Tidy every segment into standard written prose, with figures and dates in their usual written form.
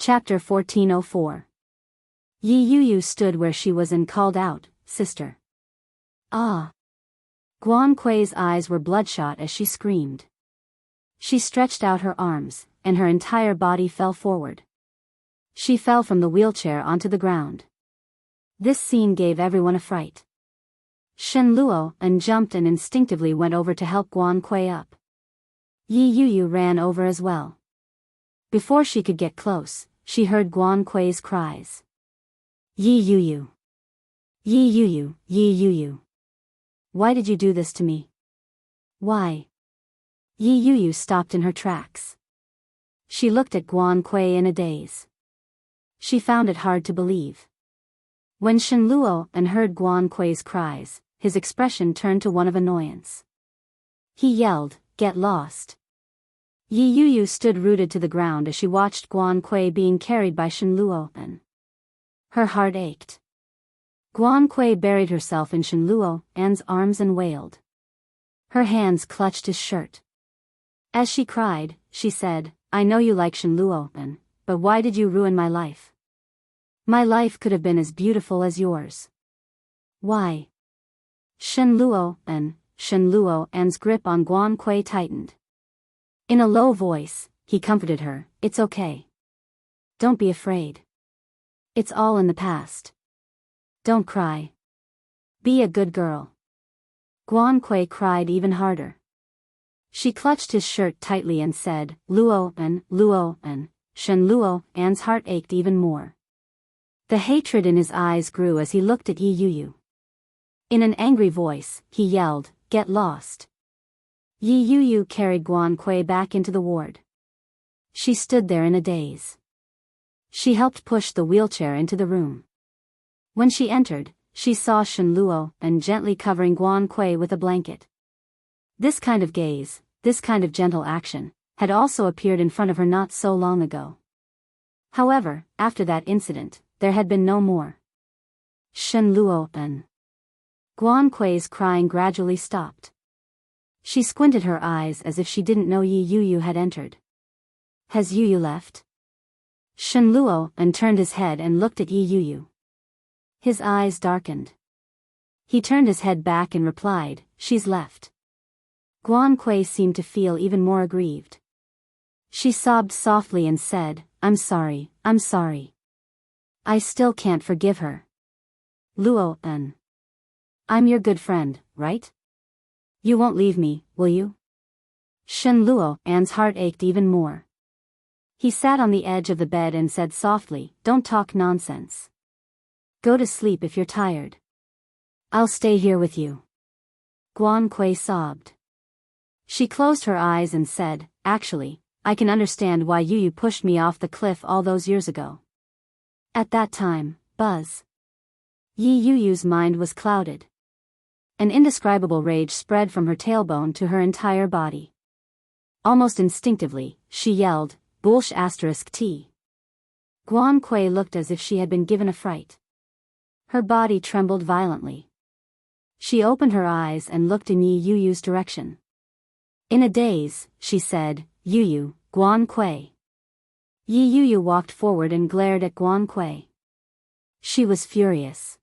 Chapter 1404. Yi Yuyu stood where she was and called out, "Sister." Ah! Guan Kui's eyes were bloodshot as she screamed. She stretched out her arms, and her entire body fell forward. She fell from the wheelchair onto the ground. This scene gave everyone a fright. Shen Luo jumped and instinctively went over to help Guan Kui up. Yi Yuyu ran over as well. Before she could get close, she heard Guan Kui's cries. "Yi Yuyu! Yi Yuyu! Yi Yuyu! Why did you do this to me? Why?" Yi Yuyu stopped in her tracks. She looked at Guan Kui in a daze. She found it hard to believe. When Shen Luo heard Guan Kui's cries, his expression turned to one of annoyance. He yelled, "Get lost!" Yi Yuyu stood rooted to the ground as she watched Guan Kui being carried by Shen Luo. Her heart ached. Guan Kui buried herself in Shen Luo's arms and wailed. Her hands clutched his shirt. As she cried, she said, "I know you like Shen Luo, but why did you ruin my life? My life could have been as beautiful as yours. Why?" Shen Luo's grip on Guan Kui tightened. In a low voice, he comforted her, "It's okay. Don't be afraid. It's all in the past. Don't cry. Be a good girl." Guan Kui cried even harder. She clutched his shirt tightly and said, Luo." Shen Luo's heart ached even more. The hatred in his eyes grew as he looked at Yi Yuyu. In an angry voice, he yelled, "Get lost!" Yi Yuyu carried Guan Kui back into the ward. She stood there in a daze. She helped push the wheelchair into the room. When she entered, she saw Shen Luo gently covering Guan Kui with a blanket. This kind of gaze, this kind of gentle action, had also appeared in front of her not so long ago. However, after that incident, there had been no more. Shen Luo Guan Kui's crying gradually stopped. She squinted her eyes as if she didn't know Yi Yuyu had entered. "Has Yuyu left?" Shen Luo turned his head and looked at Yi Yuyu. His eyes darkened. He turned his head back and replied, "She's left." Guan Kui seemed to feel even more aggrieved. She sobbed softly and said, I'm sorry. I still can't forgive her. Luo, I'm your good friend, right? You won't leave me, will you?" Shen Luo's heart ached even more. He sat on the edge of the bed and said softly, "Don't talk nonsense. Go to sleep if you're tired. I'll stay here with you." Guan Kui sobbed. She closed her eyes and said, "Actually, I can understand why Yuyu pushed me off the cliff all those years ago. At that time, Buzz." Yi Yuyu's mind was clouded. An indescribable rage spread from her tailbone to her entire body. Almost instinctively, she yelled, "Bullsh *T." Guan Kui looked as if she had been given a fright. Her body trembled violently. She opened her eyes and looked in Yi Yuyu's direction. In a daze, she said, "Yuyu, Guan Kui." Yi Yuyu walked forward and glared at Guan Kui. She was furious.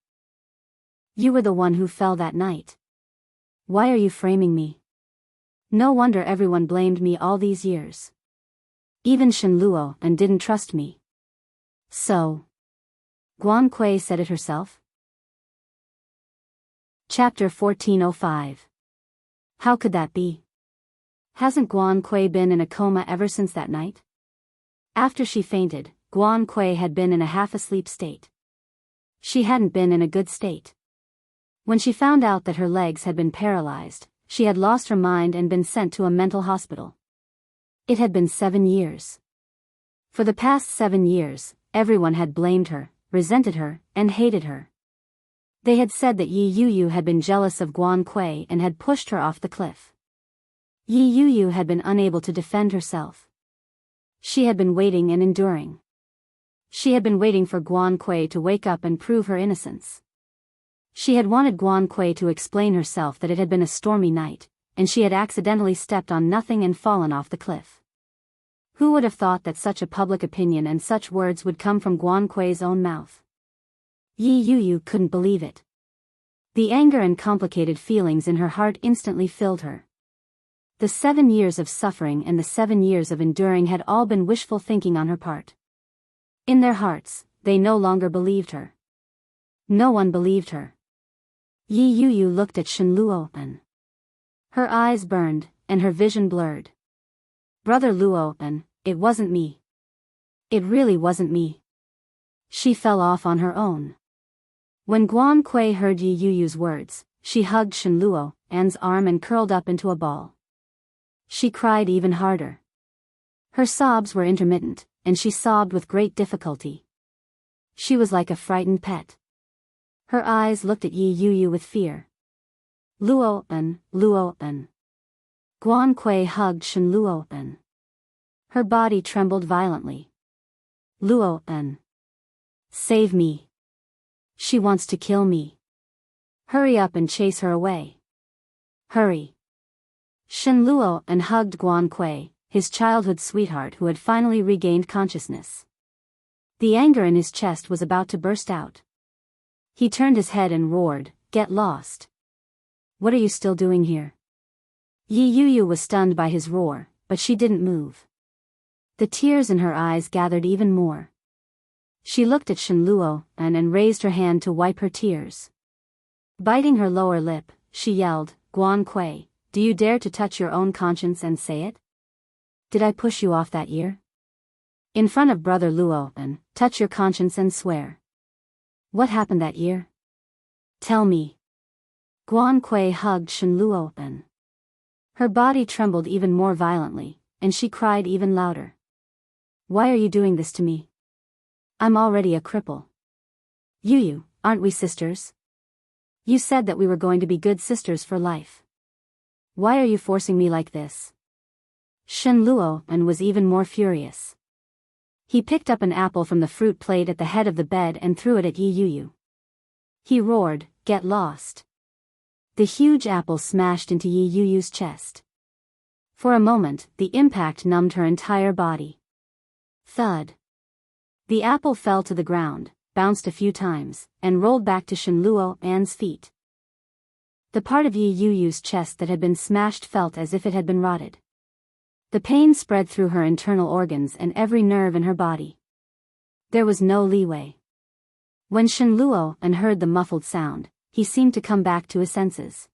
"You were the one who fell that night. Why are you framing me? No wonder everyone blamed me all these years. Even Shen Luo didn't trust me. So." Guan Kui said it herself. Chapter 1405. How could that be? Hasn't Guan Kui been in a coma ever since that night? After she fainted, Guan Kui had been in a half-asleep state. She hadn't been in a good state. When she found out that her legs had been paralyzed, she had lost her mind and been sent to a mental hospital. It had been 7 years. For the past 7 years, everyone had blamed her, resented her, and hated her. They had said that Yi Yuyu had been jealous of Guan Kui and had pushed her off the cliff. Yi Yuyu had been unable to defend herself. She had been waiting and enduring. She had been waiting for Guan Kui to wake up and prove her innocence. She had wanted Guan Kui to explain herself that it had been a stormy night, and she had accidentally stepped on nothing and fallen off the cliff. Who would have thought that such a public opinion and such words would come from Guan Kui's own mouth? Yi Yuyu couldn't believe it. The anger and complicated feelings in her heart instantly filled her. The 7 years of suffering and the 7 years of enduring had all been wishful thinking on her part. In their hearts, they no longer believed her. No one believed her. Yi Yuyu looked at Shen Luo'an. Her eyes burned, and her vision blurred. Brother Luo'an, it wasn't me. It really wasn't me. She fell off on her own. When Guan Kui heard Yi Yuyu's words, she hugged Shen Luo'an's arm and curled up into a ball. She cried even harder. Her sobs were intermittent, and she sobbed with great difficulty. She was like a frightened pet. Her eyes looked at Yi Yuyu with fear. Luo'an, Luo'an. Guan Kui hugged Shen Luo'an. Her body trembled violently. Luo'an. Save me. She wants to kill me. Hurry up and chase her away. Hurry. Shen Luo'an hugged Guan Kui, his childhood sweetheart who had finally regained consciousness. The anger in his chest was about to burst out. He turned his head and roared, "Get lost. What are you still doing here?" Yi Yuyu was stunned by his roar, but she didn't move. The tears in her eyes gathered even more. She looked at Shen Luo'an and raised her hand to wipe her tears. Biting her lower lip, she yelled, "Guan Kui, do you dare to touch your own conscience and say it? Did I push you off that year? In front of Brother Luo'an, touch your conscience and swear. What happened that year? Tell me." Guan Kui hugged Shen Luo'an. Her body trembled even more violently, and she cried even louder. "Why are you doing this to me? I'm already a cripple. Yuyu, aren't we sisters? You said that we were going to be good sisters for life. Why are you forcing me like this?" Shen Luo'an was even more furious. He picked up an apple from the fruit plate at the head of the bed and threw it at Yi Yuyu. He roared, "Get lost." The huge apple smashed into Yi Yuyu's chest. For a moment, the impact numbed her entire body. Thud. The apple fell to the ground, bounced a few times, and rolled back to Shen Luo'an's feet. The part of Yi Yuyu's chest that had been smashed felt as if it had been rotted. The pain spread through her internal organs and every nerve in her body. There was no leeway. When Shen Luo'an heard the muffled sound, he seemed to come back to his senses.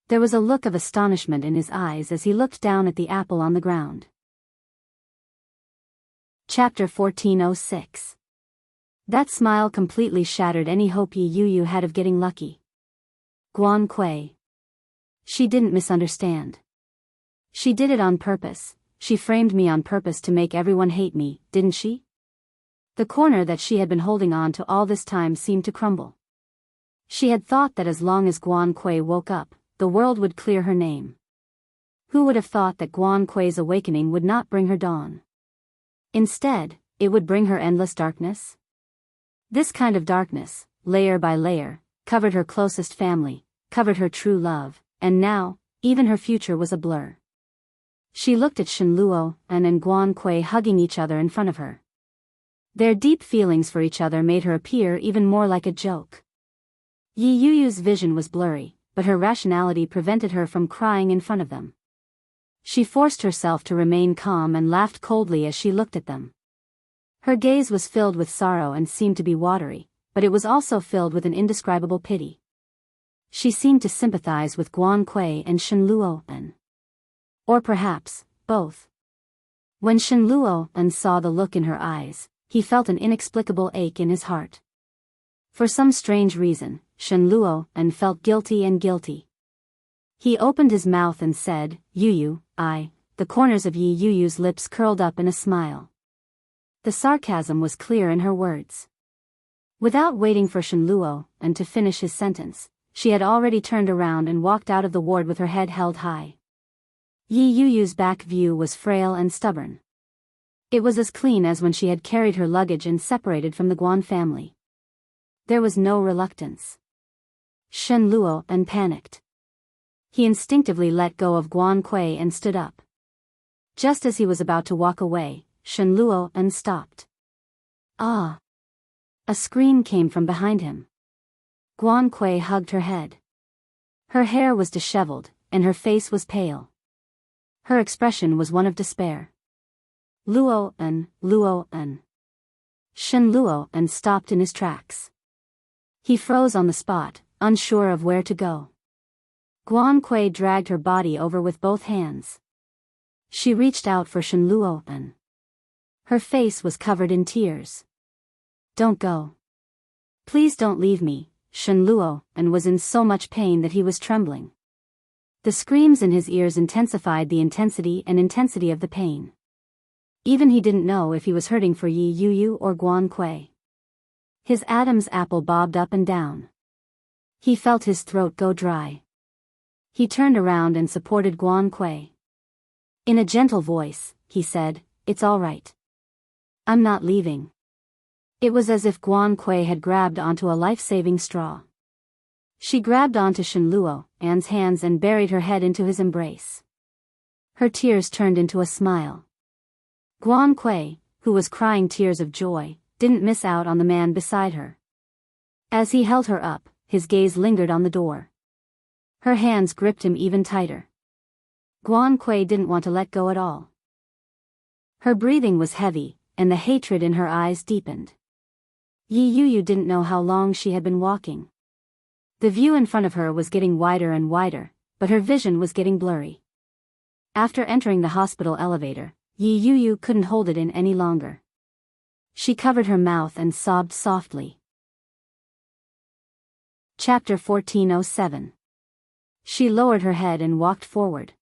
There was a look of astonishment in his eyes as he looked down at the apple on the ground. Chapter 1406. That smile completely shattered any hope Yi Yuyu had of getting lucky. Guan Kui. She didn't misunderstand. She did it on purpose. She framed me on purpose to make everyone hate me, didn't she? The corner that she had been holding on to all this time seemed to crumble. She had thought that as long as Guan Kui woke up, the world would clear her name. Who would have thought that Guan Kui's awakening would not bring her dawn? Instead, it would bring her endless darkness? This kind of darkness, layer by layer, covered her closest family, covered her true love, and now, even her future was a blur. She looked at Shen Luo'an and Guan Kui hugging each other in front of her. Their deep feelings for each other made her appear even more like a joke. Yi Yuyu's vision was blurry, but her rationality prevented her from crying in front of them. She forced herself to remain calm and laughed coldly as she looked at them. Her gaze was filled with sorrow and seemed to be watery, but it was also filled with an indescribable pity. She seemed to sympathize with Guan Kui and Shen Luo'an. Or perhaps, both. When Shen Luo'an saw the look in her eyes, he felt an inexplicable ache in his heart. For some strange reason, Shen Luo'an felt guilty and guilty. He opened his mouth and said, "Yuyu, the corners of Yi Yuyu's lips curled up in a smile. The sarcasm was clear in her words. Without waiting for Shen Luo'an to finish his sentence, she had already turned around and walked out of the ward with her head held high. Yi Yuyu's back view was frail and stubborn. It was as clean as when she had carried her luggage and separated from the Guan family. There was no reluctance. Shen Luo'an panicked. He instinctively let go of Guan Kui and stood up. Just as he was about to walk away, Shen Luo and stopped. Ah! A scream came from behind him. Guan Kui hugged her head. Her hair was disheveled, and her face was pale. Her expression was one of despair. Luo An. Shen Luo and stopped in his tracks. He froze on the spot, unsure of where to go. Guan Kui dragged her body over with both hands. She reached out for Shen Luo An. Her face was covered in tears. Don't go. Please don't leave me, Shen Luo An was in so much pain that he was trembling. The screams in his ears intensified the intensity of the pain. Even he didn't know if he was hurting for Yi Yuyu or Guan Kui. His Adam's apple bobbed up and down. He felt his throat go dry. He turned around and supported Guan Kui. In a gentle voice, he said, "It's all right. I'm not leaving." It was as if Guan Kui had grabbed onto a life-saving straw. She grabbed onto Shen Luo An's hands and buried her head into his embrace. Her tears turned into a smile. Guan Kui, who was crying tears of joy, didn't miss out on the man beside her. As he held her up, his gaze lingered on the door. Her hands gripped him even tighter. Guan Kui didn't want to let go at all. Her breathing was heavy, and the hatred in her eyes deepened. Yi Yuyu didn't know how long she had been walking. The view in front of her was getting wider and wider, but her vision was getting blurry. After entering the hospital elevator, Yi Yuyu couldn't hold it in any longer. She covered her mouth and sobbed softly. Chapter 1407. She lowered her head and walked forward.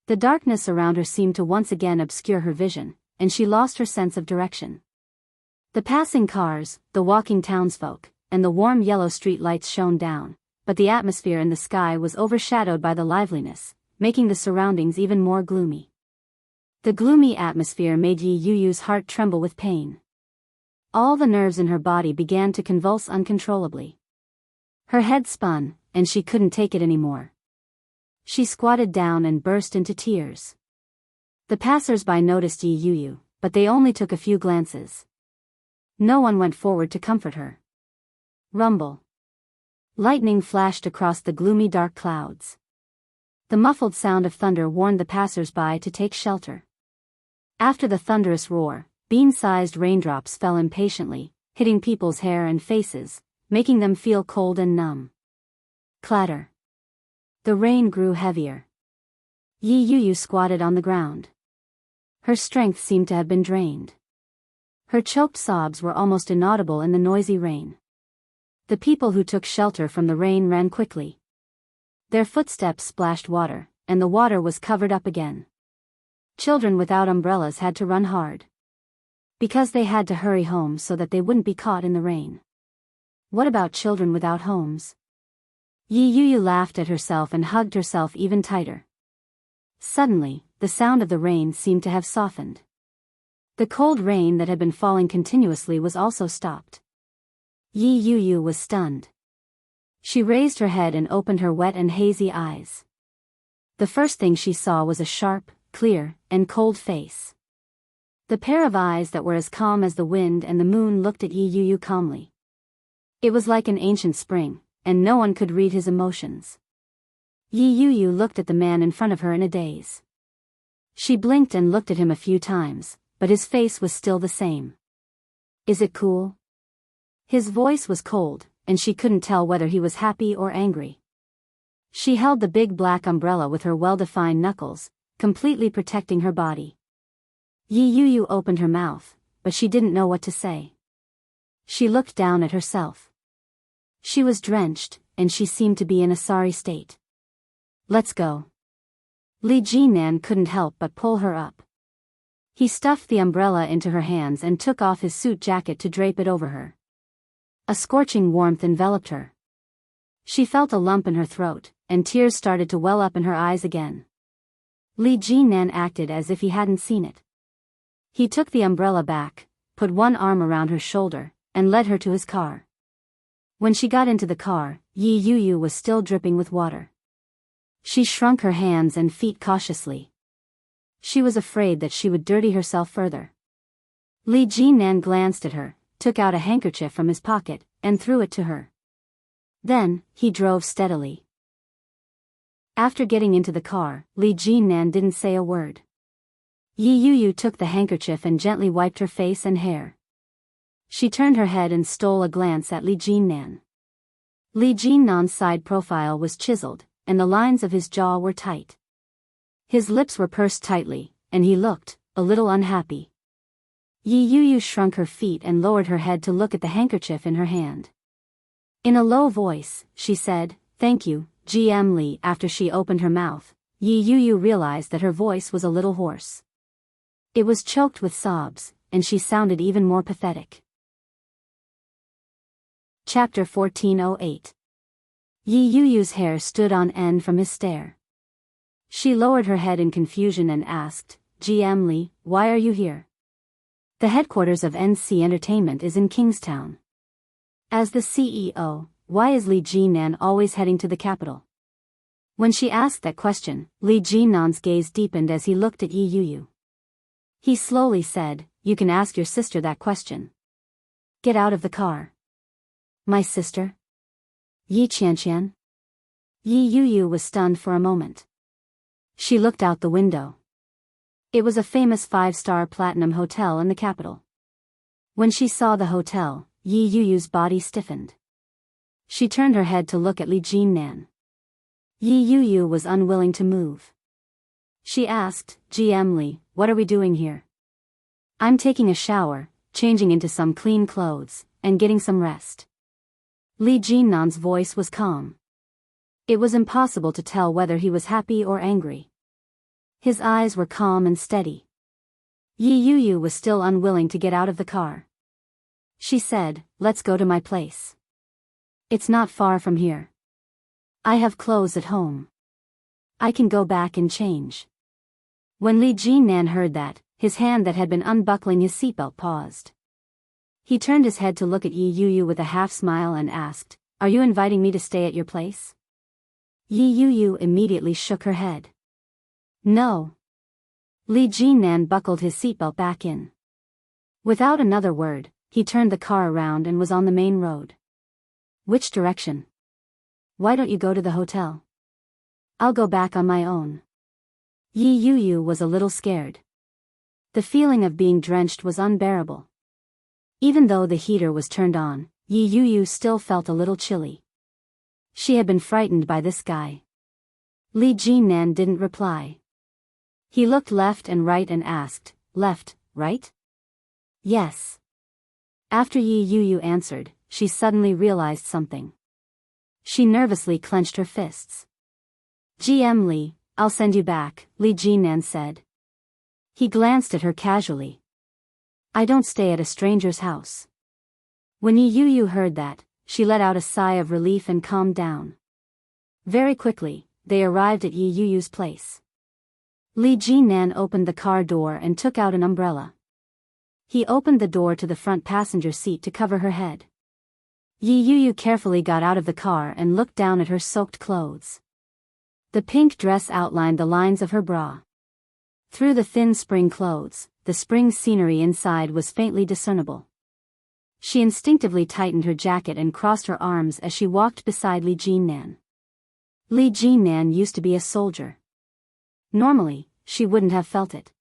The darkness around her seemed to once again obscure her vision, and she lost her sense of direction. The passing cars, the walking townsfolk, and the warm yellow street lights shone down, but the atmosphere in the sky was overshadowed by the liveliness, making the surroundings even more gloomy. The gloomy atmosphere made Yi Yuyu's heart tremble with pain. All the nerves in her body began to convulse uncontrollably. Her head spun, and she couldn't take it anymore. She squatted down and burst into tears. The passers-by noticed Yi Yuyu, but they only took a few glances. No one went forward to comfort her. Rumble. Lightning flashed across the gloomy dark clouds. The muffled sound of thunder warned the passers-by to take shelter. After the thunderous roar, bean-sized raindrops fell impatiently, hitting people's hair and faces, making them feel cold and numb. Clatter. The rain grew heavier. Yi Yuyu squatted on the ground. Her strength seemed to have been drained. Her choked sobs were almost inaudible in the noisy rain. The people who took shelter from the rain ran quickly. Their footsteps splashed water, and the water was covered up again. Children without umbrellas had to run hard. Because they had to hurry home so that they wouldn't be caught in the rain. What about children without homes? Yi Yuyu laughed at herself and hugged herself even tighter. Suddenly, the sound of the rain seemed to have softened. The cold rain that had been falling continuously was also stopped. Yi Yuyu was stunned. She raised her head and opened her wet and hazy eyes. The first thing she saw was a sharp, clear, and cold face. The pair of eyes that were as calm as the wind and the moon looked at Yi Yuyu calmly. It was like an ancient spring, and no one could read his emotions. Yi Yuyu looked at the man in front of her in a daze. She blinked and looked at him a few times, but his face was still the same. Is it cool? His voice was cold, and she couldn't tell whether he was happy or angry. She held the big black umbrella with her well-defined knuckles, completely protecting her body. Yi Yuyu opened her mouth, but she didn't know what to say. She looked down at herself. She was drenched, and she seemed to be in a sorry state. Let's go. Li Jinan couldn't help but pull her up. He stuffed the umbrella into her hands and took off his suit jacket to drape it over her. A scorching warmth enveloped her. She felt a lump in her throat, and tears started to well up in her eyes again. Li Jinan acted as if he hadn't seen it. He took the umbrella back, put one arm around her shoulder, and led her to his car. When she got into the car, Yi Yuyu was still dripping with water. She shrunk her hands and feet cautiously. She was afraid that she would dirty herself further. Li Jinnan glanced at her, took out a handkerchief from his pocket, and threw it to her. Then, he drove steadily. After getting into the car, Li Jinnan didn't say a word. Yi Yu took the handkerchief and gently wiped her face and hair. She turned her head and stole a glance at Li Jinnan. Li Jinnan's side profile was chiseled, and the lines of his jaw were tight. His lips were pursed tightly, and he looked a little unhappy. Yi Yu shrunk her feet and lowered her head to look at the handkerchief in her hand. In a low voice, she said, "Thank you, GM Li." After she opened her mouth, Yi Yu realized that her voice was a little hoarse. It was choked with sobs, and she sounded even more pathetic. Chapter 1408. Yi Yu's hair stood on end from his stare. She lowered her head in confusion and asked, "GM Li, why are you here?" "The headquarters of NC Entertainment is in Kingstown." "As the CEO, why is Li Jinnan always heading to the capital?" When she asked that question, Li Jinnan's gaze deepened as he looked at Yi Yu. He slowly said, "You can ask your sister that question." "Get out of the car." "My sister? Yi Qianqian?" Yi Yu was stunned for a moment. She looked out the window. It was a famous 5-star platinum hotel in the capital. When she saw the hotel, Yi Yu's body stiffened. She turned her head to look at Li Jinnan. Yi Yu was unwilling to move. She asked, "GM Li, what are we doing here?" "I'm taking a shower, changing into some clean clothes, and getting some rest." Li Jinnan's voice was calm. It was impossible to tell whether he was happy or angry. His eyes were calm and steady. Yi Yu was still unwilling to get out of the car. She said, "Let's go to my place. It's not far from here. I have clothes at home. I can go back and change." When Li Jinnan heard that, his hand that had been unbuckling his seatbelt paused. He turned his head to look at Yi Yu with a half-smile and asked, "Are you inviting me to stay at your place?" Yi Yu immediately shook her head. "No." Li Jinnan buckled his seatbelt back in. Without another word, he turned the car around and was on the main road. "Which direction?" "Why don't you go to the hotel?" "I'll go back on my own." Yi Yu was a little scared. The feeling of being drenched was unbearable. Even though the heater was turned on, Yi Yu still felt a little chilly. She had been frightened by this guy. Li Jinnan didn't reply. He looked left and right and asked, "Left, right?" "Yes." After Yi Yu answered, she suddenly realized something. She nervously clenched her fists. "GM Li, I'll send you back," Li Jinnan said. He glanced at her casually. "I don't stay at a stranger's house." When Yi Yu heard that, she let out a sigh of relief and calmed down. Very quickly, they arrived at Yi Yu's place. Li Jinnan opened the car door and took out an umbrella. He opened the door to the front passenger seat to cover her head. Yi Yu carefully got out of the car and looked down at her soaked clothes. The pink dress outlined the lines of her bra. Through the thin spring clothes, the spring scenery inside was faintly discernible. She instinctively tightened her jacket and crossed her arms as she walked beside Li Jinnan. Li Jinnan used to be a soldier. Normally, she wouldn't have felt it.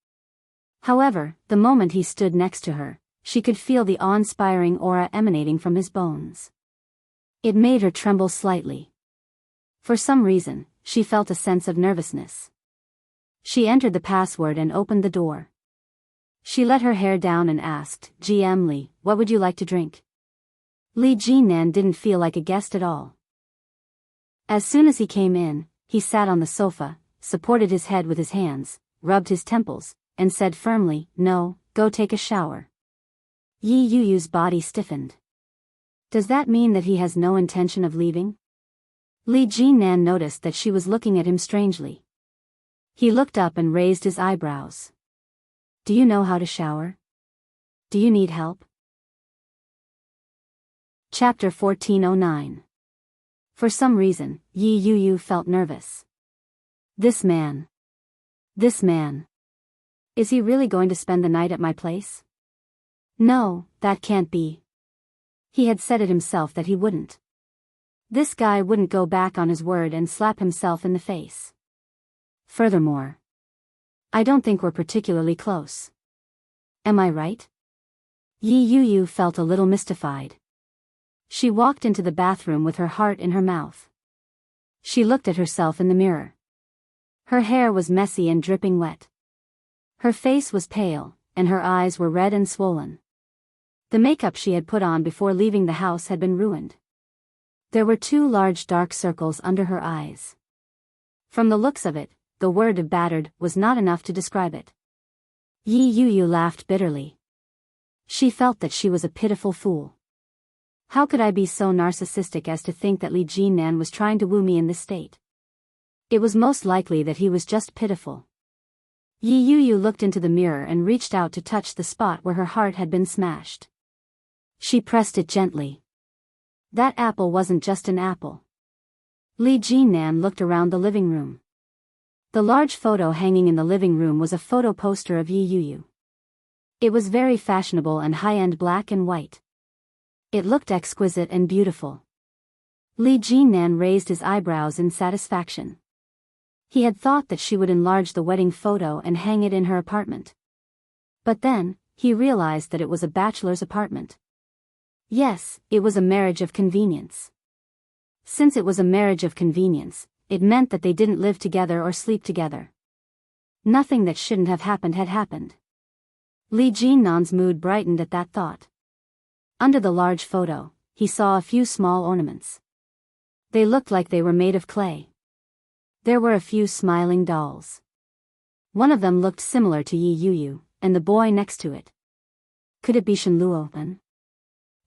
However, the moment he stood next to her, she could feel the awe-inspiring aura emanating from his bones. It made her tremble slightly. For some reason, she felt a sense of nervousness. She entered the password and opened the door. She let her hair down and asked, "GM Li, what would you like to drink?" Li Jinnan didn't feel like a guest at all. As soon as he came in, he sat on the sofa, supported his head with his hands, rubbed his temples, and said firmly, "No, go take a shower." Yi Yu's body stiffened. Does that mean that he has no intention of leaving? Li Jinnan noticed that she was looking at him strangely. He looked up and raised his eyebrows. "Do you know how to shower? Do you need help?" Chapter 1409. For some reason, Yi Yu felt nervous. This man. Is he really going to spend the night at my place? No, that can't be. He had said it himself that he wouldn't. This guy wouldn't go back on his word and slap himself in the face. Furthermore, I don't think we're particularly close. Am I right? Yi Yu felt a little mystified. She walked into the bathroom with her heart in her mouth. She looked at herself in the mirror. Her hair was messy and dripping wet. Her face was pale, and her eyes were red and swollen. The makeup she had put on before leaving the house had been ruined. There were 2 large dark circles under her eyes. From the looks of it, the word battered was not enough to describe it. Yi Yu laughed bitterly. She felt that she was a pitiful fool. How could I be so narcissistic as to think that Li Jinnan was trying to woo me in this state? It was most likely that he was just pitiful. Yi Yu looked into the mirror and reached out to touch the spot where her heart had been smashed. She pressed it gently. That apple wasn't just an apple. Li Jinnan looked around the living room. The large photo hanging in the living room was a photo poster of Yi Yu. It was very fashionable and high-end black and white. It looked exquisite and beautiful. Li Jinnan raised his eyebrows in satisfaction. He had thought that she would enlarge the wedding photo and hang it in her apartment. But then, he realized that it was a bachelor's apartment. Yes, it was a marriage of convenience. Since it was a marriage of convenience, it meant that they didn't live together or sleep together. Nothing that shouldn't have happened had happened. Li Jinnan's mood brightened at that thought. Under the large photo, he saw a few small ornaments. They looked like they were made of clay. There were a few smiling dolls. One of them looked similar to Yi Yu, and the boy next to it. Could it be Shenluoban?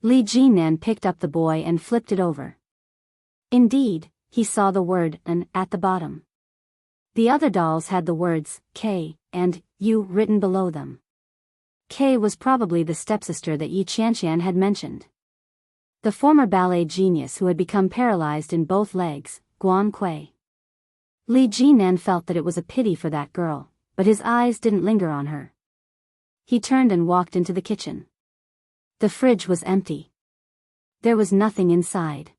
Li Jinnan picked up the boy and flipped it over. Indeed, he saw the word "an" at the bottom. The other dolls had the words K and U written below them. K was probably the stepsister that Yi Qianqian had mentioned. The former ballet genius who had become paralyzed in both legs, Guan Kui. Li Jinnan felt that it was a pity for that girl, but his eyes didn't linger on her. He turned and walked into the kitchen. The fridge was empty. There was nothing inside.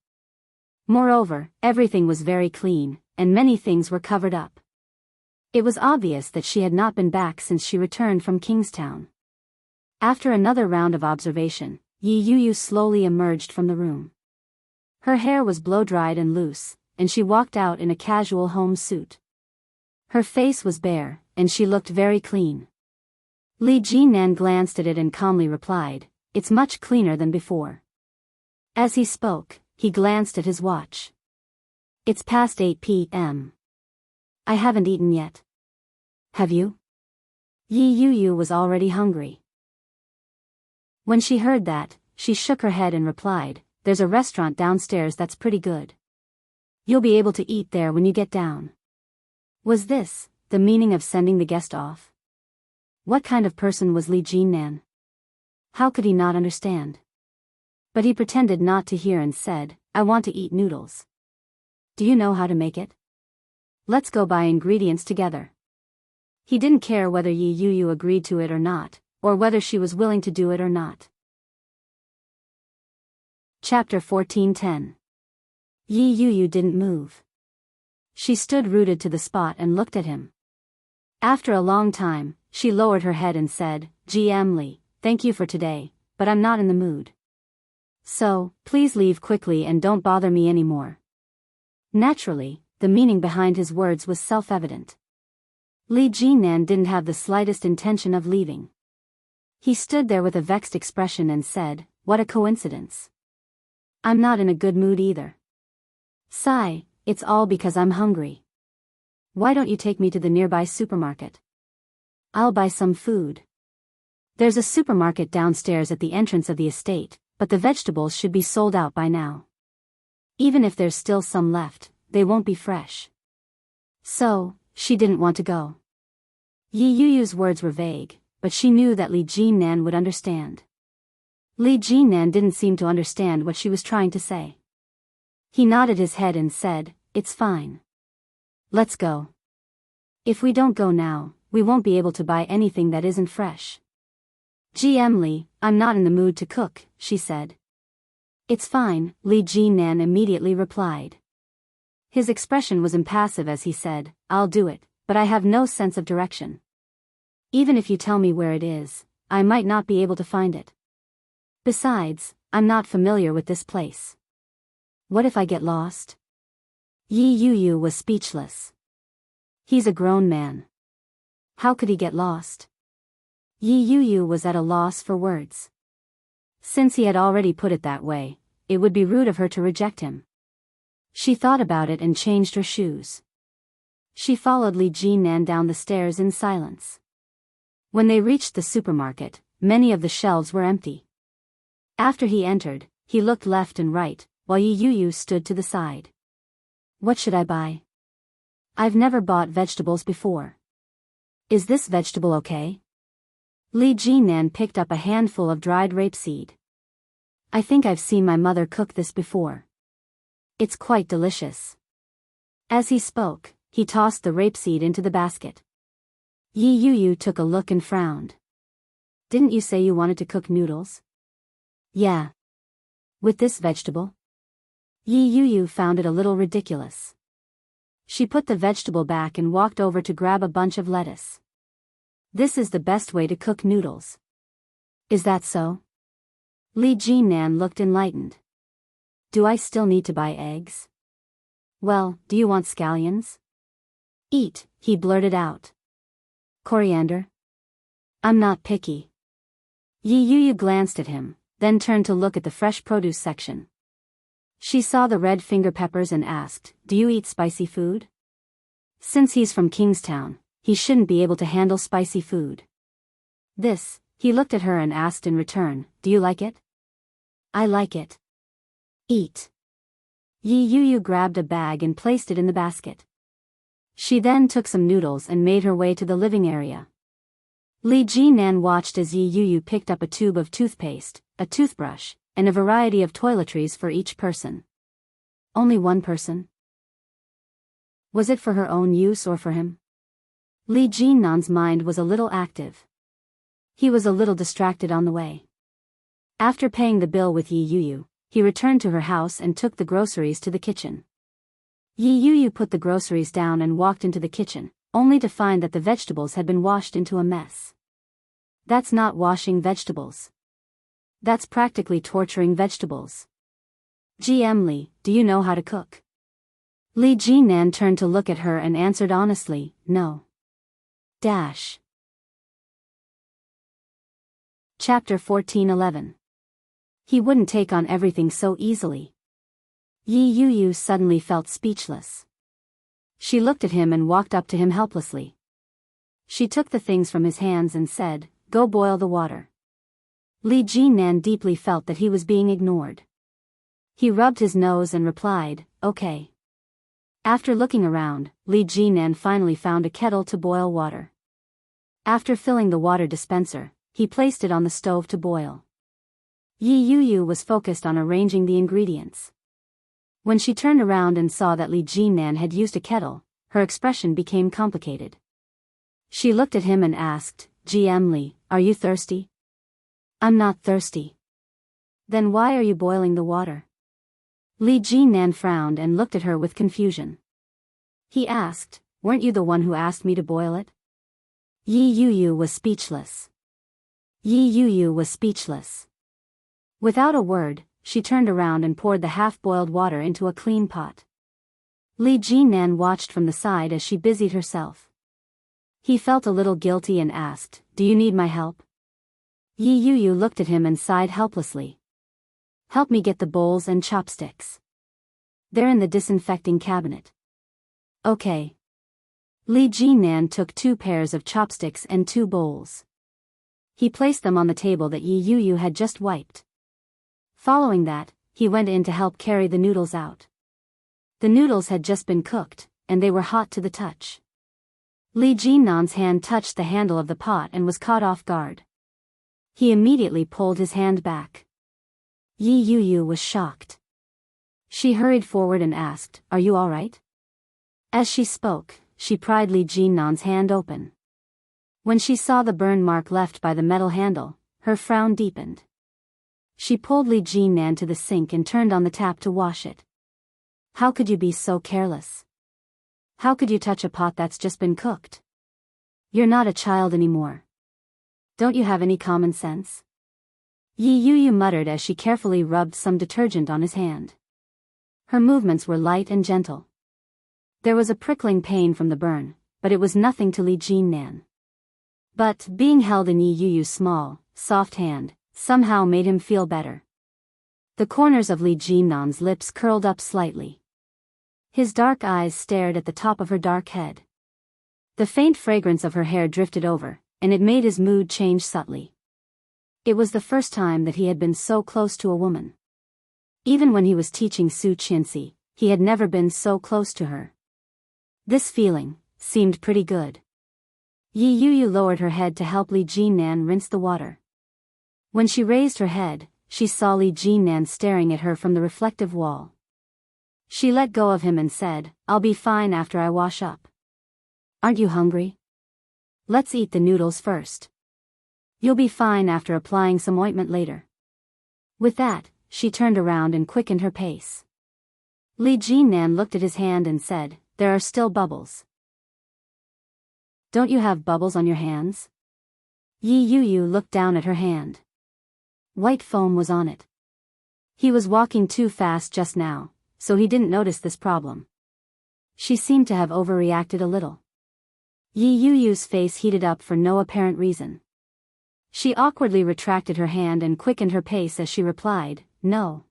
Moreover, everything was very clean, and many things were covered up. It was obvious that she had not been back since she returned from Kingstown. After another round of observation, Yi Yu slowly emerged from the room. Her hair was blow-dried and loose, and she walked out in a casual home suit. Her face was bare, and she looked very clean. Li Jinnan glanced at it and calmly replied, "It's much cleaner than before." As he spoke, he glanced at his watch. "It's past 8 p.m. I haven't eaten yet. Have you?" Yi Yu was already hungry. When she heard that, she shook her head and replied, "There's a restaurant downstairs that's pretty good. You'll be able to eat there when you get down." Was this the meaning of sending the guest off? What kind of person was Li Jinnan? How could he not understand? But he pretended not to hear and said, "I want to eat noodles. Do you know how to make it? Let's go buy ingredients together." He didn't care whether Yi Yu agreed to it or not, or whether she was willing to do it or not. Chapter 14:10. Yi Yu didn't move. She stood rooted to the spot and looked at him. After a long time, she lowered her head and said, "GM Li, thank you for today, but I'm not in the mood. So, please leave quickly and don't bother me anymore." Naturally, the meaning behind his words was self-evident. Li Jinnan didn't have the slightest intention of leaving. He stood there with a vexed expression and said, "What a coincidence. I'm not in a good mood either. Sigh, it's all because I'm hungry. Why don't you take me to the nearby supermarket? I'll buy some food. There's a supermarket downstairs at the entrance of the estate, but the vegetables should be sold out by now. Even if there's still some left, they won't be fresh." So, she didn't want to go. Yi Yu's words were vague, but she knew that Li Jinnan would understand. Li Jinnan didn't seem to understand what she was trying to say. He nodded his head and said, "It's fine. Let's go. If we don't go now, we won't be able to buy anything that isn't fresh. GM Lee, I'm not in the mood to cook, she said. It's fine, Lee Ji-nan immediately replied. His expression was impassive as he said, I'll do it, but I have no sense of direction. Even if you tell me where it is, I might not be able to find it. Besides, I'm not familiar with this place. What if I get lost? Yi Yu was speechless. He's a grown man. How could he get lost? Yi Yu was at a loss for words. Since he had already put it that way, it would be rude of her to reject him. She thought about it and changed her shoes. She followed Lee Ji-nan down the stairs in silence. When they reached the supermarket, many of the shelves were empty. After he entered, he looked left and right, while Yi Yu stood to the side. What should I buy? I've never bought vegetables before. Is this vegetable okay? Lee Ji-nan picked up a handful of dried rapeseed. I think I've seen my mother cook this before. It's quite delicious. As he spoke, he tossed the rapeseed into the basket. Yi Yu took a look and frowned. Didn't you say you wanted to cook noodles? Yeah. With this vegetable? Yi Yu found it a little ridiculous. She put the vegetable back and walked over to grab a bunch of lettuce. This is the best way to cook noodles. Is that so? Lee Ji-nan looked enlightened. Do I still need to buy eggs? Well, do you want scallions? Eat, he blurted out. Coriander? I'm not picky. Yi Yu glanced at him, then turned to look at the fresh produce section. She saw the red finger peppers and asked, do you eat spicy food? Since he's from Kingstown, he shouldn't be able to handle spicy food. This, he looked at her and asked in return, do you like it? I like it. Eat. Yi Yu grabbed a bag and placed it in the basket. She then took some noodles and made her way to the living area. Lee Ji-nan watched as Yi Yu picked up a tube of toothpaste, a toothbrush, and a variety of toiletries for each person. Only one person? Was it for her own use or for him? Lee Ji-nan's mind was a little active. He was a little distracted on the way. After paying the bill with Yi Yu, he returned to her house and took the groceries to the kitchen. Yi Yu put the groceries down and walked into the kitchen, only to find that the vegetables had been washed into a mess. That's not washing vegetables. That's practically torturing vegetables. GM Lee, do you know how to cook? Lee Ji-nan turned to look at her and answered honestly, no. Dash. Chapter 14:11. He wouldn't take on everything so easily. Yi Yu suddenly felt speechless. She looked at him and walked up to him helplessly. She took the things from his hands and said, go boil the water. Lee Ji-nan deeply felt that he was being ignored. He rubbed his nose and replied, okay. After looking around, Lee Ji-nan finally found a kettle to boil water. After filling the water dispenser, he placed it on the stove to boil. Yi Yu was focused on arranging the ingredients. When she turned around and saw that Lee Ji-nan had used a kettle, her expression became complicated. She looked at him and asked, GM Lee, are you thirsty? I'm not thirsty. Then why are you boiling the water? Lee Ji-nan frowned and looked at her with confusion. He asked, weren't you the one who asked me to boil it? Yi Yu was speechless. Yi Yu was speechless. Without a word, she turned around and poured the half-boiled water into a clean pot. Lee Ji-nan watched from the side as she busied herself. He felt a little guilty and asked, do you need my help? Yi Yu looked at him and sighed helplessly. Help me get the bowls and chopsticks. They're in the disinfecting cabinet. Okay. Lee Ji-nan took 2 pairs of chopsticks and 2 bowls. He placed them on the table that Yi Yu had just wiped. Following that, he went in to help carry the noodles out. The noodles had just been cooked, and they were hot to the touch. Lee Ji-nan's hand touched the handle of the pot and was caught off guard. He immediately pulled his hand back. Yi Yu was shocked. She hurried forward and asked, are you all right? As she spoke, she pried Lee Ji-nan's hand open. When she saw the burn mark left by the metal handle, her frown deepened. She pulled Li Jinnan to the sink and turned on the tap to wash it. How could you be so careless? How could you touch a pot that's just been cooked? You're not a child anymore. Don't you have any common sense? Yi Yu muttered as she carefully rubbed some detergent on his hand. Her movements were light and gentle. There was a prickling pain from the burn, but it was nothing to Li Jinnan. But being held in Yi Yu's small, soft hand, somehow made him feel better. The corners of Li Jinnan's lips curled up slightly. His dark eyes stared at the top of her dark head. The faint fragrance of her hair drifted over, and it made his mood change subtly. It was the first time that he had been so close to a woman. Even when he was teaching Su Qianxi, he had never been so close to her. This feeling seemed pretty good. Yi Yu lowered her head to help Li Jinnan rinse the water. When she raised her head, she saw Li Jinnan staring at her from the reflective wall. She let go of him and said, "I'll be fine after I wash up. Aren't you hungry? Let's eat the noodles first. You'll be fine after applying some ointment later." With that, she turned around and quickened her pace. Li Jinnan looked at his hand and said, "There are still bubbles. Don't you have bubbles on your hands?" Yi Yu looked down at her hand. White foam was on it. He was walking too fast just now, so he didn't notice this problem. She seemed to have overreacted a little. Yi Yu's face heated up for no apparent reason. She awkwardly retracted her hand and quickened her pace as she replied, "No."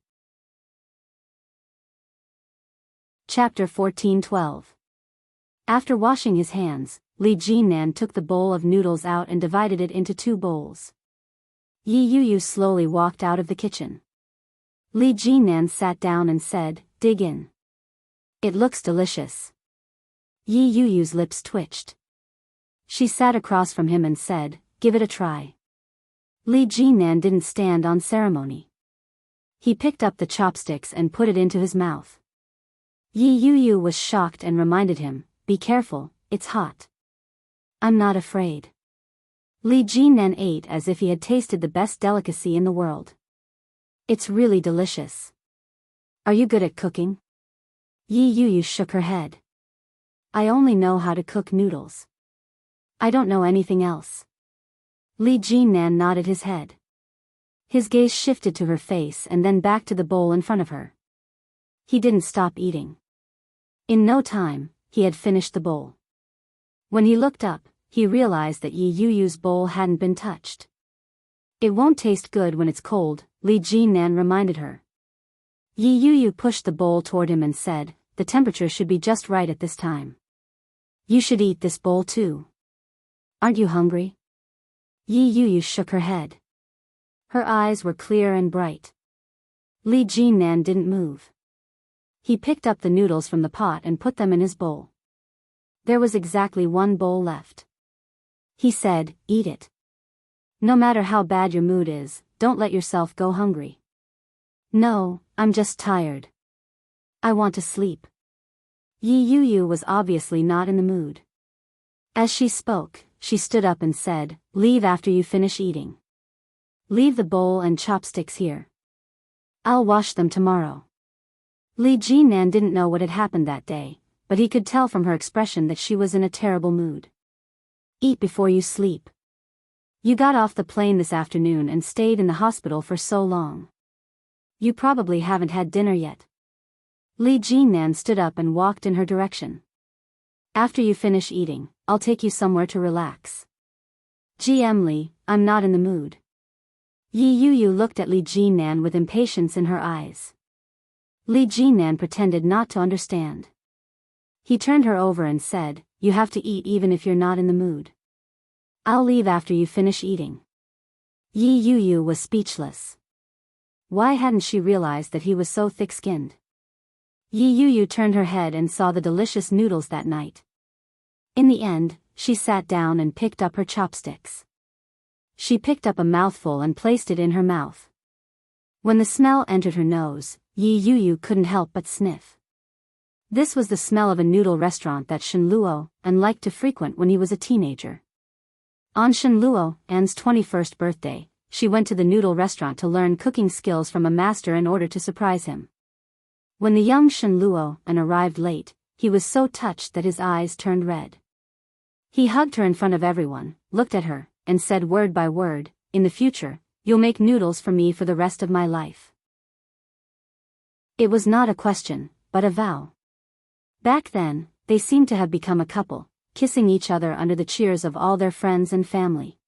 Chapter 14:12. After washing his hands, Li Jinnan took the bowl of noodles out and divided it into 2 bowls. Yi Yu slowly walked out of the kitchen. Li Jinnan sat down and said, "Dig in. It looks delicious." Yi Yu's lips twitched. She sat across from him and said, "Give it a try." Li Jinnan didn't stand on ceremony. He picked up the chopsticks and put it into his mouth. Yi Yu was shocked and reminded him, "Be careful, it's hot." "I'm not afraid." Li Jinnan ate as if he had tasted the best delicacy in the world. "It's really delicious. Are you good at cooking?" Yi Yu shook her head. "I only know how to cook noodles. I don't know anything else." Li Jinnan nodded his head. His gaze shifted to her face and then back to the bowl in front of her. He didn't stop eating. In no time, he had finished the bowl. When he looked up, he realized that Yi Yu's bowl hadn't been touched. "It won't taste good when it's cold," Li Jinnan reminded her. Yi Yu pushed the bowl toward him and said, "The temperature should be just right at this time. You should eat this bowl too. Aren't you hungry?" Yi Yu shook her head. Her eyes were clear and bright. Li Jinnan didn't move. He picked up the noodles from the pot and put them in his bowl. There was exactly 1 bowl left. He said, "Eat it. No matter how bad your mood is, don't let yourself go hungry." "No, I'm just tired. I want to sleep." Yi Yu was obviously not in the mood. As she spoke, she stood up and said, "Leave after you finish eating. Leave the bowl and chopsticks here. I'll wash them tomorrow." Li Jinnan didn't know what had happened that day, but he could tell from her expression that she was in a terrible mood. "Eat before you sleep. You got off the plane this afternoon and stayed in the hospital for so long. You probably haven't had dinner yet." Li Jinnan stood up and walked in her direction. "After you finish eating, I'll take you somewhere to relax." "GM Li, I'm not in the mood." Yi Yu looked at Li Jinnan with impatience in her eyes. Li Jinnan pretended not to understand. He turned her over and said, "You have to eat even if you're not in the mood. I'll leave after you finish eating." Yi Yu was speechless. Why hadn't she realized that he was so thick-skinned? Yi Yu turned her head and saw the delicious noodles that night. In the end, she sat down and picked up her chopsticks. She picked up a mouthful and placed it in her mouth. When the smell entered her nose, Yi Yu couldn't help but sniff. This was the smell of a noodle restaurant that Shen Luo and liked to frequent when he was a teenager. On Shenluo, Anne's 21st birthday, she went to the noodle restaurant to learn cooking skills from a master in order to surprise him. When the young Shenluo An arrived late, he was so touched that his eyes turned red. He hugged her in front of everyone, looked at her, and said word by word, "In the future, you'll make noodles for me for the rest of my life." It was not a question, but a vow. Back then, they seemed to have become a couple, kissing each other under the cheers of all their friends and family.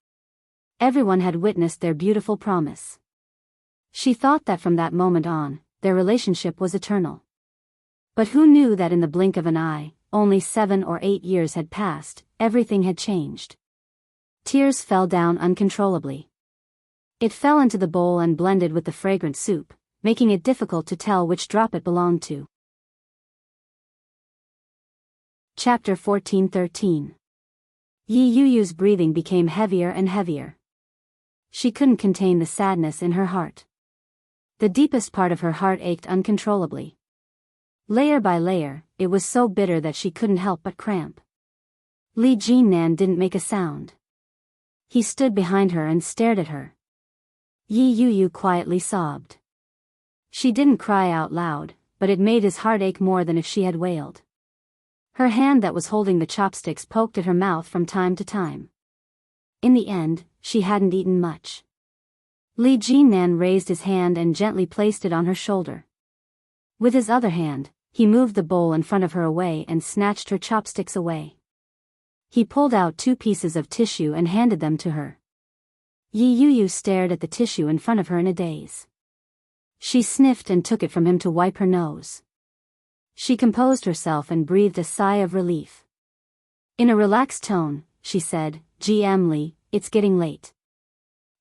Everyone had witnessed their beautiful promise. She thought that from that moment on, their relationship was eternal. But who knew that in the blink of an eye, only 7 or 8 years had passed, everything had changed. Tears fell down uncontrollably. It fell into the bowl and blended with the fragrant soup, making it difficult to tell which drop it belonged to. Chapter 14-13. Yi Yuyu's breathing became heavier and heavier. She couldn't contain the sadness in her heart. The deepest part of her heart ached uncontrollably. Layer by layer, it was so bitter that she couldn't help but cramp. Li Jinnan didn't make a sound. He stood behind her and stared at her. Yi Yuyu quietly sobbed. She didn't cry out loud, but it made his heart ache more than if she had wailed. Her hand that was holding the chopsticks poked at her mouth from time to time. In the end, she hadn't eaten much. Li Jinnan raised his hand and gently placed it on her shoulder. With his other hand, he moved the bowl in front of her away and snatched her chopsticks away. He pulled out 2 pieces of tissue and handed them to her. Yi Yuyu stared at the tissue in front of her in a daze. She sniffed and took it from him to wipe her nose. She composed herself and breathed a sigh of relief. In a relaxed tone, she said, "GM Li, it's getting late.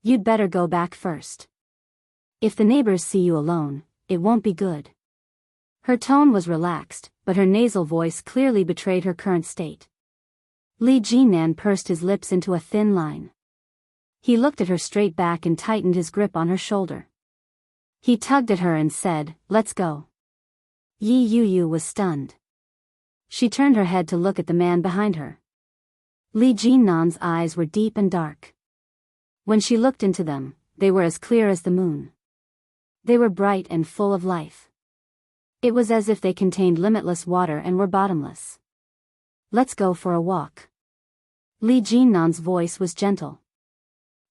You'd better go back first. If the neighbors see you alone, it won't be good." Her tone was relaxed, but her nasal voice clearly betrayed her current state. Li Jinnan pursed his lips into a thin line. He looked at her straight back and tightened his grip on her shoulder. He tugged at her and said, "Let's go." Yi Yuyu was stunned. She turned her head to look at the man behind her. Li Jinnan's eyes were deep and dark. When she looked into them, they were as clear as the moon. They were bright and full of life. It was as if they contained limitless water and were bottomless. "Let's go for a walk." Li Jinnan's voice was gentle.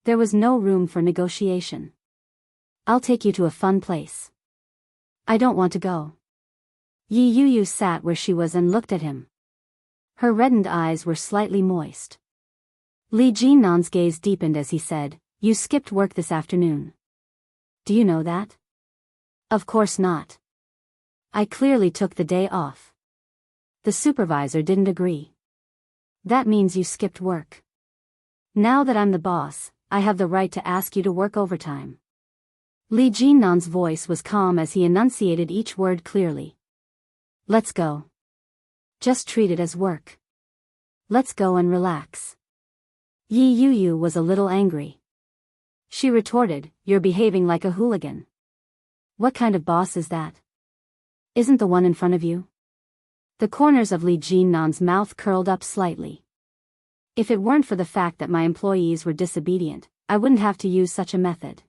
There was no room for negotiation. "I'll take you to a fun place." "I don't want to go." Yi Yuyu sat where she was and looked at him. Her reddened eyes were slightly moist. Li Jinnan's gaze deepened as he said, "You skipped work this afternoon. Do you know that?" "Of course not. I clearly took the day off." The supervisor didn't agree. "That means you skipped work. Now that I'm the boss, I have the right to ask you to work overtime." Li Jinnan's voice was calm as he enunciated each word clearly. "Let's go. Just treat it as work. Let's go and relax." Yi Yuyu was a little angry. She retorted, "You're behaving like a hooligan. What kind of boss is that? Isn't the one in front of you?" The corners of Li Jinnan's mouth curled up slightly. "If it weren't for the fact that my employees were disobedient, I wouldn't have to use such a method."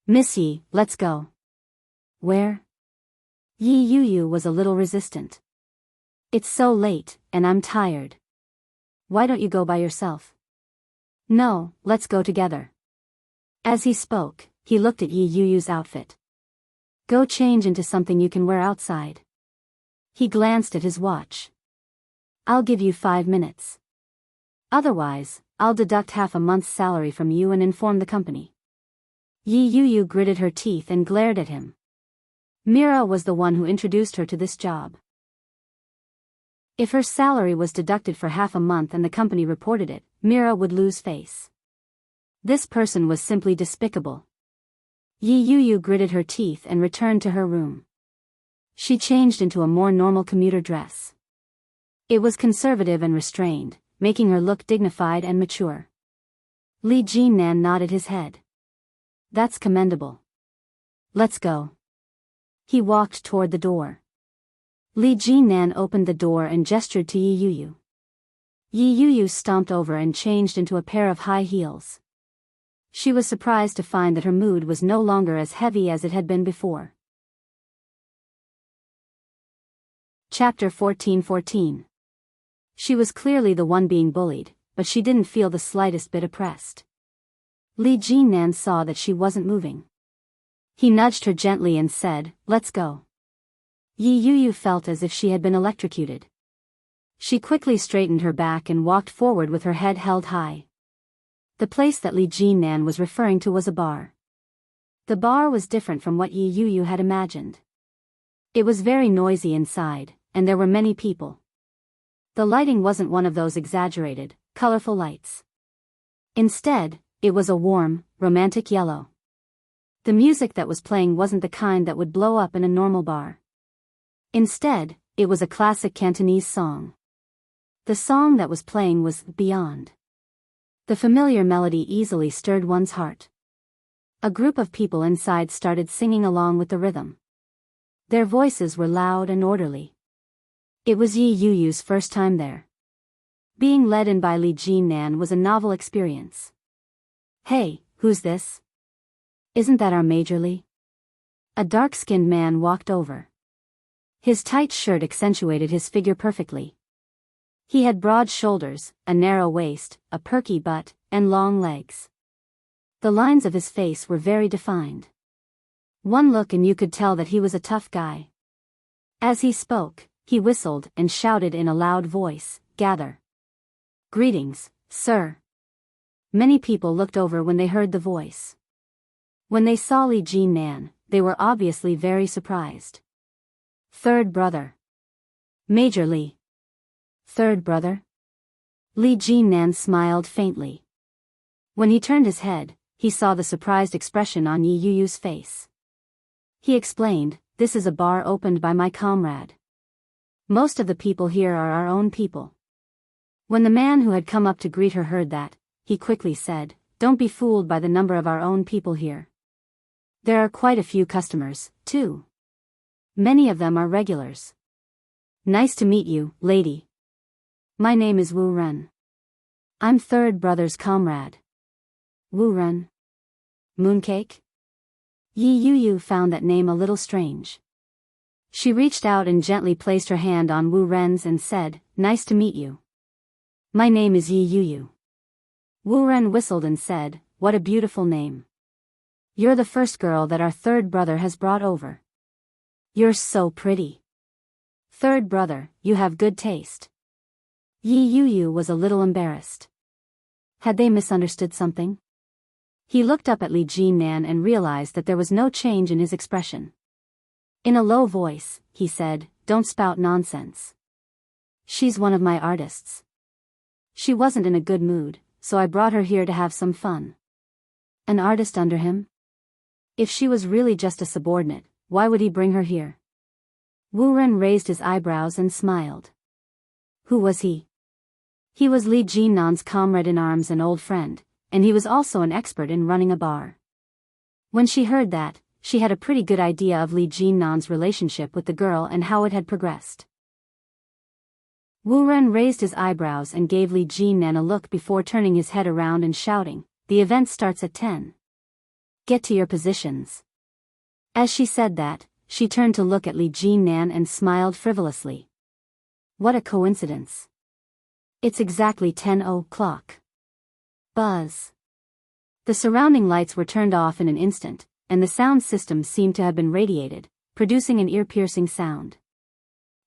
"Miss Yi, let's go." "Where?" Yi Yuyu was a little resistant. "It's so late, and I'm tired. Why don't you go by yourself?" "No, let's go together." As he spoke, he looked at Yi Yuyu's outfit. "Go change into something you can wear outside." He glanced at his watch. "I'll give you 5 minutes. Otherwise, I'll deduct half a month's salary from you and inform the company." Yi Yuyu gritted her teeth and glared at him. Mira was the one who introduced her to this job. If her salary was deducted for half a month and the company reported it, Mira would lose face. This person was simply despicable. Yi Yuyu gritted her teeth and returned to her room. She changed into a more normal commuter dress. It was conservative and restrained, making her look dignified and mature. Li Jinnan nodded his head. "That's commendable. Let's go." He walked toward the door. Li Jinnan opened the door and gestured to Yi Yuyu. Yi Yu stomped over and changed into a pair of high heels. She was surprised to find that her mood was no longer as heavy as it had been before. Chapter 14:14. She was clearly the one being bullied, but she didn't feel the slightest bit oppressed. Li Jinnan saw that she wasn't moving. He nudged her gently and said, "Let's go." Yi Yu felt as if she had been electrocuted. She quickly straightened her back and walked forward with her head held high. The place that Li Jinnan was referring to was a bar. The bar was different from what Yi Yu had imagined. It was very noisy inside, and there were many people. The lighting wasn't one of those exaggerated, colorful lights. Instead, it was a warm, romantic yellow. The music that was playing wasn't the kind that would blow up in a normal bar. Instead, it was a classic Cantonese song. The song that was playing was Beyond. The familiar melody easily stirred one's heart. A group of people inside started singing along with the rhythm. Their voices were loud and orderly. It was Yi Yu's first time there. Being led in by Li Jinnan was a novel experience. "Hey, who's this? Isn't that our Major Li?" A dark-skinned man walked over. His tight shirt accentuated his figure perfectly. He had broad shoulders, a narrow waist, a perky butt, and long legs. The lines of his face were very defined. One look and you could tell that he was a tough guy. As he spoke, he whistled and shouted in a loud voice, "Gather." "Greetings, sir." Many people looked over when they heard the voice. When they saw Li Jinnan, they were obviously very surprised. "Third brother. Major Li." "Third brother?" Li Jinnan smiled faintly. When he turned his head, he saw the surprised expression on Yi Yu's face. He explained, "This is a bar opened by my comrade. Most of the people here are our own people." When the man who had come up to greet her heard that, he quickly said, "Don't be fooled by the number of our own people here. There are quite a few customers, too. Many of them are regulars. Nice to meet you, lady. My name is Wu Ren. I'm third brother's comrade." Wu Ren? Mooncake? Yi Yu found that name a little strange. She reached out and gently placed her hand on Wu Ren's and said, "Nice to meet you. My name is Yi Yu." Wu Ren whistled and said, "What a beautiful name. You're the first girl that our third brother has brought over. You're so pretty. Third brother, you have good taste." Yi Yu was a little embarrassed. Had they misunderstood something? He looked up at Li Jinnan and realized that there was no change in his expression. In a low voice, he said, "Don't spout nonsense. She's one of my artists. She wasn't in a good mood, so I brought her here to have some fun." An artist under him? If she was really just a subordinate, why would he bring her here? Wu Ren raised his eyebrows and smiled. Who was he? He was Li Jinnan's comrade-in-arms and old friend, and he was also an expert in running a bar. When she heard that, she had a pretty good idea of Li Jinnan's relationship with the girl and how it had progressed. Wu Ren raised his eyebrows and gave Li Jinnan a look before turning his head around and shouting, "The event starts at 10. Get to your positions." As she said that, she turned to look at Li Jinnan and smiled frivolously. What a coincidence. It's exactly 10 o'clock. Buzz. The surrounding lights were turned off in an instant, and the sound system seemed to have been radiated, producing an ear-piercing sound.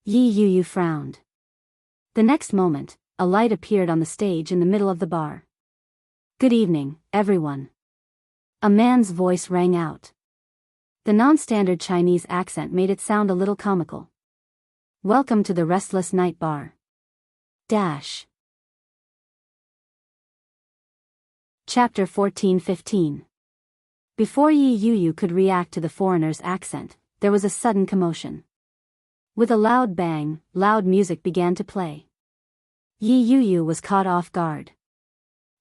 Yi Yu frowned. The next moment, a light appeared on the stage in the middle of the bar. "Good evening, everyone." A man's voice rang out. The non-standard Chinese accent made it sound a little comical. "Welcome to the Restless Night Bar. Dash." Chapter 14:15. Before Yi Yu could react to the foreigner's accent, there was a sudden commotion. With a loud bang, loud music began to play. Yi Yu was caught off guard.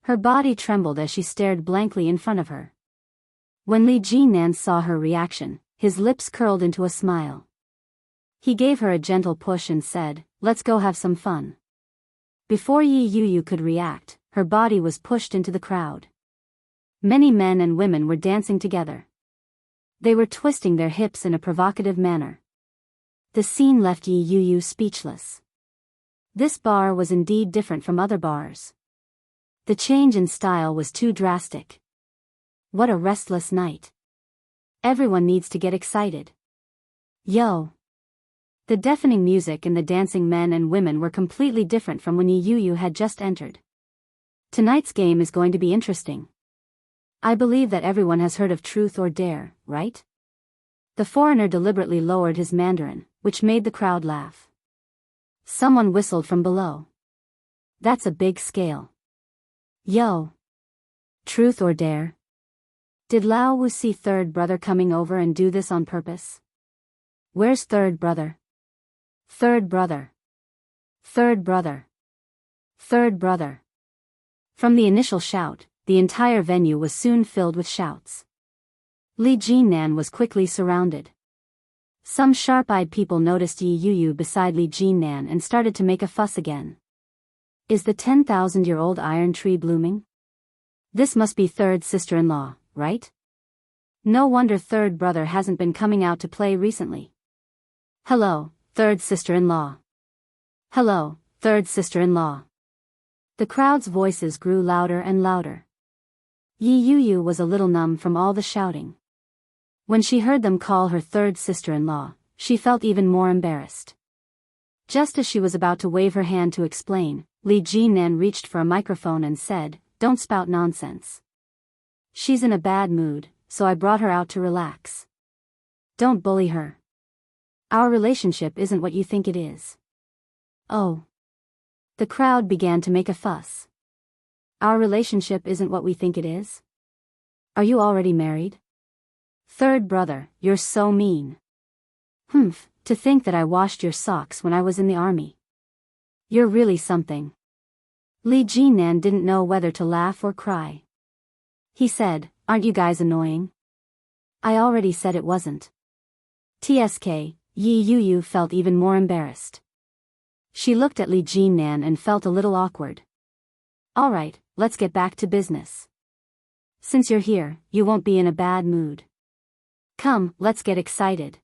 Her body trembled as she stared blankly in front of her. When Li Jinnan saw her reaction, his lips curled into a smile. He gave her a gentle push and said, "Let's go have some fun." Before Yi Yu could react, her body was pushed into the crowd. Many men and women were dancing together. They were twisting their hips in a provocative manner. The scene left Yi Yu speechless. This bar was indeed different from other bars. The change in style was too drastic. What a restless night. Everyone needs to get excited. Yo! The deafening music and the dancing men and women were completely different from when Yi Yu had just entered. Tonight's game is going to be interesting. I believe that everyone has heard of Truth or Dare, right? The foreigner deliberately lowered his Mandarin, which made the crowd laugh. Someone whistled from below. That's a big scale. Yo! Truth or Dare? Did Lao Wu see third brother coming over and do this on purpose? Where's third brother? Third brother. Third brother. Third brother. From the initial shout, the entire venue was soon filled with shouts. Li Jinnan was quickly surrounded. Some sharp-eyed people noticed Yi Yu beside Li Jinnan and started to make a fuss again. Is the 10,000-year-old iron tree blooming? This must be third sister-in-law, right? No wonder third brother hasn't been coming out to play recently. Hello, third sister-in-law. Hello, third sister-in-law. The crowd's voices grew louder and louder. Yi Yu was a little numb from all the shouting. When she heard them call her third sister-in-law, she felt even more embarrassed. Just as she was about to wave her hand to explain, Li Jinnan reached for a microphone and said, "Don't spout nonsense. She's in a bad mood, so I brought her out to relax. Don't bully her. Our relationship isn't what you think it is." Oh. The crowd began to make a fuss. Our relationship isn't what we think it is? Are you already married? Third brother, you're so mean. Humph, to think that I washed your socks when I was in the army. You're really something. Li Jinnan didn't know whether to laugh or cry. He said, "Aren't you guys annoying?" I already said it wasn't. TSK, Yi Yu felt even more embarrassed. She looked at Li Jinnan and felt a little awkward. Alright, let's get back to business. Since you're here, you won't be in a bad mood. Come, let's get excited.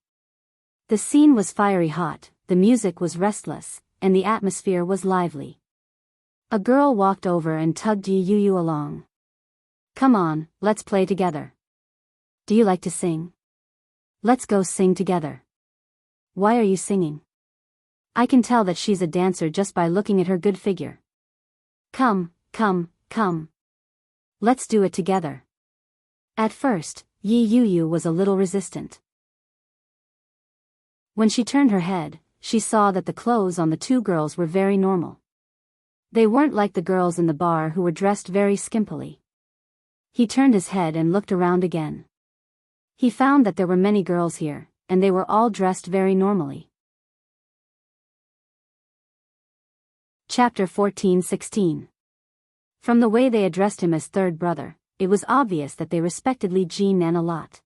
The scene was fiery hot, the music was restless, and the atmosphere was lively. A girl walked over and tugged Yi Yu along. Come on, let's play together. Do you like to sing? Let's go sing together. Why are you singing? I can tell that she's a dancer just by looking at her good figure. Come, come, come. Let's do it together. At first, Yi Yu was a little resistant. When she turned her head, she saw that the clothes on the two girls were very normal. They weren't like the girls in the bar who were dressed very skimpily. He turned his head and looked around again. He found that there were many girls here, and they were all dressed very normally. Chapter 14-16. From the way they addressed him as third brother, it was obvious that they respected Li Jinnan a lot.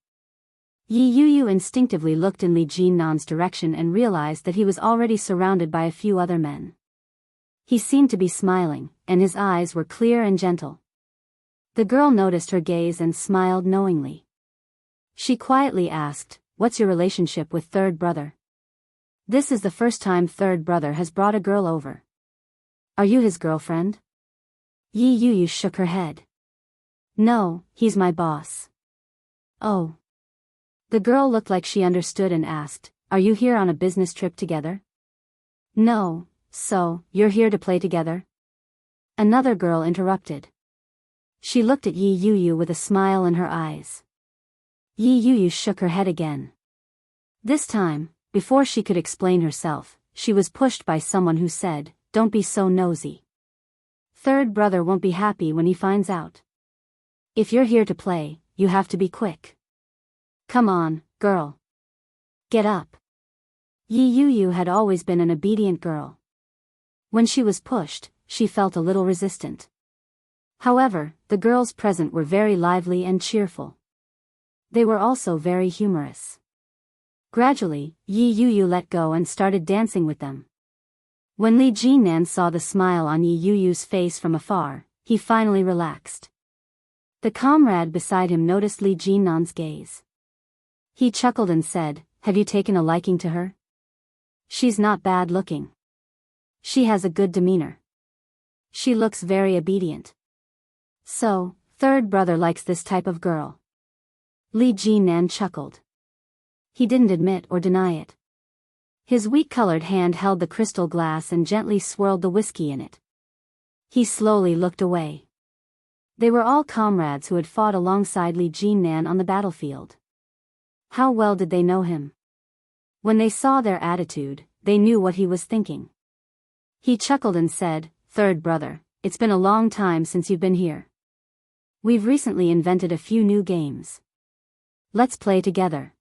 Yi Yu instinctively looked in Li Jinnan's direction and realized that he was already surrounded by a few other men. He seemed to be smiling, and his eyes were clear and gentle. The girl noticed her gaze and smiled knowingly. She quietly asked, "What's your relationship with third brother?" This is the first time third brother has brought a girl over. Are you his girlfriend? Yi Yu shook her head. No, he's my boss. Oh. The girl looked like she understood and asked, "Are you here on a business trip together?" No, so, you're here to play together? Another girl interrupted. She looked at Yi Yu with a smile in her eyes. Yi Yu shook her head again. This time, before she could explain herself, she was pushed by someone who said, "Don't be so nosy. Third brother won't be happy when he finds out. If you're here to play, you have to be quick. Come on, girl. Get up." Yi Yu had always been an obedient girl. When she was pushed, she felt a little resistant. However, the girls present were very lively and cheerful. They were also very humorous. Gradually, Yi Yu let go and started dancing with them. When Li Jinan saw the smile on Yi Yuyu's face from afar, he finally relaxed. The comrade beside him noticed Li Jinan's gaze. He chuckled and said, "Have you taken a liking to her? She's not bad looking. She has a good demeanor. She looks very obedient. So, third brother likes this type of girl." Li Jinan chuckled. He didn't admit or deny it. His weak-colored hand held the crystal glass and gently swirled the whiskey in it. He slowly looked away. They were all comrades who had fought alongside Li Jinan on the battlefield. How well did they know him? When they saw their attitude, they knew what he was thinking. He chuckled and said, "Third brother, it's been a long time since you've been here. We've recently invented a few new games. Let's play together."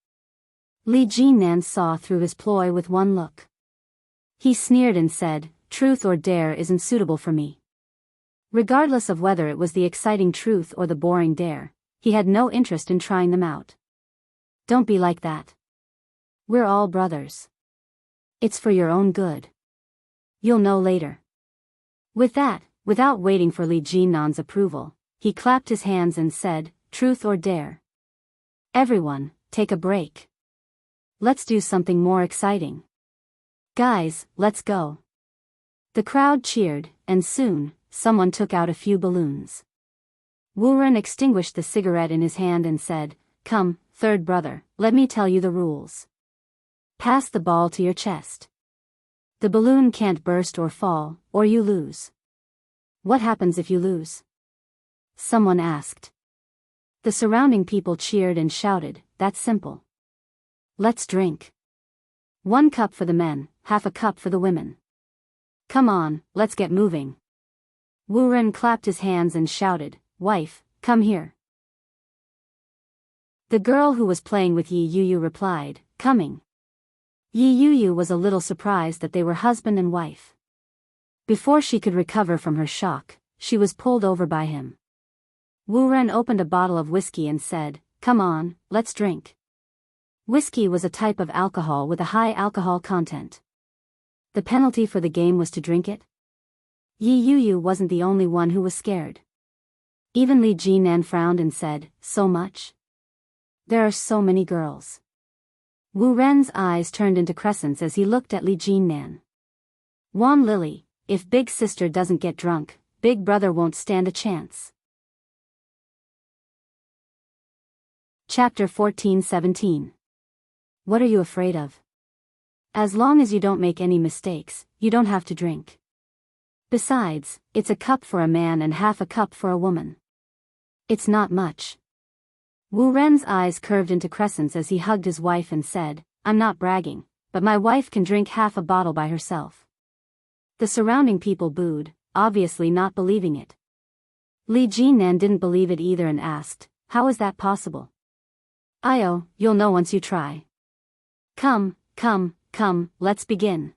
Li Jinan saw through his ploy with one look. He sneered and said, "Truth or dare isn't suitable for me." Regardless of whether it was the exciting truth or the boring dare, he had no interest in trying them out. "Don't be like that. We're all brothers. It's for your own good. You'll know later." With that, without waiting for Li Jinan's approval, he clapped his hands and said, "Truth or dare? Everyone, take a break. Let's do something more exciting. Guys, let's go." The crowd cheered, and soon, someone took out a few balloons. Wu Ren extinguished the cigarette in his hand and said, "Come, third brother, let me tell you the rules. Pass the ball to your chest. The balloon can't burst or fall, or you lose." "What happens if you lose?" someone asked. The surrounding people cheered and shouted, "That's simple. Let's drink. 1 cup for the men, half a cup for the women. Come on, let's get moving." Wu Ren clapped his hands and shouted, "Wife, come here." The girl who was playing with Yi Yuyu replied, "Coming." Yi Yuyu was a little surprised that they were husband and wife. Before she could recover from her shock, she was pulled over by him. Wu Ren opened a bottle of whiskey and said, "Come on, let's drink." Whiskey was a type of alcohol with a high alcohol content. The penalty for the game was to drink it? Yi Yuyu wasn't the only one who was scared. Even Li Jinan frowned and said, "So much? There are so many girls." Wu Ren's eyes turned into crescents as he looked at Li Jinan. "Wan Lily, if big sister doesn't get drunk, big brother won't stand a chance." Chapter 14-17. What are you afraid of? As long as you don't make any mistakes, you don't have to drink. Besides, it's a cup for a man and half a cup for a woman. It's not much. Wu Ren's eyes curved into crescents as he hugged his wife and said, "I'm not bragging, but my wife can drink half a bottle by herself." The surrounding people booed, obviously not believing it. Li Jinan didn't believe it either and asked, "How is that possible?" "Io, you'll know once you try. Come, let's begin."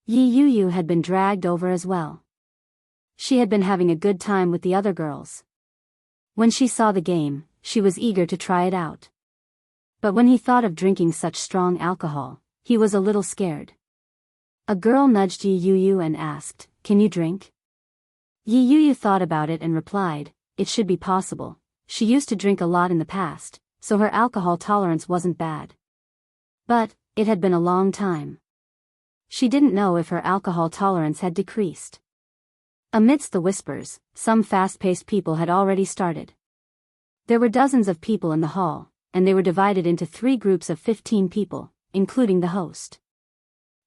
Yi Yuyu had been dragged over as well. She had been having a good time with the other girls. When she saw the game, she was eager to try it out. But when he thought of drinking such strong alcohol, he was a little scared. A girl nudged Yi Yuyu and asked, "Can you drink?" Yi Yuyu thought about it and replied, "It should be possible. She used to drink a lot in the past, so her alcohol tolerance wasn't bad. But, it had been a long time. She didn't know if her alcohol tolerance had decreased." Amidst the whispers, some fast-paced people had already started. There were dozens of people in the hall, and they were divided into 3 groups of 15 people, including the host.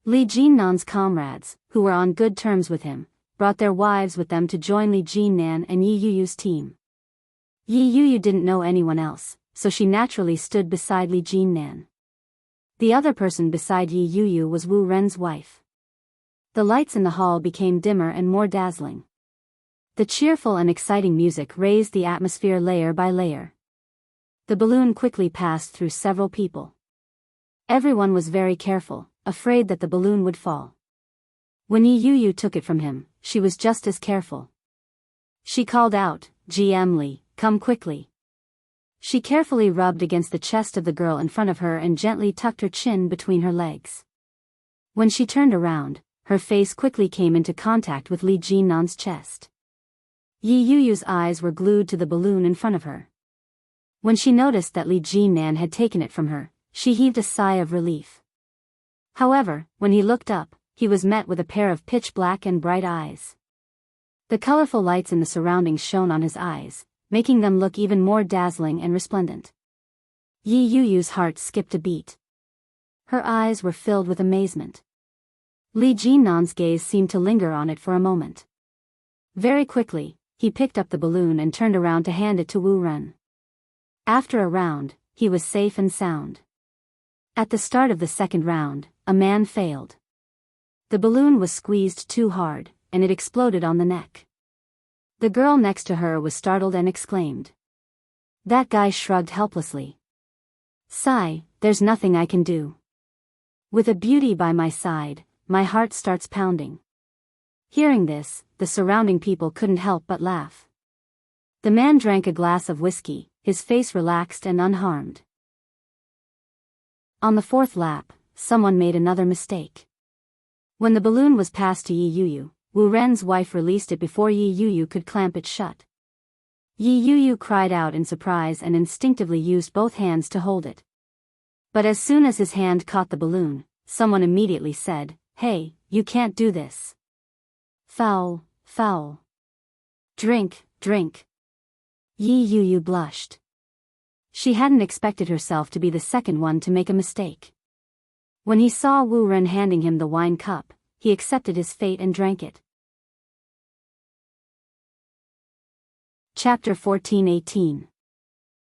Li Jinnan's comrades, who were on good terms with him, brought their wives with them to join Li Jinnan and Yi Yuyu's team. Yi Yuyu didn't know anyone else, so she naturally stood beside Li Jinnan. The other person beside Yi Yuyu was Wu Ren's wife. The lights in the hall became dimmer and more dazzling. The cheerful and exciting music raised the atmosphere layer by layer. The balloon quickly passed through several people. Everyone was very careful, afraid that the balloon would fall. When Yi Yuyu took it from him, she was just as careful. She called out, "GM Li, come quickly." She carefully rubbed against the chest of the girl in front of her and gently tucked her chin between her legs. When she turned around, her face quickly came into contact with Li Jinnan's chest. Yi Yuyu's eyes were glued to the balloon in front of her. When she noticed that Li Jinnan had taken it from her, she heaved a sigh of relief. However, when he looked up, he was met with a pair of pitch-black and bright eyes. The colorful lights in the surroundings shone on his eyes, making them look even more dazzling and resplendent. Yi Yuyu's heart skipped a beat. Her eyes were filled with amazement. Li Jinnan's gaze seemed to linger on it for a moment. Very quickly, he picked up the balloon and turned around to hand it to Wu Ren. After a round, he was safe and sound. At the start of the second round, a man failed. The balloon was squeezed too hard, and it exploded on the neck. The girl next to her was startled and exclaimed. That guy shrugged helplessly. Sigh, there's nothing I can do. With a beauty by my side, my heart starts pounding. Hearing this, the surrounding people couldn't help but laugh. The man drank a glass of whiskey, his face relaxed and unharmed. On the fourth lap, someone made another mistake. When the balloon was passed to Yi Yuyu, Wu Ren's wife released it before Yi Yuyu could clamp it shut. Yi Yuyu cried out in surprise and instinctively used both hands to hold it. But as soon as his hand caught the balloon, someone immediately said, Hey, you can't do this. Foul, foul. Drink, drink. Yi Yuyu blushed. She hadn't expected herself to be the second one to make a mistake. When he saw Wu Ren handing him the wine cup, he accepted his fate and drank it. Chapter 14:18.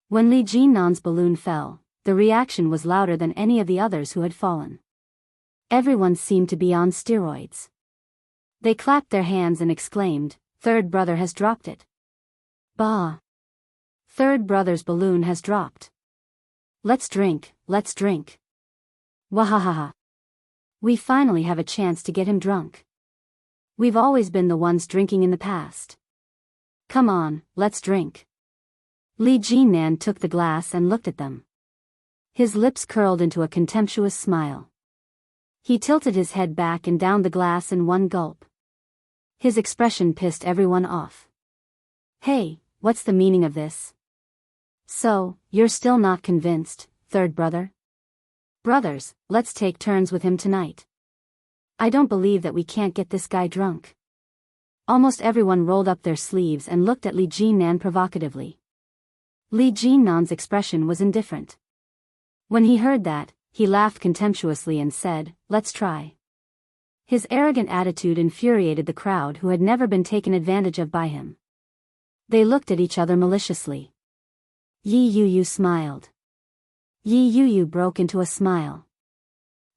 When Li Jinnan's balloon fell, the reaction was louder than any of the others who had fallen. Everyone seemed to be on steroids. They clapped their hands and exclaimed, Third brother has dropped it. Bah! Third brother's balloon has dropped. Let's drink, let's drink. Wahahaha. We finally have a chance to get him drunk. We've always been the ones drinking in the past. Come on, let's drink. Li Jinnan took the glass and looked at them. His lips curled into a contemptuous smile. He tilted his head back and downed the glass in one gulp. His expression pissed everyone off. Hey, what's the meaning of this? So, you're still not convinced, third brother? Brothers, let's take turns with him tonight. I don't believe that we can't get this guy drunk. Almost everyone rolled up their sleeves and looked at Li Jinnan provocatively. Li Jinnan's expression was indifferent. When he heard that, he laughed contemptuously and said, Let's try. His arrogant attitude infuriated the crowd who had never been taken advantage of by him. They looked at each other maliciously. Yi Yuyu smiled. Yi Yuyu broke into a smile.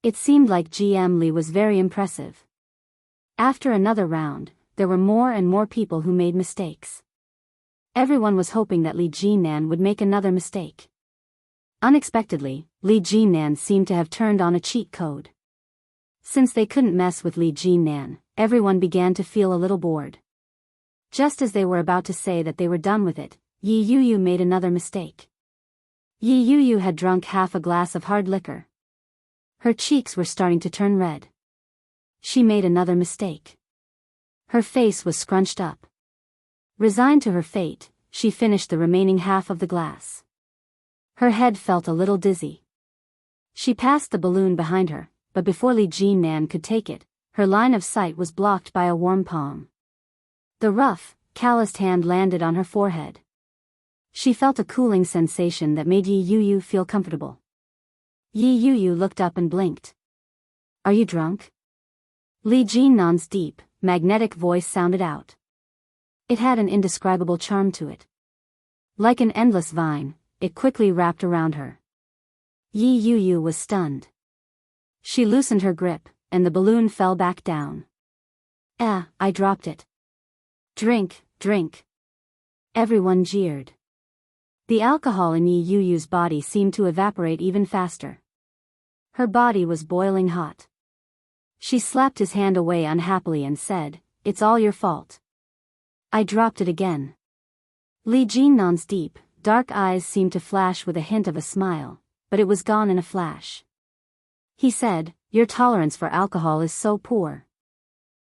It seemed like GM Li was very impressive. After another round, there were more and more people who made mistakes. Everyone was hoping that Li Jinnan would make another mistake. Unexpectedly, Li Jinnan seemed to have turned on a cheat code. Since they couldn't mess with Li Jinnan, everyone began to feel a little bored. Just as they were about to say that they were done with it, Yi Yuyu made another mistake. Yi Yuyu had drunk half a glass of hard liquor. Her cheeks were starting to turn red. She made another mistake. Her face was scrunched up. Resigned to her fate, she finished the remaining half of the glass. Her head felt a little dizzy. She passed the balloon behind her, but before Li Jinnan could take it, her line of sight was blocked by a warm palm. The rough, calloused hand landed on her forehead. She felt a cooling sensation that made Yi Yuyu feel comfortable. Yi Yuyu looked up and blinked. Are you drunk? Li Jinnan's deep, magnetic voice sounded out. It had an indescribable charm to it. Like an endless vine, it quickly wrapped around her. Yi Yuyu was stunned. She loosened her grip, and the balloon fell back down. I dropped it. Drink, drink. Everyone jeered. The alcohol in Yi Yuyu's body seemed to evaporate even faster. Her body was boiling hot. She slapped his hand away unhappily and said, It's all your fault. I dropped it again. Li Jinnan's deep, dark eyes seemed to flash with a hint of a smile, but it was gone in a flash. He said, Your tolerance for alcohol is so poor.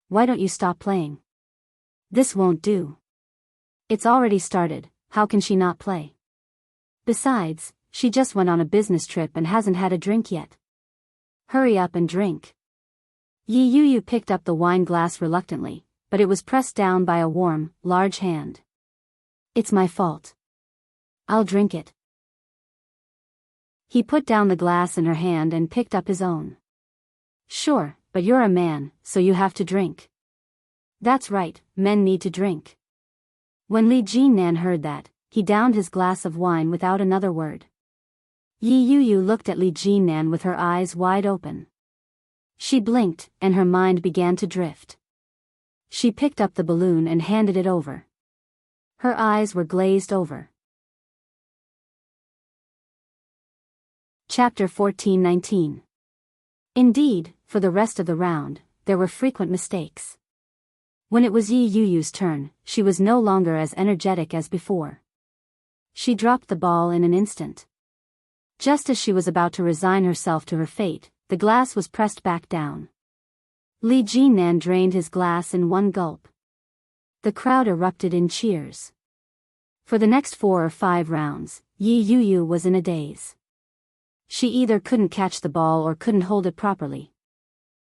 Why don't you stop playing? This won't do. It's already started, how can she not play? Besides, she just went on a business trip and hasn't had a drink yet. Hurry up and drink. Yi Yu picked up the wine glass reluctantly, but it was pressed down by a warm, large hand. It's my fault. I'll drink it. He put down the glass in her hand and picked up his own. Sure, but you're a man, so you have to drink. That's right, men need to drink. When Li Jinnan heard that, he downed his glass of wine without another word. Yi Yu looked at Li Jinnan with her eyes wide open. She blinked, and her mind began to drift. She picked up the balloon and handed it over. Her eyes were glazed over. Chapter 14:19. Indeed, for the rest of the round, there were frequent mistakes. When it was Yi Yu's turn, she was no longer as energetic as before. She dropped the ball in an instant. Just as she was about to resign herself to her fate, the glass was pressed back down. Li Jinnan drained his glass in one gulp. The crowd erupted in cheers. For the next 4 or 5 rounds, Yi Yu was in a daze. She either couldn't catch the ball or couldn't hold it properly.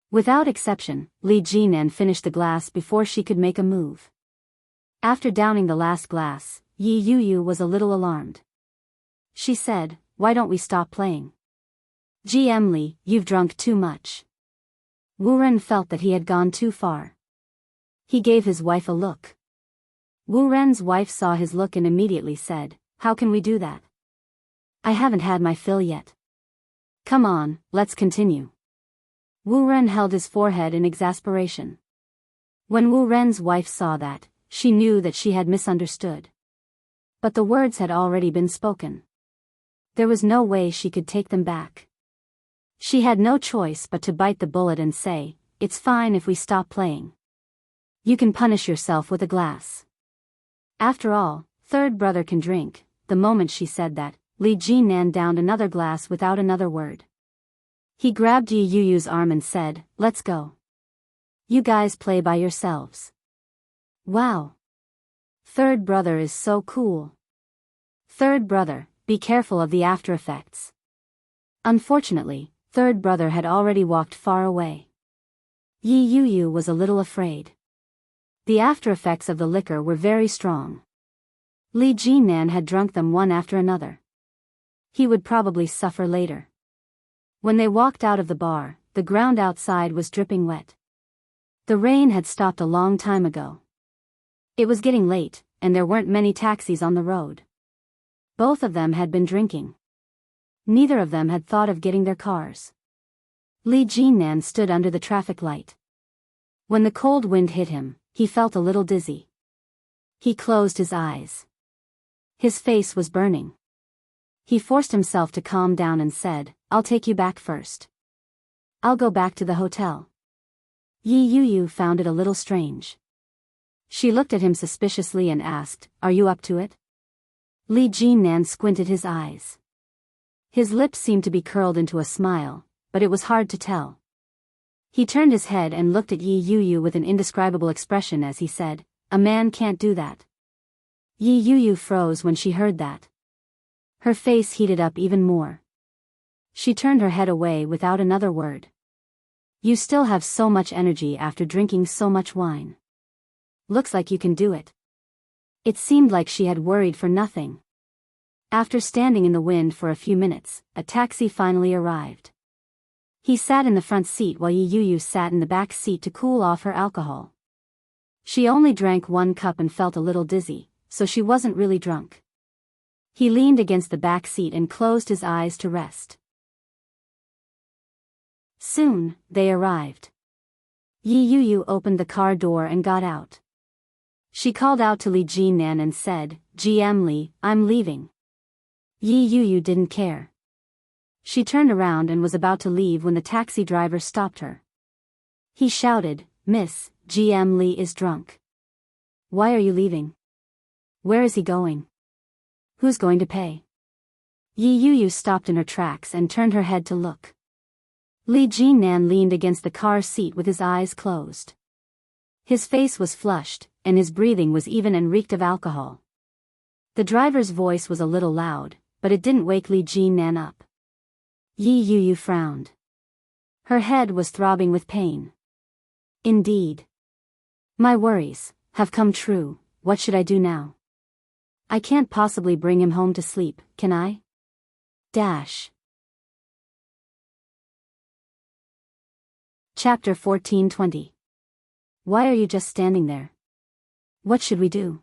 Without exception, Li Jinnan finished the glass before she could make a move. After downing the last glass, Yi Yu was a little alarmed. She said, "Why don't we stop playing? GM Li, you've drunk too much." Wu Ren felt that he had gone too far. He gave his wife a look. Wu Ren's wife saw his look and immediately said, "How can we do that? I haven't had my fill yet. Come on, let's continue." Wu Ren held his forehead in exasperation. When Wu Ren's wife saw that, she knew that she had misunderstood. But the words had already been spoken. There was no way she could take them back. She had no choice but to bite the bullet and say, "It's fine if we stop playing. You can punish yourself with a glass." After all, third brother can drink. The moment she said that, Li Jinnan downed another glass without another word. He grabbed Yi Yu's arm and said, "Let's go. You guys play by yourselves." Wow. Third brother is so cool. Third brother, be careful of the after effects. Unfortunately, third brother had already walked far away. Yi Yu was a little afraid. The after effects of the liquor were very strong. Li Jinnan had drunk them one after another. He would probably suffer later. When they walked out of the bar, the ground outside was dripping wet. The rain had stopped a long time ago. It was getting late, and there weren't many taxis on the road. Both of them had been drinking. Neither of them had thought of getting their cars. Li Jinnan stood under the traffic light. When the cold wind hit him, he felt a little dizzy. He closed his eyes. His face was burning. He forced himself to calm down and said, "I'll take you back first. I'll go back to the hotel." Yi Yu found it a little strange. She looked at him suspiciously and asked, "Are you up to it?" Li Jinnan squinted his eyes. His lips seemed to be curled into a smile, but it was hard to tell. He turned his head and looked at Yi Yu with an indescribable expression as he said, "A man can't do that." Yi Yu froze when she heard that. Her face heated up even more. She turned her head away without another word. "You still have so much energy after drinking so much wine. Looks like you can do it." It seemed like she had worried for nothing. After standing in the wind for a few minutes, a taxi finally arrived. He sat in the front seat while Yi Yu sat in the back seat to cool off her alcohol. She only drank 1 cup and felt a little dizzy, so she wasn't really drunk. He leaned against the back seat and closed his eyes to rest. Soon, they arrived. Yi Yu opened the car door and got out. She called out to Li Jinnan and said, "GM Li, I'm leaving." Yi Yu didn't care. She turned around and was about to leave when the taxi driver stopped her. He shouted, "Miss, GM Li is drunk. Why are you leaving? Where is he going? Who's going to pay?" Yi Yu stopped in her tracks and turned her head to look. Li Jinnan leaned against the car seat with his eyes closed. His face was flushed, and his breathing was even and reeked of alcohol. The driver's voice was a little loud, but it didn't wake Li Jinnan up. Yi Yu frowned. Her head was throbbing with pain. Indeed. My worries have come true. What should I do now? I can't possibly bring him home to sleep, can I? Chapter 14:20. Why are you just standing there? What should we do?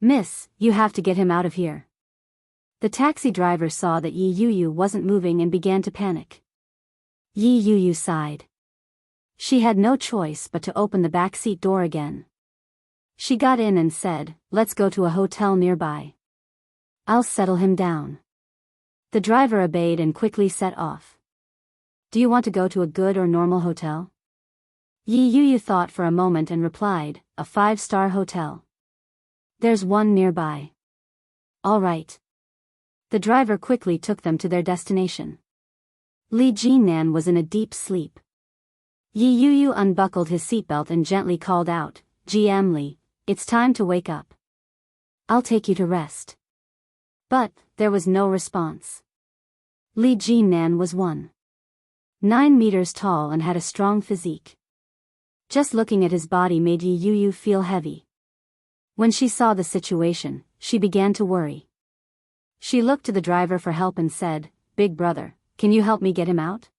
Miss, you have to get him out of here. The taxi driver saw that Yi Yu wasn't moving and began to panic. Yi Yu sighed. She had no choice but to open the backseat door again. She got in and said, "Let's go to a hotel nearby. I'll settle him down." The driver obeyed and quickly set off. Do you want to go to a good or normal hotel? Yi Yu thought for a moment and replied, a 5-star hotel. There's one nearby. All right. The driver quickly took them to their destination. Li Jinnan was in a deep sleep. Yi Yu unbuckled his seatbelt and gently called out, "GM Li, it's time to wake up. I'll take you to rest." But there was no response. Li Jinnan was 1.9 meters tall and had a strong physique. Just looking at his body made Yi Yu feel heavy. When she saw the situation, she began to worry. She looked to the driver for help and said, "Big brother, can you help me get him out?"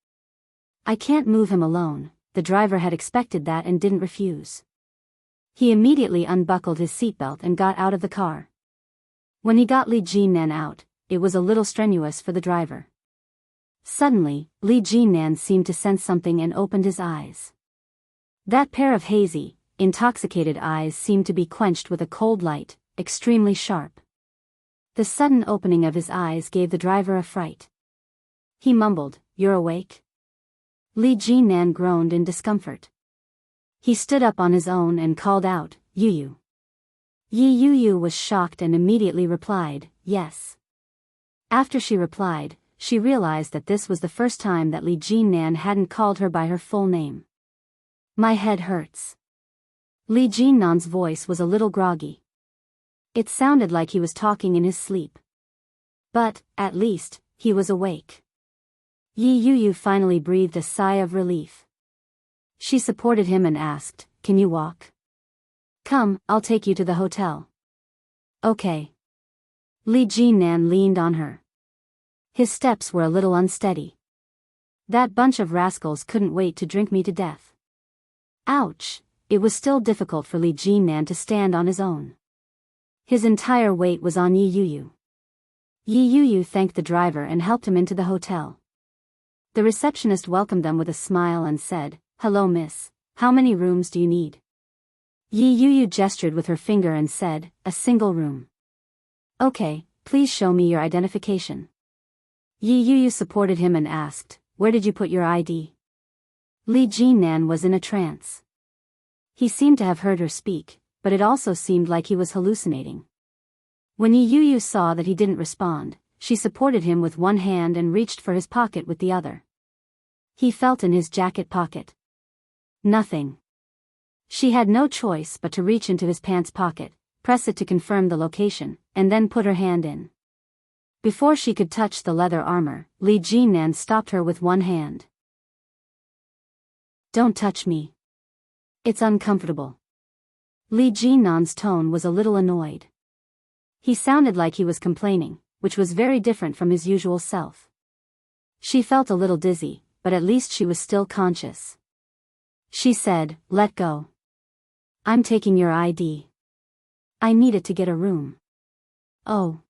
"I can't move him alone." The driver had expected that and didn't refuse. He immediately unbuckled his seatbelt and got out of the car. When he got Li Jinnan out, it was a little strenuous for the driver. Suddenly, Li Jinnan seemed to sense something and opened his eyes. That pair of hazy, intoxicated eyes seemed to be quenched with a cold light, extremely sharp. The sudden opening of his eyes gave the driver a fright. He mumbled, "You're awake?" Li Jinnan groaned in discomfort. He stood up on his own and called out, "Yu." Yi Yu was shocked and immediately replied, "Yes." After she replied, she realized that this was the first time that Li Jinnan hadn't called her by her full name. "My head hurts." Li Jinnan's voice was a little groggy. It sounded like he was talking in his sleep. But, at least, he was awake. Yi Yu finally breathed a sigh of relief. She supported him and asked, "Can you walk?" "Come, I'll take you to the hotel." "Okay." Li Jinnan leaned on her. His steps were a little unsteady. "That bunch of rascals couldn't wait to drink me to death." Ouch! It was still difficult for Li Jinnan to stand on his own. His entire weight was on Yi Yu. Yi Yu thanked the driver and helped him into the hotel. The receptionist welcomed them with a smile and said, "Hello miss, how many rooms do you need?" Yi Yu gestured with her finger and said, "A single room." "Okay, please show me your identification." Yi Yu supported him and asked, "Where did you put your ID?" Li Jinnan was in a trance. He seemed to have heard her speak, but it also seemed like he was hallucinating. When Yi Yu saw that he didn't respond, she supported him with one hand and reached for his pocket with the other. He felt in his jacket pocket. Nothing. She had no choice but to reach into his pants pocket, press it to confirm the location, and then put her hand in. Before she could touch the leather armor, Li Jinnan stopped her with one hand. "Don't touch me. It's uncomfortable." Li Jinnan's tone was a little annoyed. He sounded like he was complaining, which was very different from his usual self. She felt a little dizzy, but at least she was still conscious. She said, "Let go. I'm taking your ID. I need it to get a room." "Oh."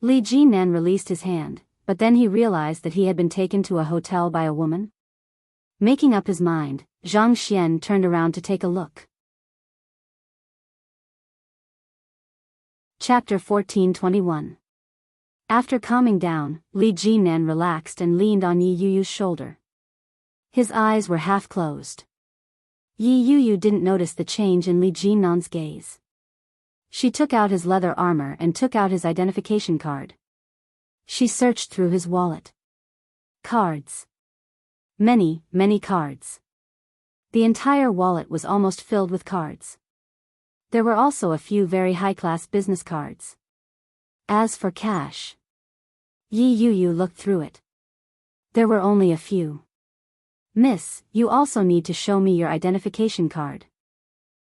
Li Jinnan released his hand, but then he realized that he had been taken to a hotel by a woman. Making up his mind, Zhang Xian turned around to take a look. Chapter 14:21. After calming down, Li Jinnan relaxed and leaned on Yi Yu's shoulder. His eyes were half closed. Yi Yu didn't notice the change in Li Jinnan's gaze. She took out his leather armor and took out his identification card. She searched through his wallet. Cards. Many, many cards. The entire wallet was almost filled with cards. There were also a few very high-class business cards. As for cash, Yi Yu looked through it. There were only a few. "Miss, you also need to show me your identification card."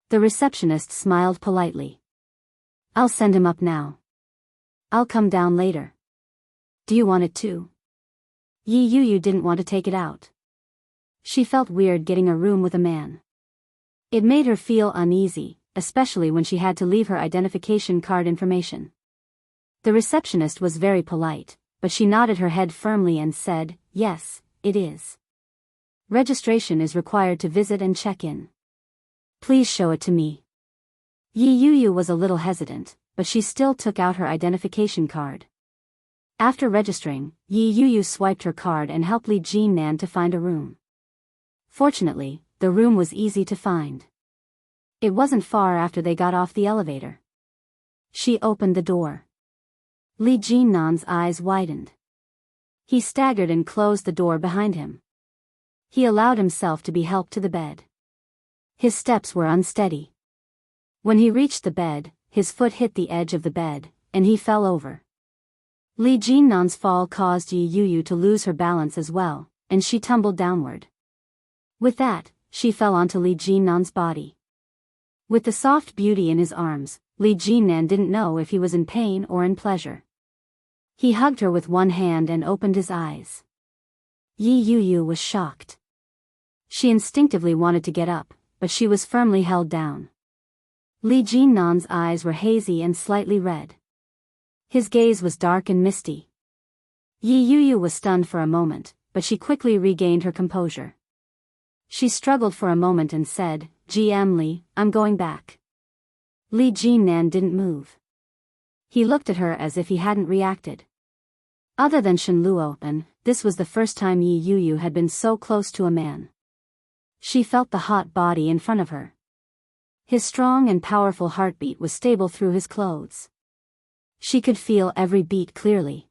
The receptionist smiled politely. "I'll send him up now. I'll come down later." "Do you want it too?" Yi Yu didn't want to take it out. She felt weird getting a room with a man. It made her feel uneasy, especially when she had to leave her identification card information. The receptionist was very polite, but she nodded her head firmly and said, "Yes, it is. Registration is required to visit and check in. Please show it to me." Yi Yu was a little hesitant, but she still took out her identification card. After registering, Yi Yu swiped her card and helped Li Jinnan to find a room. Fortunately, the room was easy to find. It wasn't far after they got off the elevator. She opened the door. Li Jinnan's eyes widened. He staggered and closed the door behind him. He allowed himself to be helped to the bed. His steps were unsteady. When he reached the bed, his foot hit the edge of the bed, and he fell over. Li Jinnan's fall caused Yi Yu to lose her balance as well, and she tumbled downward. With that, she fell onto Li Jinnan's body. With the soft beauty in his arms, Li Jinnan didn't know if he was in pain or in pleasure. He hugged her with one hand and opened his eyes. Yi Yu was shocked. She instinctively wanted to get up, but she was firmly held down. Li Jinnan's eyes were hazy and slightly red. His gaze was dark and misty. Yi Yu was stunned for a moment, but she quickly regained her composure. She struggled for a moment and said, "GM Li, I'm going back." Li Jinnan didn't move. He looked at her as if he hadn't reacted. Other than Shen Luo, this was the first time Yi Yu had been so close to a man. She felt the hot body in front of her. His strong and powerful heartbeat was stable through his clothes. She could feel every beat clearly.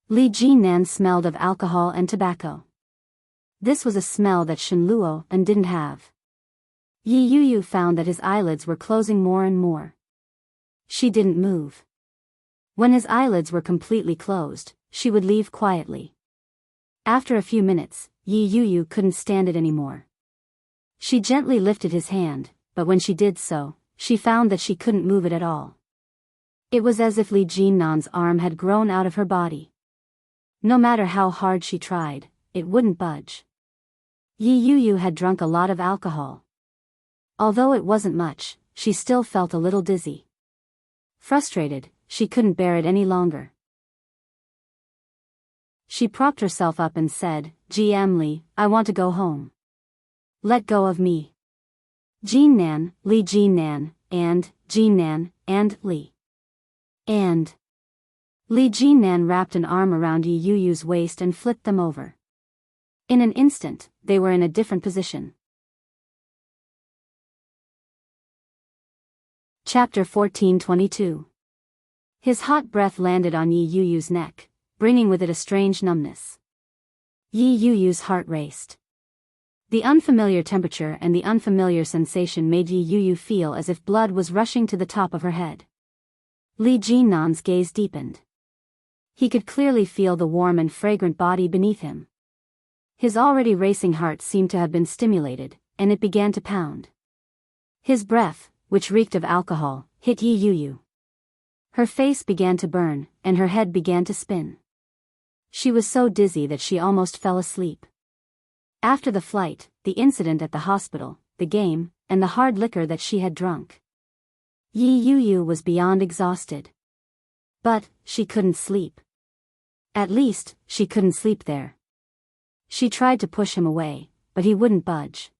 Li Jinnan smelled of alcohol and tobacco. This was a smell that Shen Luo didn't have. Yi Yu found that his eyelids were closing more and more. She didn't move. When his eyelids were completely closed, she would leave quietly. After a few minutes, Yi Yu couldn't stand it anymore. She gently lifted his hand, but when she did so, she found that she couldn't move it at all. It was as if Li Jinnan's arm had grown out of her body. No matter how hard she tried, it wouldn't budge. Yi Yu had drunk a lot of alcohol. Although it wasn't much, she still felt a little dizzy. Frustrated, she couldn't bear it any longer. She propped herself up and said, "GM Li, I want to go home. Let go of me." Jinnan, Li Jinnan, and Jinnan, and Li. And Li Jinnan wrapped an arm around Yi Yu's waist and flipped them over. In an instant, they were in a different position. Chapter 14:22. His hot breath landed on Yi Yu's neck, bringing with it a strange numbness. Yi Yu's heart raced. The unfamiliar temperature and the unfamiliar sensation made Yi Yu feel as if blood was rushing to the top of her head. Li Jinnan's gaze deepened. He could clearly feel the warm and fragrant body beneath him. His already racing heart seemed to have been stimulated, and it began to pound. His breath, which reeked of alcohol, hit Yi Yu. Her face began to burn, and her head began to spin. She was so dizzy that she almost fell asleep. After the flight, the incident at the hospital, the game, and the hard liquor that she had drunk, Yi Yu was beyond exhausted. But she couldn't sleep. At least, she couldn't sleep there. She tried to push him away, but he wouldn't budge.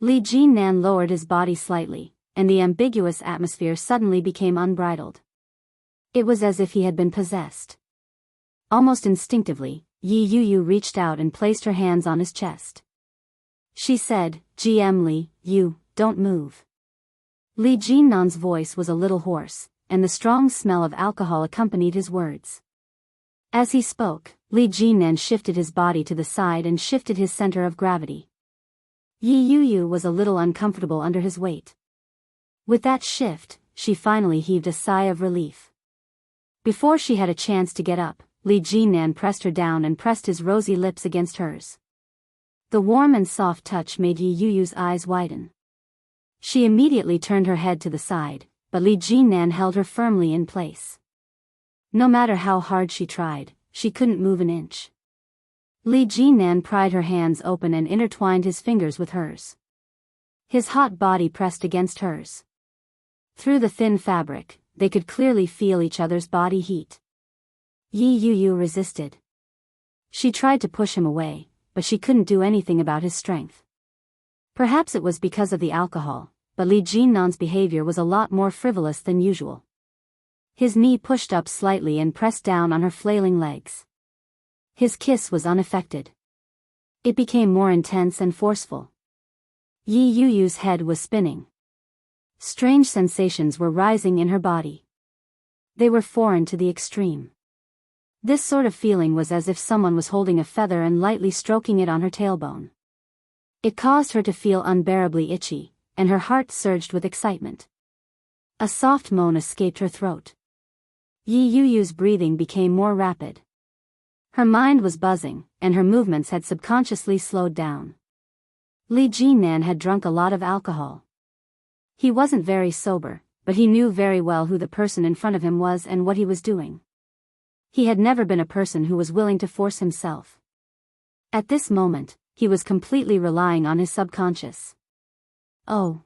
Li Jinnan lowered his body slightly, and the ambiguous atmosphere suddenly became unbridled. It was as if he had been possessed. Almost instinctively, Yi Yu reached out and placed her hands on his chest. She said, "GM Li, you, don't move." Li Jinnan's voice was a little hoarse, and the strong smell of alcohol accompanied his words. As he spoke, Li Jinnan shifted his body to the side and shifted his center of gravity. Yi Yu was a little uncomfortable under his weight. With that shift, she finally heaved a sigh of relief. Before she had a chance to get up, Li Jinnan pressed her down and pressed his rosy lips against hers. The warm and soft touch made Yi Yu's eyes widen. She immediately turned her head to the side, but Li Jinnan held her firmly in place. No matter how hard she tried, she couldn't move an inch. Li Jinnan pried her hands open and intertwined his fingers with hers. His hot body pressed against hers. Through the thin fabric, they could clearly feel each other's body heat. Yi Yu resisted. She tried to push him away, but she couldn't do anything about his strength. Perhaps it was because of the alcohol, but Li Jinnan's behavior was a lot more frivolous than usual. His knee pushed up slightly and pressed down on her flailing legs. His kiss was unaffected. It became more intense and forceful. Yi Yu's head was spinning. Strange sensations were rising in her body. They were foreign to the extreme. This sort of feeling was as if someone was holding a feather and lightly stroking it on her tailbone. It caused her to feel unbearably itchy, and her heart surged with excitement. A soft moan escaped her throat. Yi Yu's breathing became more rapid. Her mind was buzzing, and her movements had subconsciously slowed down. Li Jinnan had drunk a lot of alcohol. He wasn't very sober, but he knew very well who the person in front of him was and what he was doing. He had never been a person who was willing to force himself. At this moment, he was completely relying on his subconscious. Oh.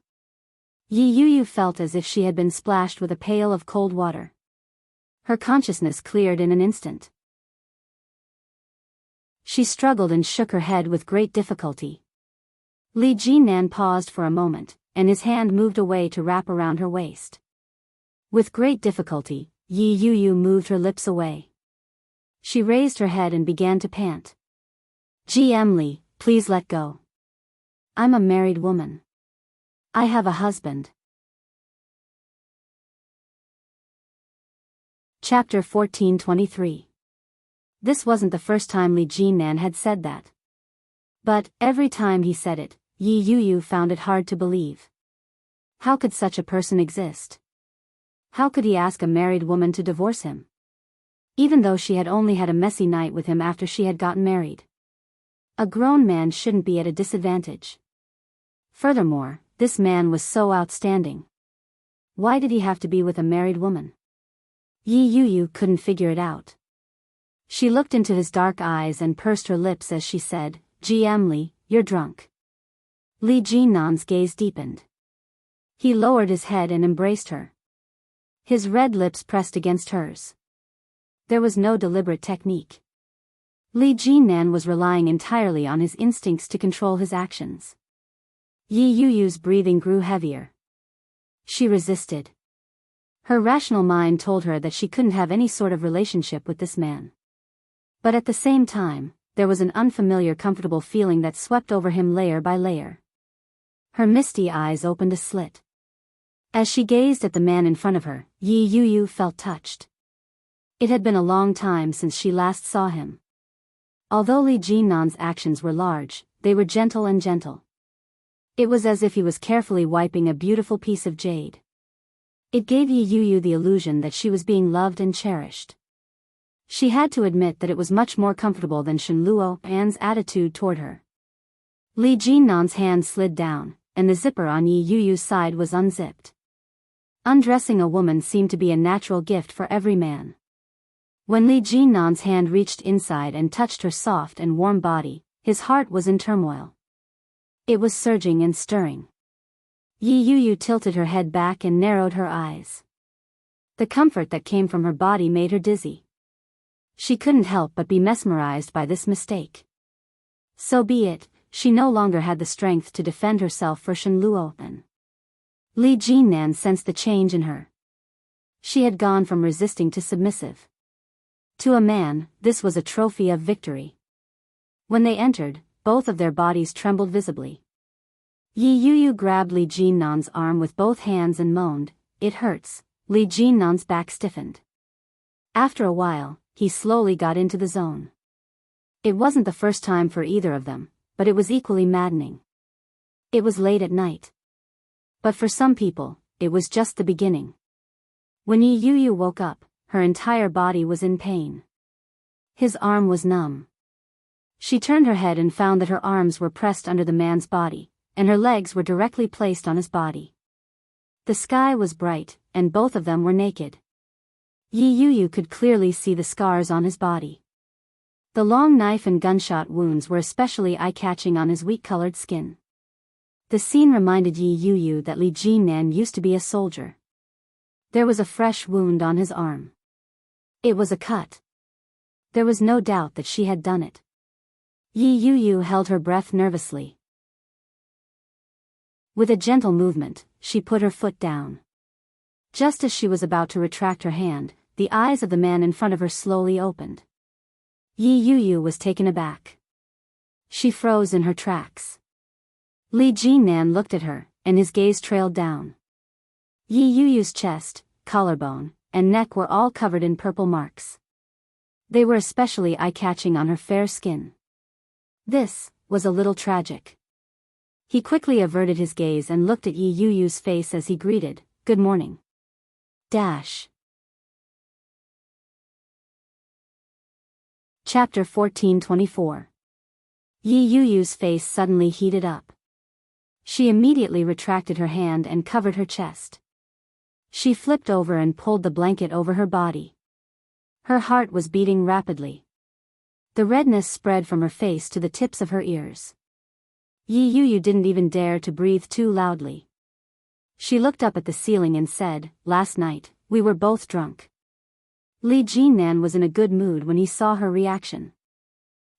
Yi Yu felt as if she had been splashed with a pail of cold water. Her consciousness cleared in an instant. She struggled and shook her head with great difficulty. Li Jinnan paused for a moment, and his hand moved away to wrap around her waist. With great difficulty, Yi Yu moved her lips away. She raised her head and began to pant. "GM Li, please let go. I'm a married woman. I have a husband." Chapter 14:23. This wasn't the first time Li Jinnan had said that. But, every time he said it, Yi Yu found it hard to believe. How could such a person exist? How could he ask a married woman to divorce him? Even though she had only had a messy night with him after she had gotten married. A grown man shouldn't be at a disadvantage. Furthermore, this man was so outstanding. Why did he have to be with a married woman? Yi Yu couldn't figure it out. She looked into his dark eyes and pursed her lips as she said, "GM Li, you're drunk." Li Jinnan's gaze deepened. He lowered his head and embraced her. His red lips pressed against hers. There was no deliberate technique. Li Jinnan was relying entirely on his instincts to control his actions. Yi Yu's breathing grew heavier. She resisted. Her rational mind told her that she couldn't have any sort of relationship with this man. But at the same time, there was an unfamiliar comfortable feeling that swept over him layer by layer. Her misty eyes opened a slit. As she gazed at the man in front of her, Yi Yu felt touched. It had been a long time since she last saw him. Although Li Jinnan's actions were large, they were gentle and gentle. It was as if he was carefully wiping a beautiful piece of jade. It gave Yi Yu the illusion that she was being loved and cherished. She had to admit that it was much more comfortable than Shen Luo'an's attitude toward her. Li Jinnan's hand slid down, and the zipper on Yi Yu's side was unzipped. Undressing a woman seemed to be a natural gift for every man. When Li Jinnan's hand reached inside and touched her soft and warm body, his heart was in turmoil. It was surging and stirring. Yi Yu tilted her head back and narrowed her eyes. The comfort that came from her body made her dizzy. She couldn't help but be mesmerized by this mistake. So be it, she no longer had the strength to defend herself for Shen Luo'an. Li Jinnan sensed the change in her. She had gone from resisting to submissive. To a man, this was a trophy of victory. When they entered, both of their bodies trembled visibly. Yi Yu grabbed Li Jinnan's arm with both hands and moaned, "It hurts." Li Jinnan's back stiffened. After a while, he slowly got into the zone. It wasn't the first time for either of them, but it was equally maddening. It was late at night. But for some people, it was just the beginning. When Yi Yu woke up, her entire body was in pain. His arm was numb. She turned her head and found that her arms were pressed under the man's body, and her legs were directly placed on his body. The sky was bright, and both of them were naked. Yi Yu could clearly see the scars on his body. The long knife and gunshot wounds were especially eye-catching on his wheat-colored skin. The scene reminded Yi Yu that Li Jinnan used to be a soldier. There was a fresh wound on his arm. It was a cut. There was no doubt that she had done it. Yi Yu held her breath nervously. With a gentle movement, she put her foot down. Just as she was about to retract her hand, the eyes of the man in front of her slowly opened. Yi Yu was taken aback. She froze in her tracks. Li Jinnan looked at her, and his gaze trailed down. Yi Yu's chest, collarbone, and neck were all covered in purple marks. They were especially eye-catching on her fair skin. This was a little tragic. He quickly averted his gaze and looked at Yi Yu's face as he greeted, "Good morning." Chapter 14:24. Yi Yu's face suddenly heated up. She immediately retracted her hand and covered her chest. She flipped over and pulled the blanket over her body. Her heart was beating rapidly. The redness spread from her face to the tips of her ears. Yi Yu didn't even dare to breathe too loudly. She looked up at the ceiling and said, "Last night, we were both drunk." Li Jinnan was in a good mood when he saw her reaction.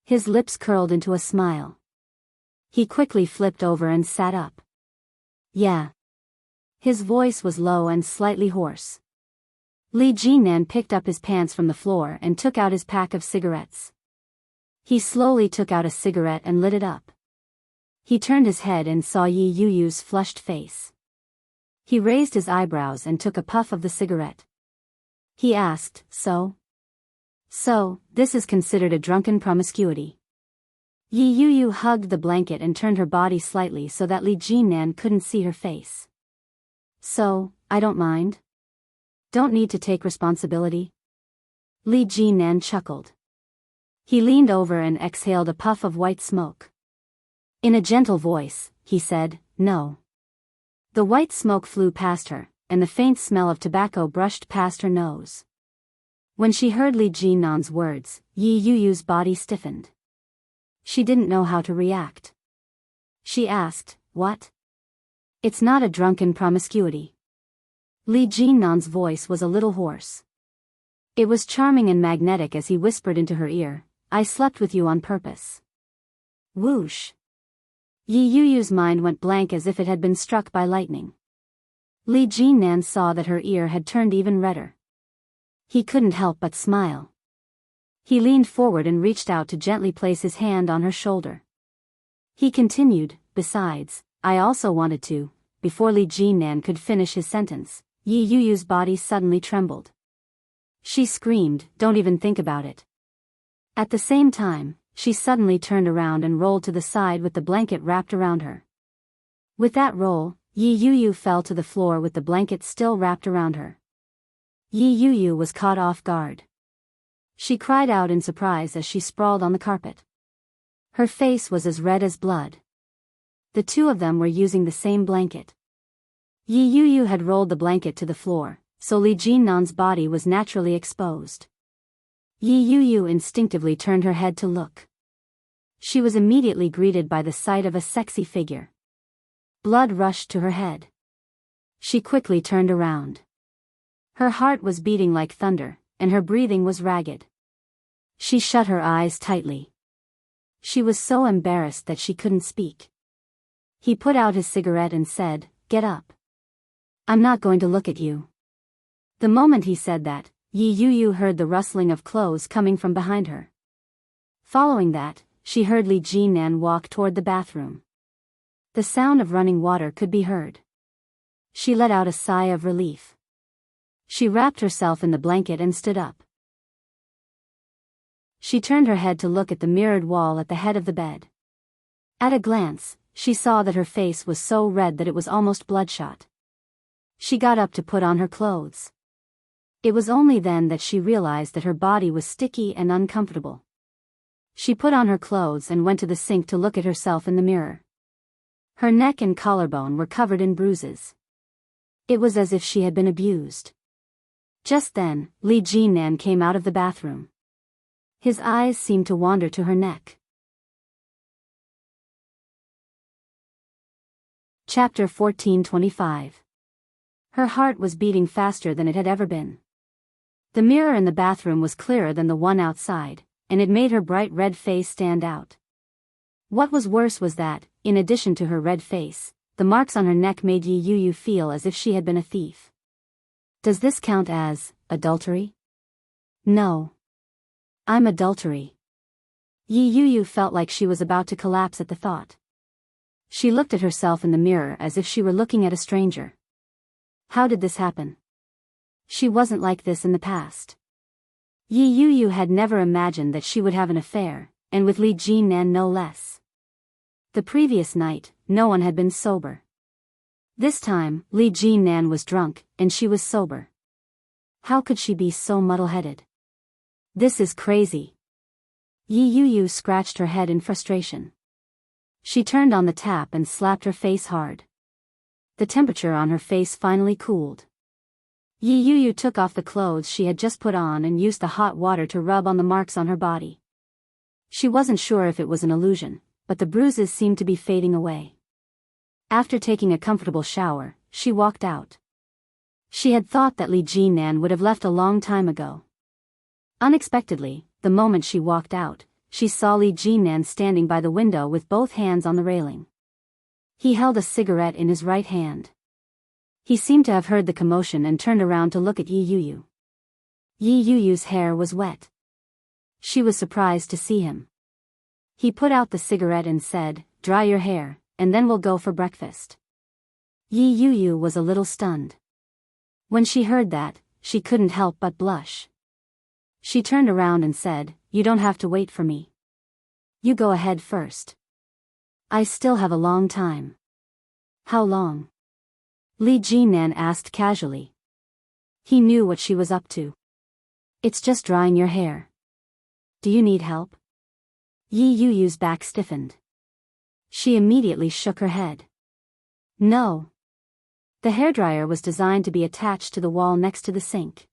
His lips curled into a smile. He quickly flipped over and sat up. "Yeah." His voice was low and slightly hoarse. Li Jinnan picked up his pants from the floor and took out his pack of cigarettes. He slowly took out a cigarette and lit it up. He turned his head and saw Yi Yu's flushed face. He raised his eyebrows and took a puff of the cigarette. He asked, So, this is considered a drunken promiscuity." Yi Yu hugged the blanket and turned her body slightly so that Li Jinnan couldn't see her face. "So, I don't mind. Don't need to take responsibility." Li Jinnan chuckled. He leaned over and exhaled a puff of white smoke. In a gentle voice, he said, "No." The white smoke flew past her, and the faint smell of tobacco brushed past her nose. When she heard Li Jinnan's words, Yi Yu's body stiffened. She didn't know how to react. She asked, "What?" "It's not a drunken promiscuity." Li Jinnan's voice was a little hoarse. It was charming and magnetic as he whispered into her ear, "I slept with you on purpose." Whoosh! Yi Yu's mind went blank as if it had been struck by lightning. Li Jinnan saw that her ear had turned even redder. He couldn't help but smile. He leaned forward and reached out to gently place his hand on her shoulder. He continued, "Besides, I also wanted to." Before Li Jinnan could finish his sentence, Yi Yu's body suddenly trembled. She screamed, "Don't even think about it." At the same time, she suddenly turned around and rolled to the side with the blanket wrapped around her. With that roll, Yi Yu fell to the floor with the blanket still wrapped around her. Yi Yu was caught off guard. She cried out in surprise as she sprawled on the carpet. Her face was as red as blood. The two of them were using the same blanket. Yi Yu had rolled the blanket to the floor, so Li Jinnan's body was naturally exposed. Yi Yu instinctively turned her head to look. She was immediately greeted by the sight of a sexy figure. Blood rushed to her head. She quickly turned around. Her heart was beating like thunder, and her breathing was ragged. She shut her eyes tightly. She was so embarrassed that she couldn't speak. He put out his cigarette and said, "Get up. I'm not going to look at you." The moment he said that, Yi Yu heard the rustling of clothes coming from behind her. Following that, she heard Li Jinnan walk toward the bathroom. The sound of running water could be heard. She let out a sigh of relief. She wrapped herself in the blanket and stood up. She turned her head to look at the mirrored wall at the head of the bed. At a glance, she saw that her face was so red that it was almost bloodshot. She got up to put on her clothes. It was only then that she realized that her body was sticky and uncomfortable. She put on her clothes and went to the sink to look at herself in the mirror. Her neck and collarbone were covered in bruises. It was as if she had been abused. Just then, Li Jinnan came out of the bathroom. His eyes seemed to wander to her neck. Chapter 14:25. Her heart was beating faster than it had ever been. The mirror in the bathroom was clearer than the one outside, and it made her bright red face stand out. What was worse was that, in addition to her red face, the marks on her neck made Yi Yu feel as if she had been a thief. Does this count as adultery? No. I'm adultery. Yi Yu felt like she was about to collapse at the thought. She looked at herself in the mirror as if she were looking at a stranger. How did this happen? She wasn't like this in the past. Yi Yu had never imagined that she would have an affair, and with Li Jinnan no less. The previous night, no one had been sober. This time, Li Jinnan was drunk, and she was sober. How could she be so muddle-headed? This is crazy. Yi Yu scratched her head in frustration. She turned on the tap and slapped her face hard. The temperature on her face finally cooled. Yi Yu took off the clothes she had just put on and used the hot water to rub on the marks on her body. She wasn't sure if it was an illusion, but the bruises seemed to be fading away. After taking a comfortable shower, she walked out. She had thought that Li Jinnan would have left a long time ago. Unexpectedly, the moment she walked out, she saw Li Jinnan standing by the window with both hands on the railing. He held a cigarette in his right hand. He seemed to have heard the commotion and turned around to look at Yi Yu. Yi Yu's hair was wet. She was surprised to see him. He put out the cigarette and said, "Dry your hair, and then we'll go for breakfast." Yi Yu was a little stunned. When she heard that, she couldn't help but blush. She turned around and said, "You don't have to wait for me. You go ahead first. I still have a long time." "How long?" Li Jinnan asked casually. He knew what she was up to. "It's just drying your hair. Do you need help?" Yi Yu's back stiffened. She immediately shook her head. "No." The hairdryer was designed to be attached to the wall next to the sink.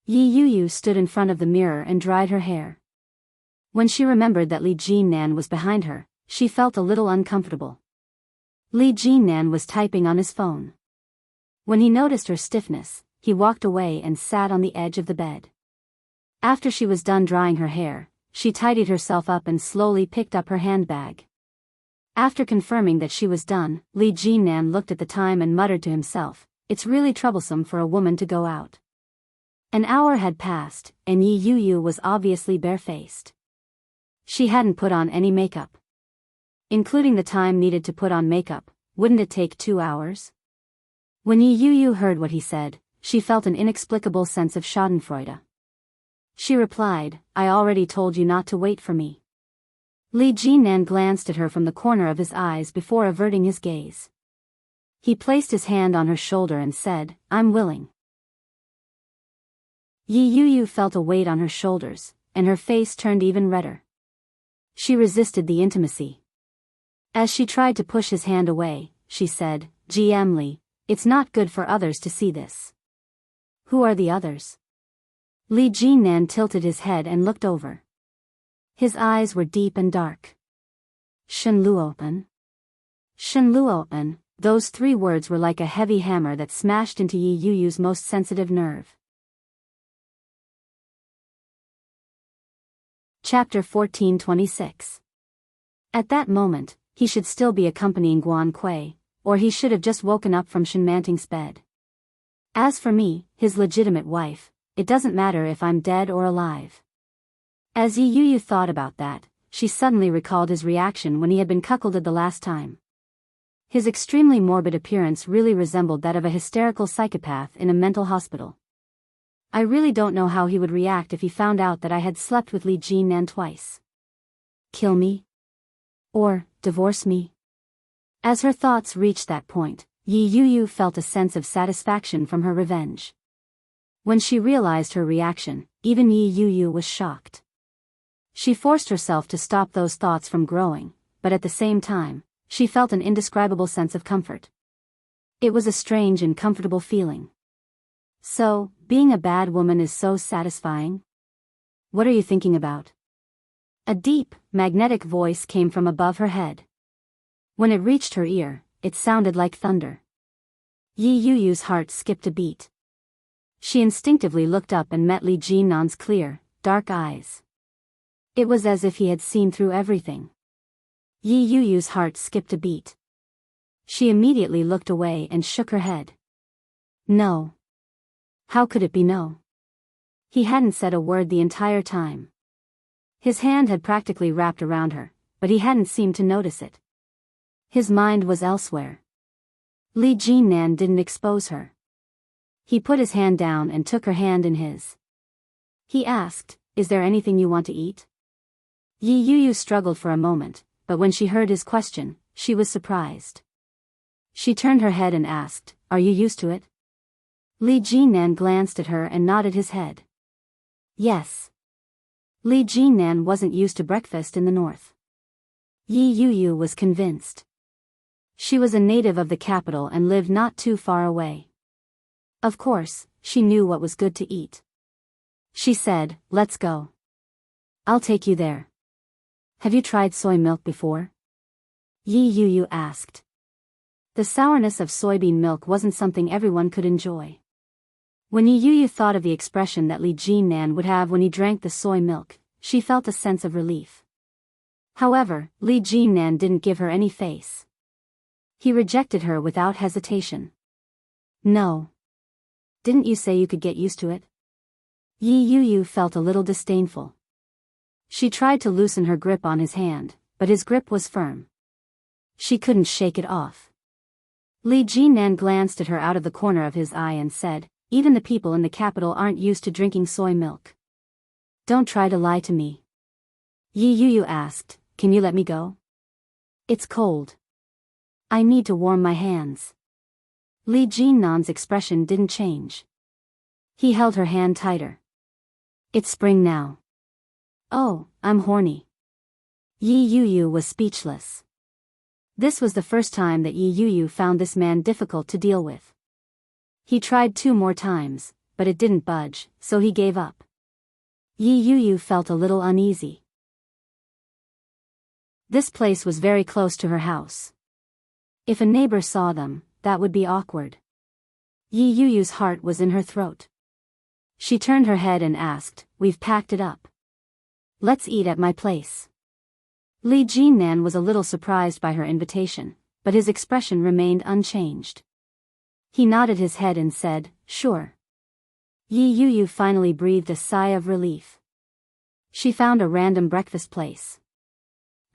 Yi Yu stood in front of the mirror and dried her hair. When she remembered that Li Jinnan was behind her, she felt a little uncomfortable. Li Jinnan was typing on his phone. When he noticed her stiffness, he walked away and sat on the edge of the bed. After she was done drying her hair, she tidied herself up and slowly picked up her handbag. After confirming that she was done, Li Jinnan looked at the time and muttered to himself, "It's really troublesome for a woman to go out." An hour had passed, and Yi Yu was obviously barefaced. She hadn't put on any makeup. Including the time needed to put on makeup, wouldn't it take 2 hours? When Yi Yu heard what he said, she felt an inexplicable sense of schadenfreude. She replied, "I already told you not to wait for me." Li Jinnan glanced at her from the corner of his eyes before averting his gaze. He placed his hand on her shoulder and said, "I'm willing." Yi Yu felt a weight on her shoulders, and her face turned even redder. She resisted the intimacy. As she tried to push his hand away, she said, "GM Li, it's not good for others to see this." "Who are the others?" Li Jinnan tilted his head and looked over. His eyes were deep and dark. Shenluopen. Shenluopen, those 3 words were like a heavy hammer that smashed into Yi Yu's most sensitive nerve. Chapter 14:26. At that moment, he should still be accompanying Guan Kui, or he should have just woken up from Shenmanting's bed. As for me, his legitimate wife, it doesn't matter if I'm dead or alive. As Yi Yu thought about that, she suddenly recalled his reaction when he had been cuckolded the last time. His extremely morbid appearance really resembled that of a hysterical psychopath in a mental hospital. I really don't know how he would react if he found out that I had slept with Li Jinnan twice. Kill me? Or divorce me? As her thoughts reached that point, Yi Yu felt a sense of satisfaction from her revenge. When she realized her reaction, even Yi Yu was shocked. She forced herself to stop those thoughts from growing, but at the same time, she felt an indescribable sense of comfort. It was a strange and comfortable feeling. So, being a bad woman is so satisfying? What are you thinking about? A deep, magnetic voice came from above her head. When it reached her ear, it sounded like thunder. Yi Yu's heart skipped a beat. She instinctively looked up and met Li Jinnan's clear, dark eyes. It was as if he had seen through everything. Yi Yu's heart skipped a beat. She immediately looked away and shook her head. No. How could it be no? He hadn't said a word the entire time. His hand had practically wrapped around her, but he hadn't seemed to notice it. His mind was elsewhere. Li Jinnan didn't expose her. He put his hand down and took her hand in his. He asked, "Is there anything you want to eat?" Yi Yu struggled for a moment, but when she heard his question, she was surprised. She turned her head and asked, "Are you used to it?" Li Jinnan glanced at her and nodded his head. Yes. Li Jinnan wasn't used to breakfast in the north. Yi Yu was convinced. She was a native of the capital and lived not too far away. Of course, she knew what was good to eat. She said, "Let's go. I'll take you there." "Have you tried soy milk before?" Yi Yu asked. The sourness of soybean milk wasn't something everyone could enjoy. When Yi Yu thought of the expression that Li Jinnan would have when he drank the soy milk, she felt a sense of relief. However, Li Jinnan didn't give her any face. He rejected her without hesitation. "No. Didn't you say you could get used to it?" Yi Yu felt a little disdainful. She tried to loosen her grip on his hand, but his grip was firm. She couldn't shake it off. Li Jinnan glanced at her out of the corner of his eye and said, "Even the people in the capital aren't used to drinking soy milk. Don't try to lie to me." Yi Yu asked, "Can you let me go? It's cold. I need to warm my hands." Li Jinnan's expression didn't change. He held her hand tighter. "It's spring now." "Oh, I'm horny." Yi Yu was speechless. This was the first time that Yi Yu found this man difficult to deal with. He tried 2 more times, but it didn't budge, so he gave up. Yi Yu felt a little uneasy. This place was very close to her house. If a neighbor saw them, that would be awkward. Yi Yu's heart was in her throat. She turned her head and asked, "We've packed it up. Let's eat at my place." Li Jinnan was a little surprised by her invitation, but his expression remained unchanged. He nodded his head and said, "Sure." Yi Yu finally breathed a sigh of relief. She found a random breakfast place.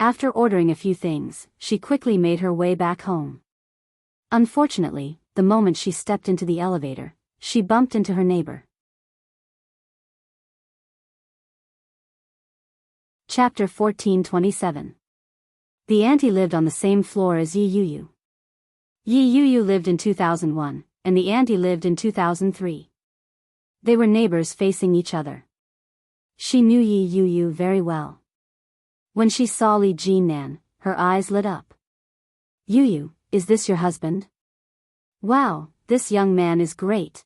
After ordering a few things, she quickly made her way back home. Unfortunately, the moment she stepped into the elevator, she bumped into her neighbor. Chapter 1427. The auntie lived on the same floor as Yi Yu. Yi Yu lived in 2001, and the auntie lived in 2003. They were neighbors facing each other. She knew Yi Yu very well. When she saw Li Jinnan, her eyes lit up. "Yu, is this your husband? Wow, this young man is great."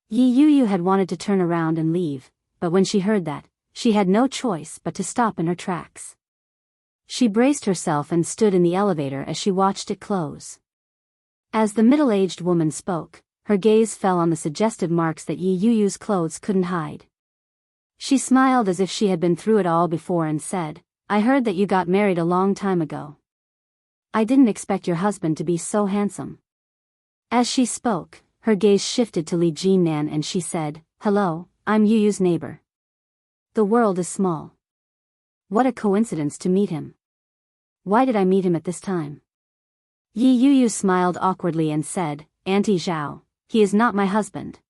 Yi Yu had wanted to turn around and leave, but when she heard that, she had no choice but to stop in her tracks. She braced herself and stood in the elevator as she watched it close. As the middle-aged woman spoke, her gaze fell on the suggestive marks that Yi Yu's clothes couldn't hide. She smiled as if she had been through it all before and said, "I heard that you got married a long time ago. I didn't expect your husband to be so handsome." As she spoke, her gaze shifted to Li Jinnan and she said, "Hello, I'm Yu's neighbor. The world is small. What a coincidence to meet him. Why did I meet him at this time?" Yi Yu smiled awkwardly and said, "Auntie Zhao, he is not my husband."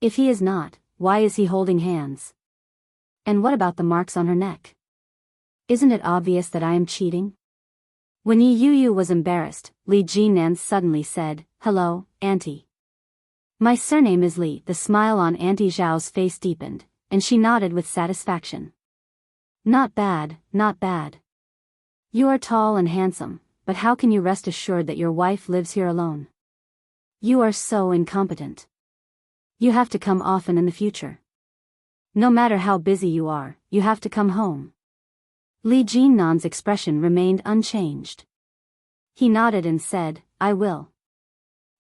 "If he is not, why is he holding hands? And what about the marks on her neck? Isn't it obvious that I am cheating?" When Yi Yu was embarrassed, Li Jinan suddenly said, "Hello, Auntie. My surname is Li." The smile on Auntie Zhao's face deepened, and she nodded with satisfaction. "Not bad, not bad. You are tall and handsome, but how can you rest assured that your wife lives here alone? You are so incompetent. You have to come often in the future. No matter how busy you are, you have to come home." Li Jinnan's expression remained unchanged. He nodded and said, "I will.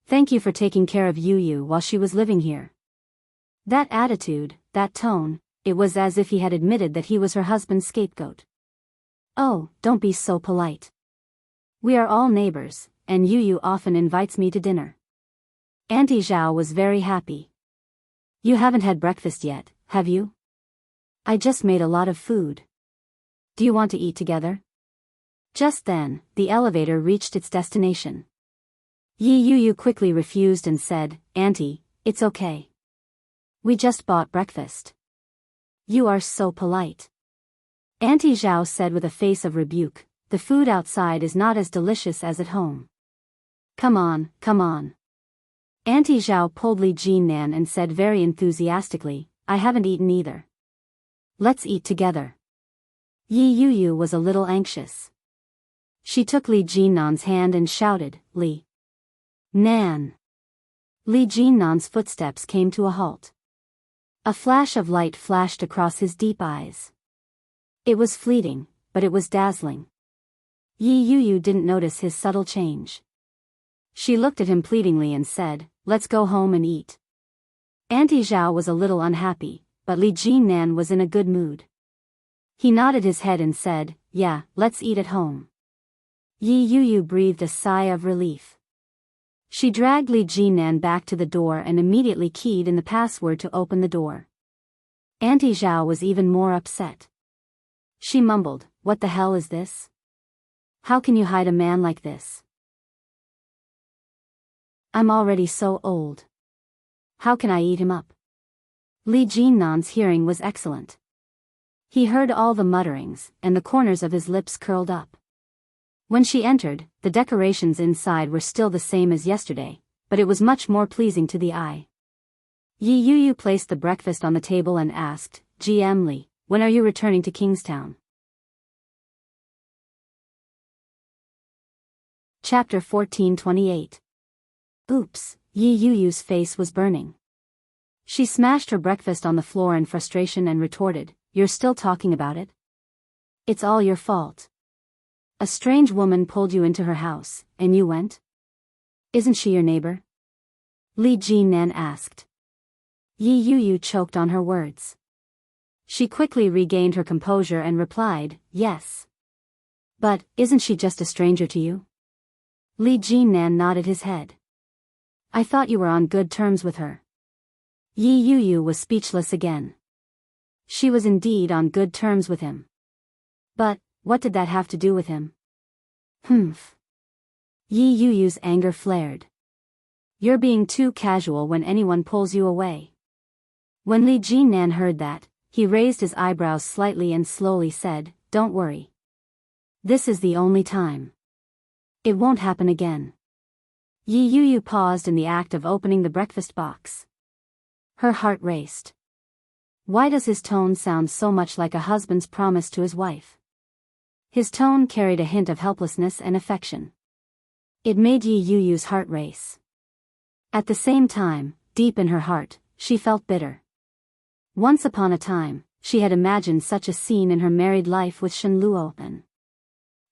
Thank you for taking care of Yu Yu while she was living here." That attitude, that tone, it was as if he had admitted that he was her husband's scapegoat. "Oh, don't be so polite. We are all neighbors, and Yu Yu often invites me to dinner." Auntie Zhao was very happy. "You haven't had breakfast yet, have you? I just made a lot of food. Do you want to eat together?" Just then, the elevator reached its destination. Yi Yu quickly refused and said, "Auntie, it's okay. We just bought breakfast." "You are so polite." Auntie Zhao said with a face of rebuke, "The food outside is not as delicious as at home. Come on, come on." Auntie Zhao pulled Li Jinnan and said very enthusiastically, "I haven't eaten either. Let's eat together." Yi Yu was a little anxious. She took Li Jinnan's hand and shouted, "Li Nan." Li Jinnan's footsteps came to a halt. A flash of light flashed across his deep eyes. It was fleeting, but it was dazzling. Yi Yu didn't notice his subtle change. She looked at him pleadingly and said, "Let's go home and eat." Auntie Zhao was a little unhappy, but Li Jinnan was in a good mood. He nodded his head and said, "Yeah, let's eat at home." Yi Yu breathed a sigh of relief. She dragged Li Jinnan back to the door and immediately keyed in the password to open the door. Auntie Zhao was even more upset. She mumbled, "What the hell is this? How can you hide a man like this? I'm already so old. How can I eat him up?" Li Jinnan's hearing was excellent. He heard all the mutterings, and the corners of his lips curled up. When she entered, the decorations inside were still the same as yesterday, but it was much more pleasing to the eye. Yi Yu placed the breakfast on the table and asked, "GM Li, when are you returning to Kingstown?" Chapter 14:28. Oops, Yi Yu's face was burning. She smashed her breakfast on the floor in frustration and retorted, "You're still talking about it? It's all your fault. A strange woman pulled you into her house, and you went? Isn't she your neighbor?" Li Jinnan asked. Yi Yu choked on her words. She quickly regained her composure and replied, "Yes. But, isn't she just a stranger to you?" Li Jinnan nodded his head. "I thought you were on good terms with her." Yi Yu was speechless again. She was indeed on good terms with him. But, what did that have to do with him? Humph. Yi Yu's anger flared. "You're being too casual when anyone pulls you away." When Li Jinnan heard that, he raised his eyebrows slightly and slowly said, "Don't worry. This is the only time. It won't happen again." Yi Yu paused in the act of opening the breakfast box. Her heart raced. Why does his tone sound so much like a husband's promise to his wife? His tone carried a hint of helplessness and affection. It made Yi Yu's heart race. At the same time, deep in her heart, she felt bitter. Once upon a time, she had imagined such a scene in her married life with Shen Luopen.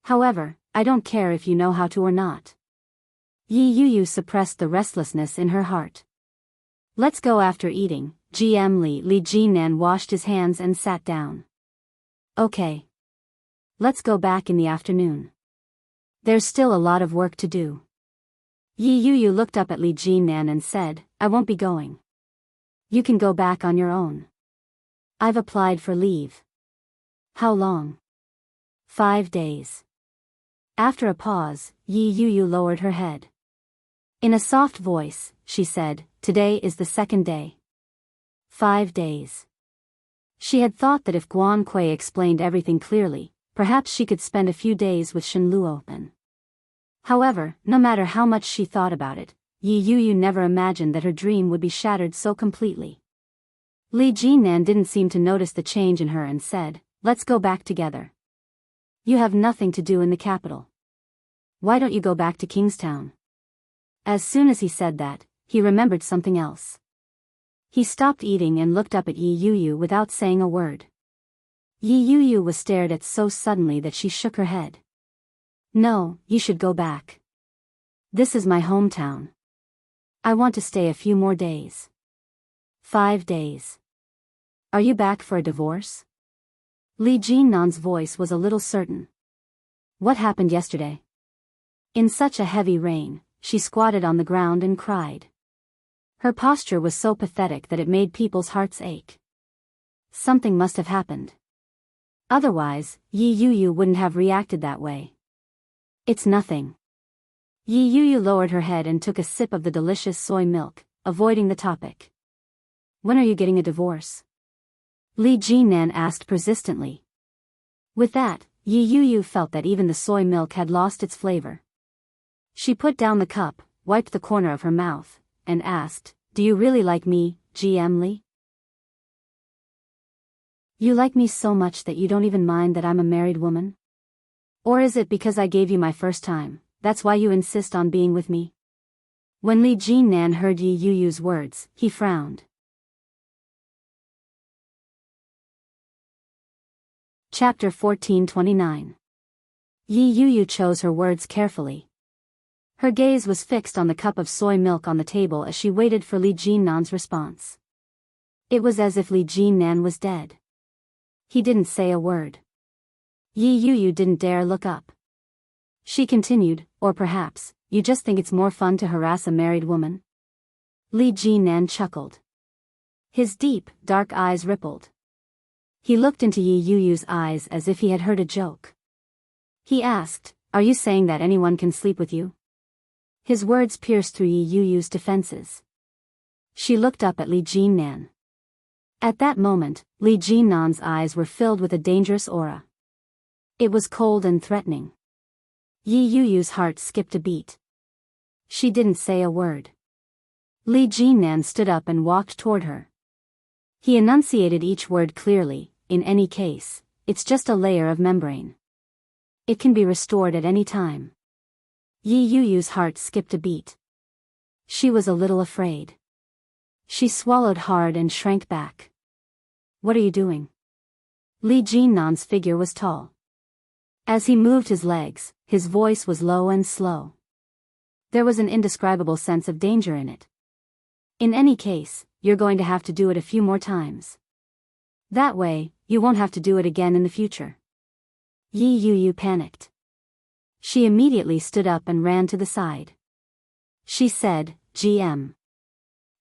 However, I don't care if you know how to or not. Yi Yu suppressed the restlessness in her heart. Let's go after eating, GM Li. Li Jinan washed his hands and sat down. Okay. Let's go back in the afternoon. There's still a lot of work to do. Yi Yu looked up at Li Jinan and said, I won't be going. You can go back on your own. I've applied for leave. How long? 5 days. After a pause, Yi Yu lowered her head. In a soft voice, she said, Today is the 2nd day. 5 days. She had thought that if Guan Kui explained everything clearly, perhaps she could spend a few days with Shen Luopen. However, no matter how much she thought about it, Yi Yu never imagined that her dream would be shattered so completely. Li Jinan didn't seem to notice the change in her and said, "Let's go back together. You have nothing to do in the capital. Why don't you go back to Kingstown?" As soon as he said that, he remembered something else. He stopped eating and looked up at Yi Yu without saying a word. Yi Yu was stared at so suddenly that she shook her head. "No, you should go back. This is my hometown. I want to stay a few more days." 5 days. "Are you back for a divorce?" Li Jinnan's voice was a little certain. "What happened yesterday?" In such a heavy rain, she squatted on the ground and cried. Her posture was so pathetic that it made people's hearts ache. Something must have happened. Otherwise, Yi Yu wouldn't have reacted that way. "It's nothing." Yi Yu lowered her head and took a sip of the delicious soy milk, avoiding the topic. "When are you getting a divorce?" Li Jinan asked persistently. With that, Yi Yu felt that even the soy milk had lost its flavor. She put down the cup, wiped the corner of her mouth, and asked, "Do you really like me, GM Li? You like me so much that you don't even mind that I'm a married woman? Or is it because I gave you my first time, that's why you insist on being with me?" When Li Jinan heard Yi Yu's words, he frowned. Chapter 1429. Yi Yu chose her words carefully. Her gaze was fixed on the cup of soy milk on the table as she waited for Li Jinnan's response. It was as if Li Jinnan was dead. He didn't say a word. Yi Yu didn't dare look up. She continued, "Or perhaps, you just think it's more fun to harass a married woman?" Li Jinnan chuckled. His deep, dark eyes rippled. He looked into Yi Yu's eyes as if he had heard a joke. He asked, "Are you saying that anyone can sleep with you?" His words pierced through Yi Yu's defenses. She looked up at Li Jinnan. At that moment, Li Jinnan's eyes were filled with a dangerous aura. It was cold and threatening. Yi Yu's heart skipped a beat. She didn't say a word. Li Jinnan stood up and walked toward her. He enunciated each word clearly. "In any case, it's just a layer of membrane. It can be restored at any time." Yi Yu's heart skipped a beat. She was a little afraid. She swallowed hard and shrank back. "What are you doing?" Li Jinnan's figure was tall. As he moved his legs, his voice was low and slow. There was an indescribable sense of danger in it. "In any case, you're going to have to do it a few more times. That way, you won't have to do it again in the future." Yi Yu panicked. She immediately stood up and ran to the side. She said, GM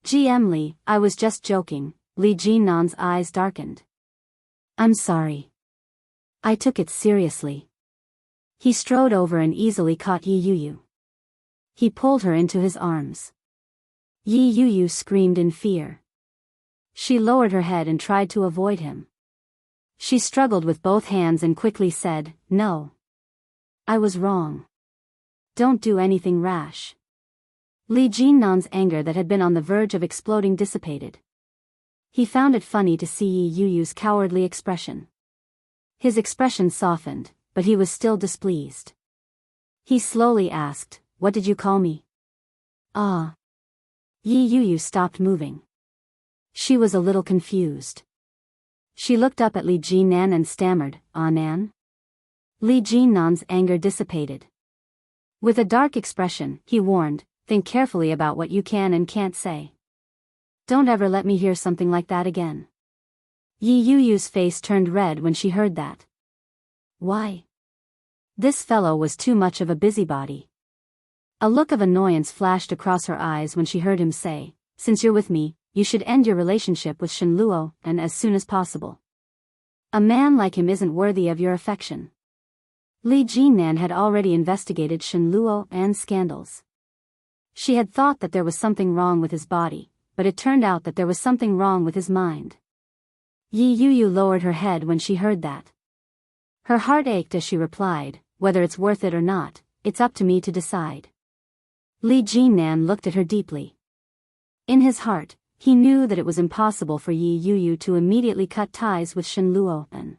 Li, I was just joking." Li Jinnan's eyes darkened. "I'm sorry. I took it seriously." He strode over and easily caught Yi Yu. He pulled her into his arms. Yi Yu screamed in fear. She lowered her head and tried to avoid him. She struggled with both hands and quickly said, "No. I was wrong. Don't do anything rash." Li Jinnan's anger that had been on the verge of exploding dissipated. He found it funny to see Yi Yu's cowardly expression. His expression softened, but he was still displeased. He slowly asked, "What did you call me?" "Ah." Yi Yu stopped moving. She was a little confused. She looked up at Li Jinnan and stammered, "Nan?" Li Jinnan's anger dissipated. With a dark expression, he warned, "Think carefully about what you can and can't say. Don't ever let me hear something like that again." Yi Yu's face turned red when she heard that. Why? This fellow was too much of a busybody. A look of annoyance flashed across her eyes when she heard him say, "Since you're with me, you should end your relationship with Shen Luo, and as soon as possible. A man like him isn't worthy of your affection." Li Jinnan had already investigated Shen Luo and scandals. She had thought that there was something wrong with his body, but it turned out that there was something wrong with his mind. Yi Yu lowered her head when she heard that. Her heart ached as she replied, "Whether it's worth it or not, it's up to me to decide. Li Jinnan looked at her deeply. In his heart, he knew that it was impossible for Yi Yuyu to immediately cut ties with Shen Luohan.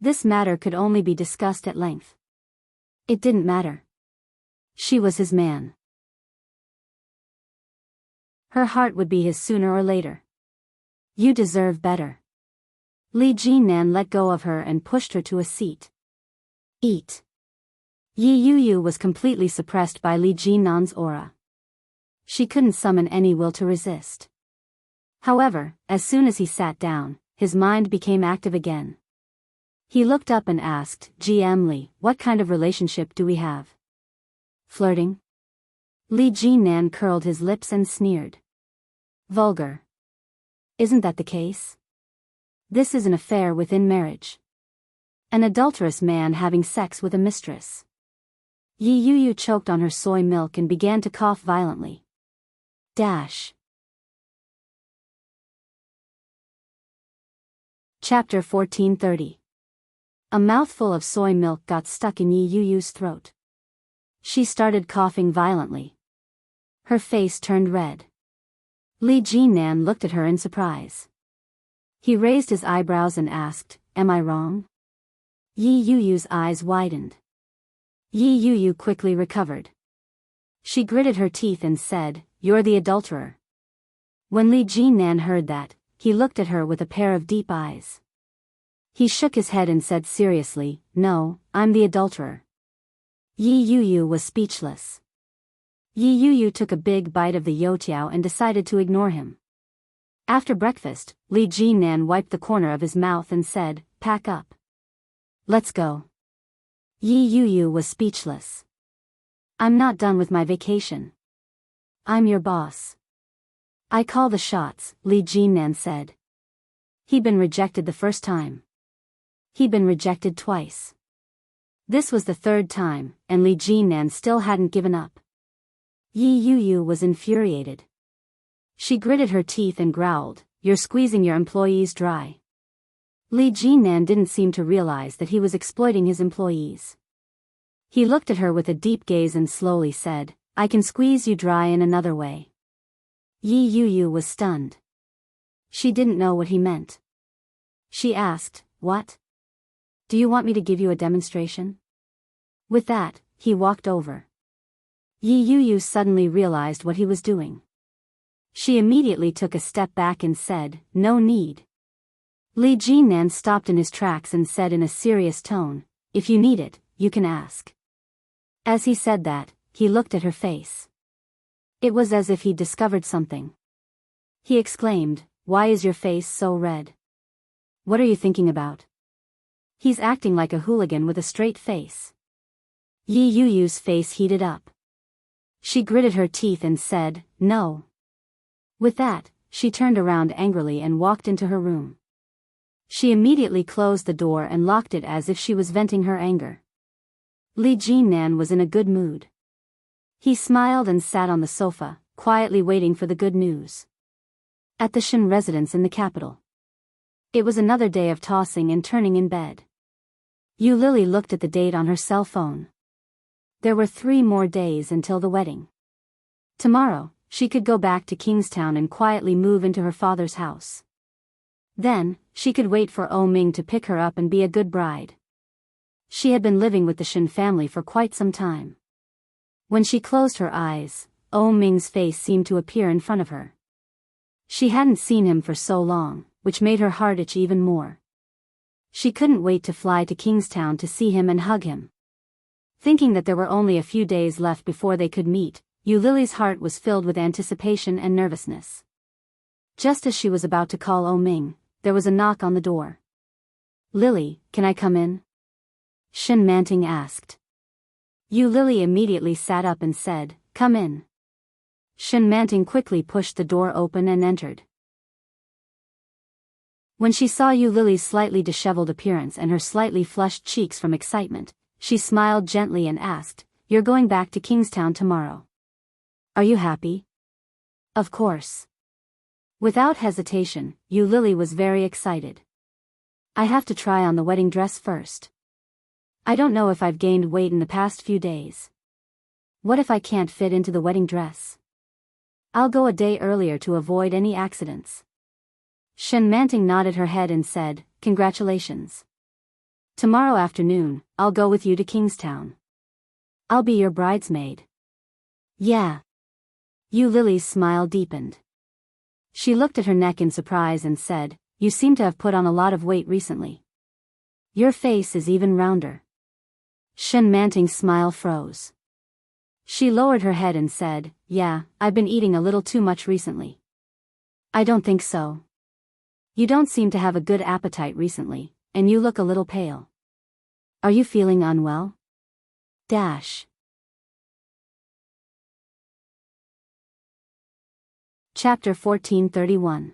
This matter could only be discussed at length. It didn't matter. She was his man. Her heart would be his sooner or later. You deserve better. Li Jinnan let go of her and pushed her to a seat. Eat. Yi Yuyu was completely suppressed by Li Jinnan's aura. She couldn't summon any will to resist. However, as soon as he sat down, his mind became active again. He looked up and asked, GM Li, what kind of relationship do we have? Flirting? Li Jinnan curled his lips and sneered. Vulgar. Isn't that the case? This is an affair within marriage. An adulterous man having sex with a mistress. Yi Yuyu choked on her soy milk and began to cough violently. Chapter 1430. A mouthful of soy milk got stuck in Yi Yuyu's throat. She started coughing violently. Her face turned red. Li Jinnan looked at her in surprise. He raised his eyebrows and asked, Am I wrong? Yi Yuyu's eyes widened. Yi Yuyu quickly recovered. She gritted her teeth and said, You're the adulterer. When Li Jinnan heard that, he looked at her with a pair of deep eyes. He shook his head and said seriously, No, I'm the adulterer. Yi Yuyu was speechless. Yi Yuyu took a big bite of the youtiao and decided to ignore him. After breakfast, Li Jinnan wiped the corner of his mouth and said, Pack up. Let's go. Yi Yuyu was speechless. I'm not done with my vacation. I'm your boss. I call the shots, Li Jinnan said. He'd been rejected the first time. He'd been rejected twice. This was the third time, and Li Jinnan still hadn't given up. Yi Yuyu was infuriated. She gritted her teeth and growled, You're squeezing your employees dry. Li Jinnan didn't seem to realize that he was exploiting his employees. He looked at her with a deep gaze and slowly said, I can squeeze you dry in another way. Yi Yuyu was stunned. She didn't know what he meant. She asked, What? Do you want me to give you a demonstration? With that, he walked over. Yi Yuyu suddenly realized what he was doing. She immediately took a step back and said, No need. Li Jinnan stopped in his tracks and said in a serious tone, If you need it, you can ask. As he said that, he looked at her face. It was as if he'd discovered something. He exclaimed, Why is your face so red? What are you thinking about? He's acting like a hooligan with a straight face. Yi Yuyu's face heated up. She gritted her teeth and said, No. With that, she turned around angrily and walked into her room. She immediately closed the door and locked it as if she was venting her anger. Li Jinnan was in a good mood. He smiled and sat on the sofa, quietly waiting for the good news. At the Shen residence in the capital. It was another day of tossing and turning in bed. Yu Lily looked at the date on her cell phone. There were 3 more days until the wedding. Tomorrow, she could go back to Kingstown and quietly move into her father's house. Then, she could wait for O Ming to pick her up and be a good bride. She had been living with the Shen family for quite some time. When she closed her eyes, O Ming's face seemed to appear in front of her. She hadn't seen him for so long, which made her heart itch even more. She couldn't wait to fly to Kingstown to see him and hug him. Thinking that there were only a few days left before they could meet, Yu Lily's heart was filled with anticipation and nervousness. Just as she was about to call O Ming, there was a knock on the door. Lily, can I come in? Shen Manting asked. Yu Lily immediately sat up and said, Come in. Shen Manting quickly pushed the door open and entered. When she saw Yu Lily's slightly disheveled appearance and her slightly flushed cheeks from excitement, she smiled gently and asked, You're going back to Kingstown tomorrow. Are you happy? Of course. Without hesitation, Yu Lily was very excited. I have to try on the wedding dress first. I don't know if I've gained weight in the past few days. What if I can't fit into the wedding dress? I'll go a day earlier to avoid any accidents. Enchanting nodded her head and said, congratulations. Tomorrow afternoon, I'll go with you to Kingstown. I'll be your bridesmaid. Yeah. Lily's smile deepened. She looked at her neck in surprise and said, you seem to have put on a lot of weight recently. Your face is even rounder. Enchanting's smile froze. She lowered her head and said, yeah, I've been eating a little too much recently. I don't think so. You don't seem to have a good appetite recently, and you look a little pale. Are you feeling unwell? Chapter 1431.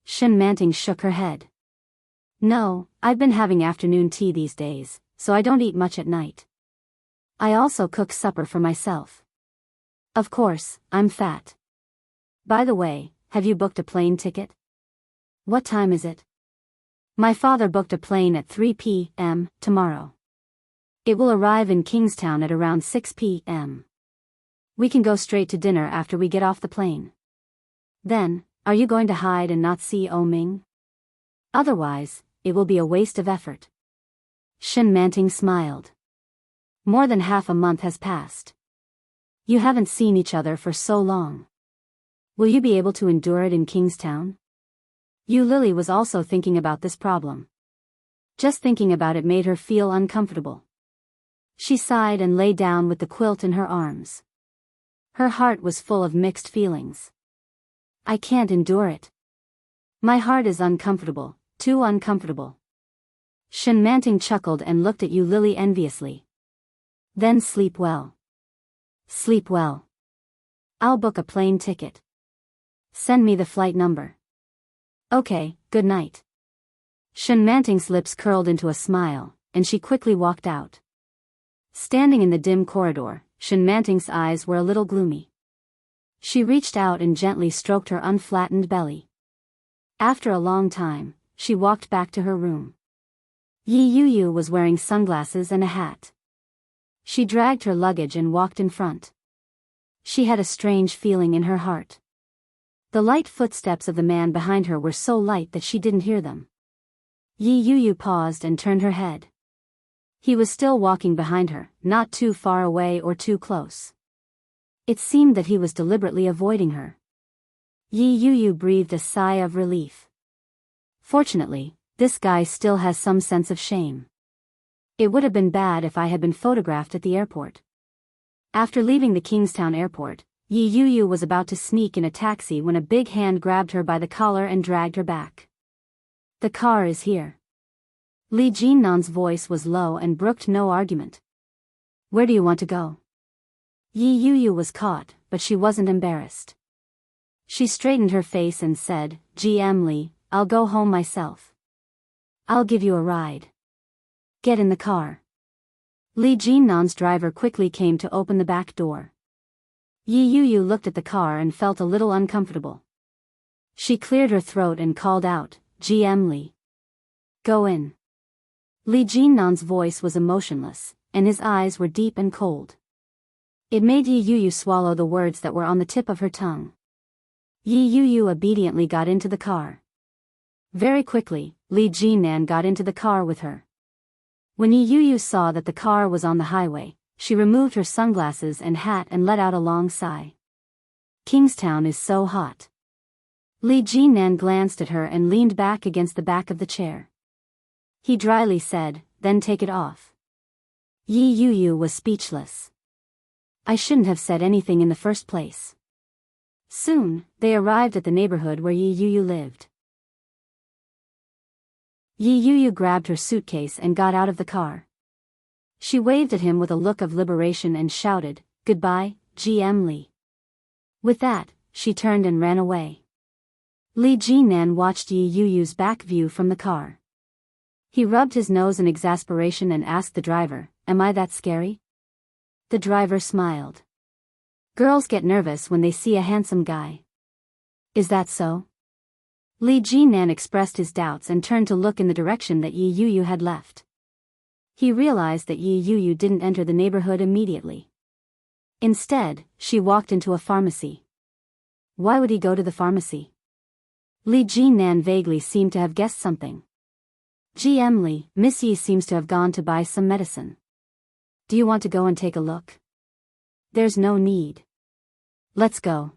Enchanting shook her head. No, I've been having afternoon tea these days, so I don't eat much at night. I also cook supper for myself. Of course, I'm fat. By the way, have you booked a plane ticket? What time is it? My father booked a plane at 3 p.m. tomorrow. It will arrive in Kingstown at around 6 p.m. We can go straight to dinner after we get off the plane. Then, are you going to hide and not see Ming? Otherwise, it will be a waste of effort. Enchanting smiled. More than half a month has passed. You haven't seen each other for so long. Will you be able to endure it in Kingstown? Lily was also thinking about this problem. Just thinking about it made her feel uncomfortable. She sighed and lay down with the quilt in her arms. Her heart was full of mixed feelings. I can't endure it. My heart is uncomfortable, too uncomfortable. Enchanting chuckled and looked at Lily enviously. Then sleep well. Sleep well. I'll book a plane ticket. Send me the flight number. Okay, good night. Enchanting's lips curled into a smile, and she quickly walked out. Standing in the dim corridor, Enchanting's eyes were a little gloomy. She reached out and gently stroked her unflattened belly. After a long time, she walked back to her room. Yu was wearing sunglasses and a hat. She dragged her luggage and walked in front. She had a strange feeling in her heart. The light footsteps of the man behind her were so light that she didn't hear them. Yu paused and turned her head. He was still walking behind her, not too far away or too close. It seemed that he was deliberately avoiding her. Yu breathed a sigh of relief. Fortunately, this guy still has some sense of shame. It would have been bad if I had been photographed at the airport. After leaving the Kingstown airport, Yu was about to sneak in a taxi when a big hand grabbed her by the collar and dragged her back. The car is here. Li Jinnan's voice was low and brooked no argument. Where do you want to go? Yu was caught, but she wasn't embarrassed. She straightened her face and said, GM Li, I'll go home myself. I'll give you a ride. Get in the car. Li Jinnan's driver quickly came to open the back door. Yu looked at the car and felt a little uncomfortable. She cleared her throat and called out, GM Li. Go in. Li Jinnan's voice was emotionless, and his eyes were deep and cold. It made Yu swallow the words that were on the tip of her tongue. Yu obediently got into the car. Very quickly, Li Jinnan got into the car with her. When Yu saw that the car was on the highway, she removed her sunglasses and hat and let out a long sigh. Kingstown is so hot. Li Jinnan glanced at her and leaned back against the back of the chair. He dryly said, then take it off. Yu was speechless. I shouldn't have said anything in the first place. Soon, they arrived at the neighborhood where Yu lived. Yu grabbed her suitcase and got out of the car. She waved at him with a look of liberation and shouted, Goodbye, GM Li. With that, she turned and ran away. Li Jinnan watched Yuyu's back view from the car. He rubbed his nose in exasperation and asked the driver, Am I that scary? The driver smiled. Girls get nervous when they see a handsome guy. Is that so? Li Jinnan expressed his doubts and turned to look in the direction that Yu had left. He realized that Yi Yu didn't enter the neighborhood immediately. Instead, she walked into a pharmacy. Why would he go to the pharmacy? Li Jinnan vaguely seemed to have guessed something. GM Li, Miss Yi seems to have gone to buy some medicine. Do you want to go and take a look? There's no need. Let's go.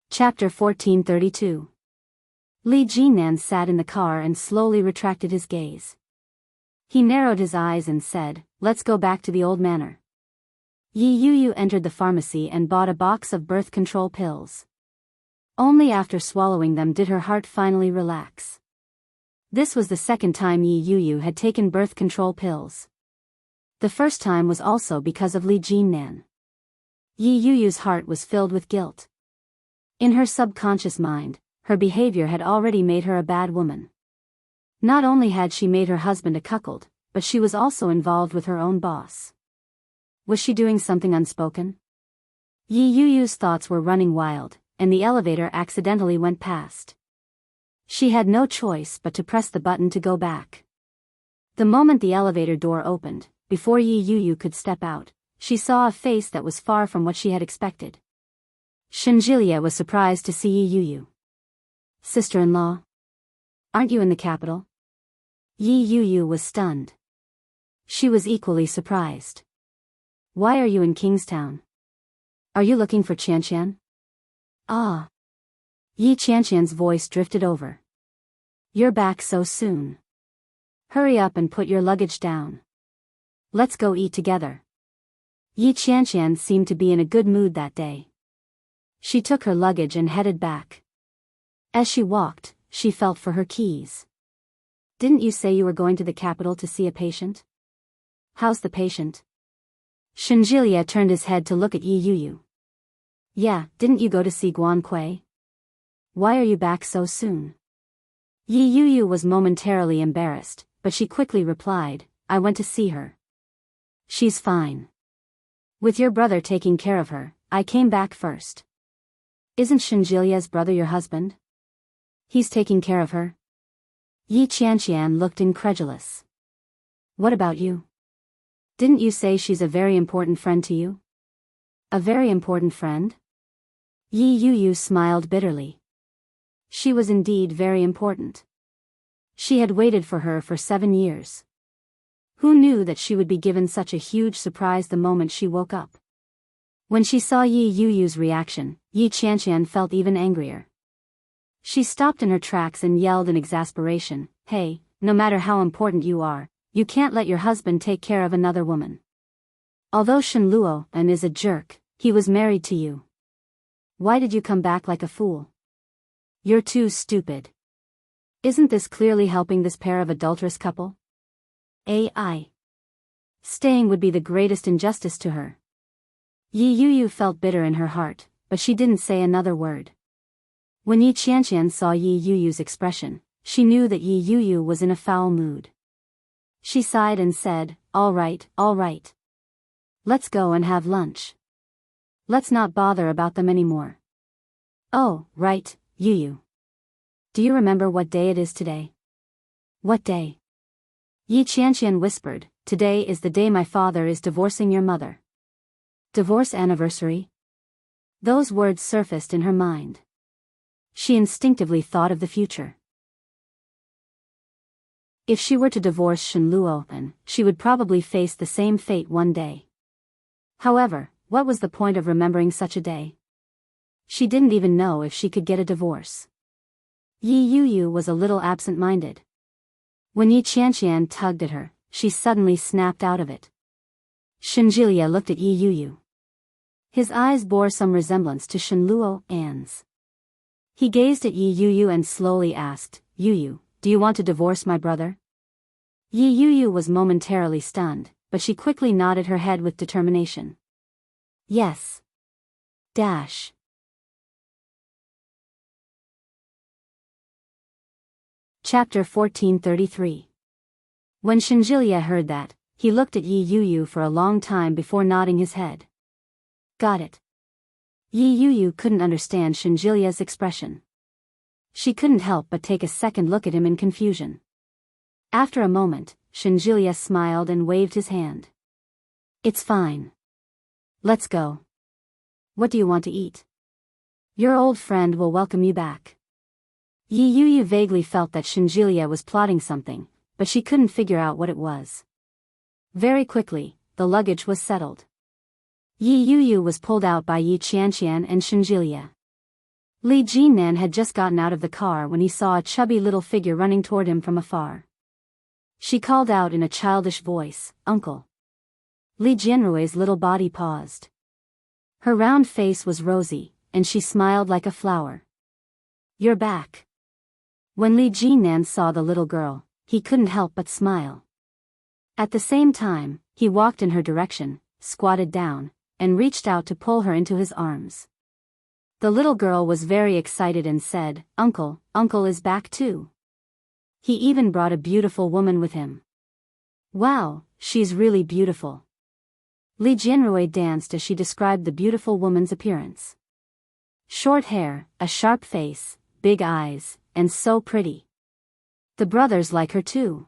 Chapter 1432. Li Jinnan sat in the car and slowly retracted his gaze. He narrowed his eyes and said, "Let's go back to the old manor." Yi Yu entered the pharmacy and bought a box of birth control pills. Only after swallowing them did her heart finally relax. This was the second time Yi Yu had taken birth control pills. The first time was also because of Li Jinnan. Yi Yu's heart was filled with guilt. In her subconscious mind, her behavior had already made her a bad woman. Not only had she made her husband a cuckold, but she was also involved with her own boss. Was she doing something unspoken? Yi Yu's thoughts were running wild, and the elevator accidentally went past. She had no choice but to press the button to go back. The moment the elevator door opened, before Yi Yu could step out, she saw a face that was far from what she had expected. Shinjilia was surprised to see Yi Yu. "Sister-in-law? Aren't you in the capital?" Yi Yu was stunned. She was equally surprised. "Why are you in Kingstown? Are you looking for Qianqian?" "Ah." Yi Qianqian's voice drifted over. "You're back so soon. Hurry up and put your luggage down. Let's go eat together." Yi Qianqian seemed to be in a good mood that day. She took her luggage and headed back. As she walked, she felt for her keys. "Didn't you say you were going to the capital to see a patient? How's the patient?" Shinjilia turned his head to look at Yi Yu. "Yeah, didn't you go to see Guan Kui? Why are you back so soon?" Yi Yu was momentarily embarrassed, but she quickly replied, "I went to see her. She's fine. With your brother taking care of her, I came back first." "Isn't Shinjilia's brother your husband? He's taking care of her?" Yi Qianqian looked incredulous. "What about you? Didn't you say she's a very important friend to you?" "A very important friend?" Yi Yu smiled bitterly. She was indeed very important. She had waited for her for 7 years. Who knew that she would be given such a huge surprise the moment she woke up? When she saw Yi Yu's reaction, Yi Qianqian felt even angrier. She stopped in her tracks and yelled in exasperation, "Hey, no matter how important you are, you can't let your husband take care of another woman. Although Shenluo is a jerk, he was married to you. Why did you come back like a fool? You're too stupid. Isn't this clearly helping this pair of adulterous couple? AI. Staying would be the greatest injustice to her." Yi Yu felt bitter in her heart, but she didn't say another word. When Yi Qianqian saw Yi Yu's expression, she knew that Yi Yu was in a foul mood. She sighed and said, all right. Let's go and have lunch. Let's not bother about them anymore." "Oh, right, Yu. Do you remember what day it is today?" "What day?" Yi Qianqian whispered, "Today is the day my father is divorcing your mother." "Divorce anniversary?" Those words surfaced in her mind. She instinctively thought of the future. If she were to divorce Shenluo, she would probably face the same fate one day. However, what was the point of remembering such a day? She didn't even know if she could get a divorce. Yi Yu was a little absent-minded. When Yi Qianqian tugged at her, she suddenly snapped out of it. Shinjilia looked at Yi Yu. His eyes bore some resemblance to Shenluo's. He gazed at Yi Yu and slowly asked, "Yu, do you want to divorce my brother?" Yi Yu was momentarily stunned, but she quickly nodded her head with determination. "Yes. Dash." Chapter 1433. When Shinjilia heard that, he looked at Yi Yu for a long time before nodding his head. "Got it." Yi Yu couldn't understand Shinjilia's expression. She couldn't help but take a second look at him in confusion. After a moment, Shinjilia smiled and waved his hand. It's fine. Let's go. What do you want to eat? Your old friend will welcome you back. Yi Yu vaguely felt that Shinjilia was plotting something, but she couldn't figure out what it was. Very quickly, the luggage was settled. Yi Yu was pulled out by Yi Qianqian and Shinjilia. Li Jinan had just gotten out of the car when he saw a chubby little figure running toward him from afar. She called out in a childish voice, "Uncle." Li Jianrui's little body paused. Her round face was rosy, and she smiled like a flower. "You're back." When Li Jinan saw the little girl, he couldn't help but smile. At the same time, he walked in her direction, squatted down, and reached out to pull her into his arms. The little girl was very excited and said, "Uncle, Uncle is back too." He even brought a beautiful woman with him. "Wow, she's really beautiful." Li Jianrui danced as she described the beautiful woman's appearance. Short hair, a sharp face, big eyes, and so pretty. The brothers like her too.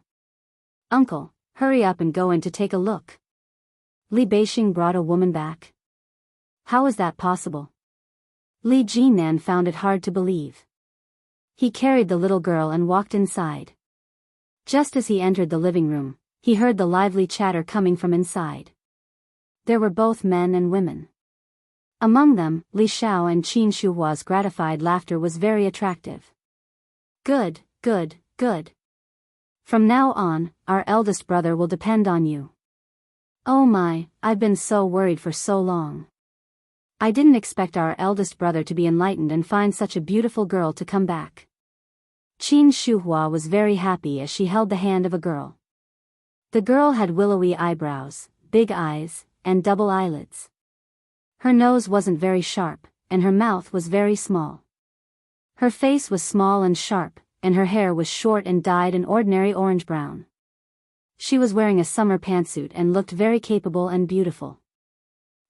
"Uncle, hurry up and go in to take a look." Li Beixing brought a woman back. How is that possible? Li Jinan found it hard to believe. He carried the little girl and walked inside. Just as he entered the living room, he heard the lively chatter coming from inside. There were both men and women. Among them, Li Xiao and Qin Shuhua's gratified laughter was very attractive. Good, good, good. From now on, our eldest brother will depend on you. Oh my, I've been so worried for so long. I didn't expect our eldest brother to be enlightened and find such a beautiful girl to come back. Qin Shuhua was very happy as she held the hand of a girl. The girl had willowy eyebrows, big eyes, and double eyelids. Her nose wasn't very sharp, and her mouth was very small. Her face was small and sharp, and her hair was short and dyed an ordinary orange-brown. She was wearing a summer pantsuit and looked very capable and beautiful.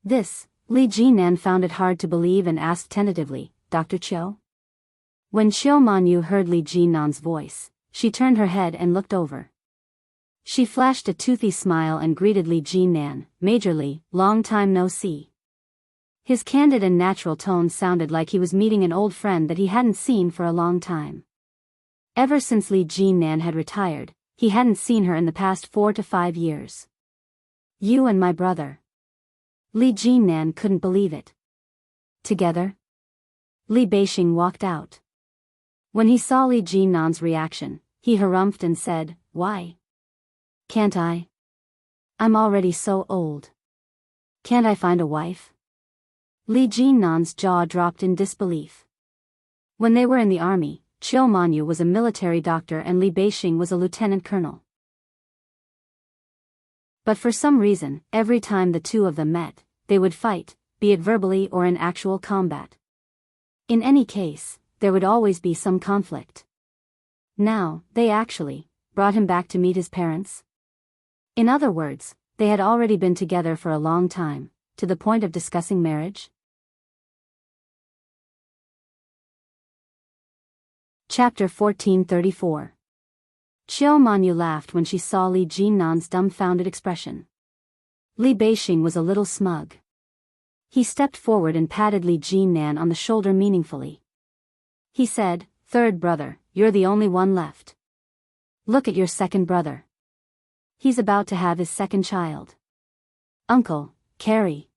This, Li Jinan found it hard to believe and asked tentatively, "Dr. Chiu?" When Chiu Manyu heard Li Jinan's voice, she turned her head and looked over. She flashed a toothy smile and greeted Li Jinan, "Major Li, long time no see." His candid and natural tone sounded like he was meeting an old friend that he hadn't seen for a long time. Ever since Li Jinan had retired, he hadn't seen her in the past 4 to 5 years. "You and my brother." Li Jinan couldn't believe it. "Together?" Li Beixing walked out. When he saw Li Jinan's reaction, he harumphed and said, "Why? Can't I? I'm already so old. Can't I find a wife?" Li Jinan's jaw dropped in disbelief. When they were in the army, Chiu Manyu was a military doctor and Li Beixing was a lieutenant colonel. But for some reason, every time the two of them met, they would fight, be it verbally or in actual combat. In any case, there would always be some conflict. Now, they actually brought him back to meet his parents. In other words, they had already been together for a long time, to the point of discussing marriage. Chapter 1434. Chiu Manyu laughed when she saw Li Jinnan's dumbfounded expression. Li Beixing was a little smug. He stepped forward and patted Li Jinnan on the shoulder meaningfully. He said, "Third brother, you're the only one left. Look at your second brother. He's about to have his second child. Uncle, carry."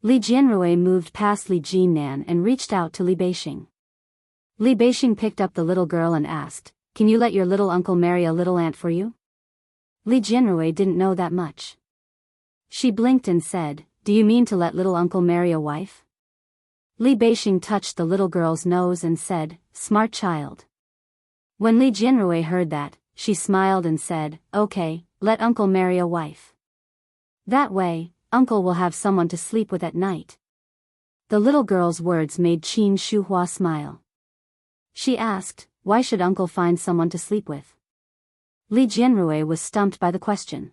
Li Jianrui moved past Li Jinnan and reached out to Li Beixing. Li Beixing picked up the little girl and asked, "Can you let your little uncle marry a little aunt for you?" Li Jianrui didn't know that much. She blinked and said, "Do you mean to let little uncle marry a wife?" Li Beixing touched the little girl's nose and said, "Smart child." When Li Jianrui heard that, she smiled and said, "Okay, let uncle marry a wife. That way, uncle will have someone to sleep with at night." The little girl's words made Qin Shuhua smile. She asked, "Why should uncle find someone to sleep with?" Li Jianrui was stumped by the question.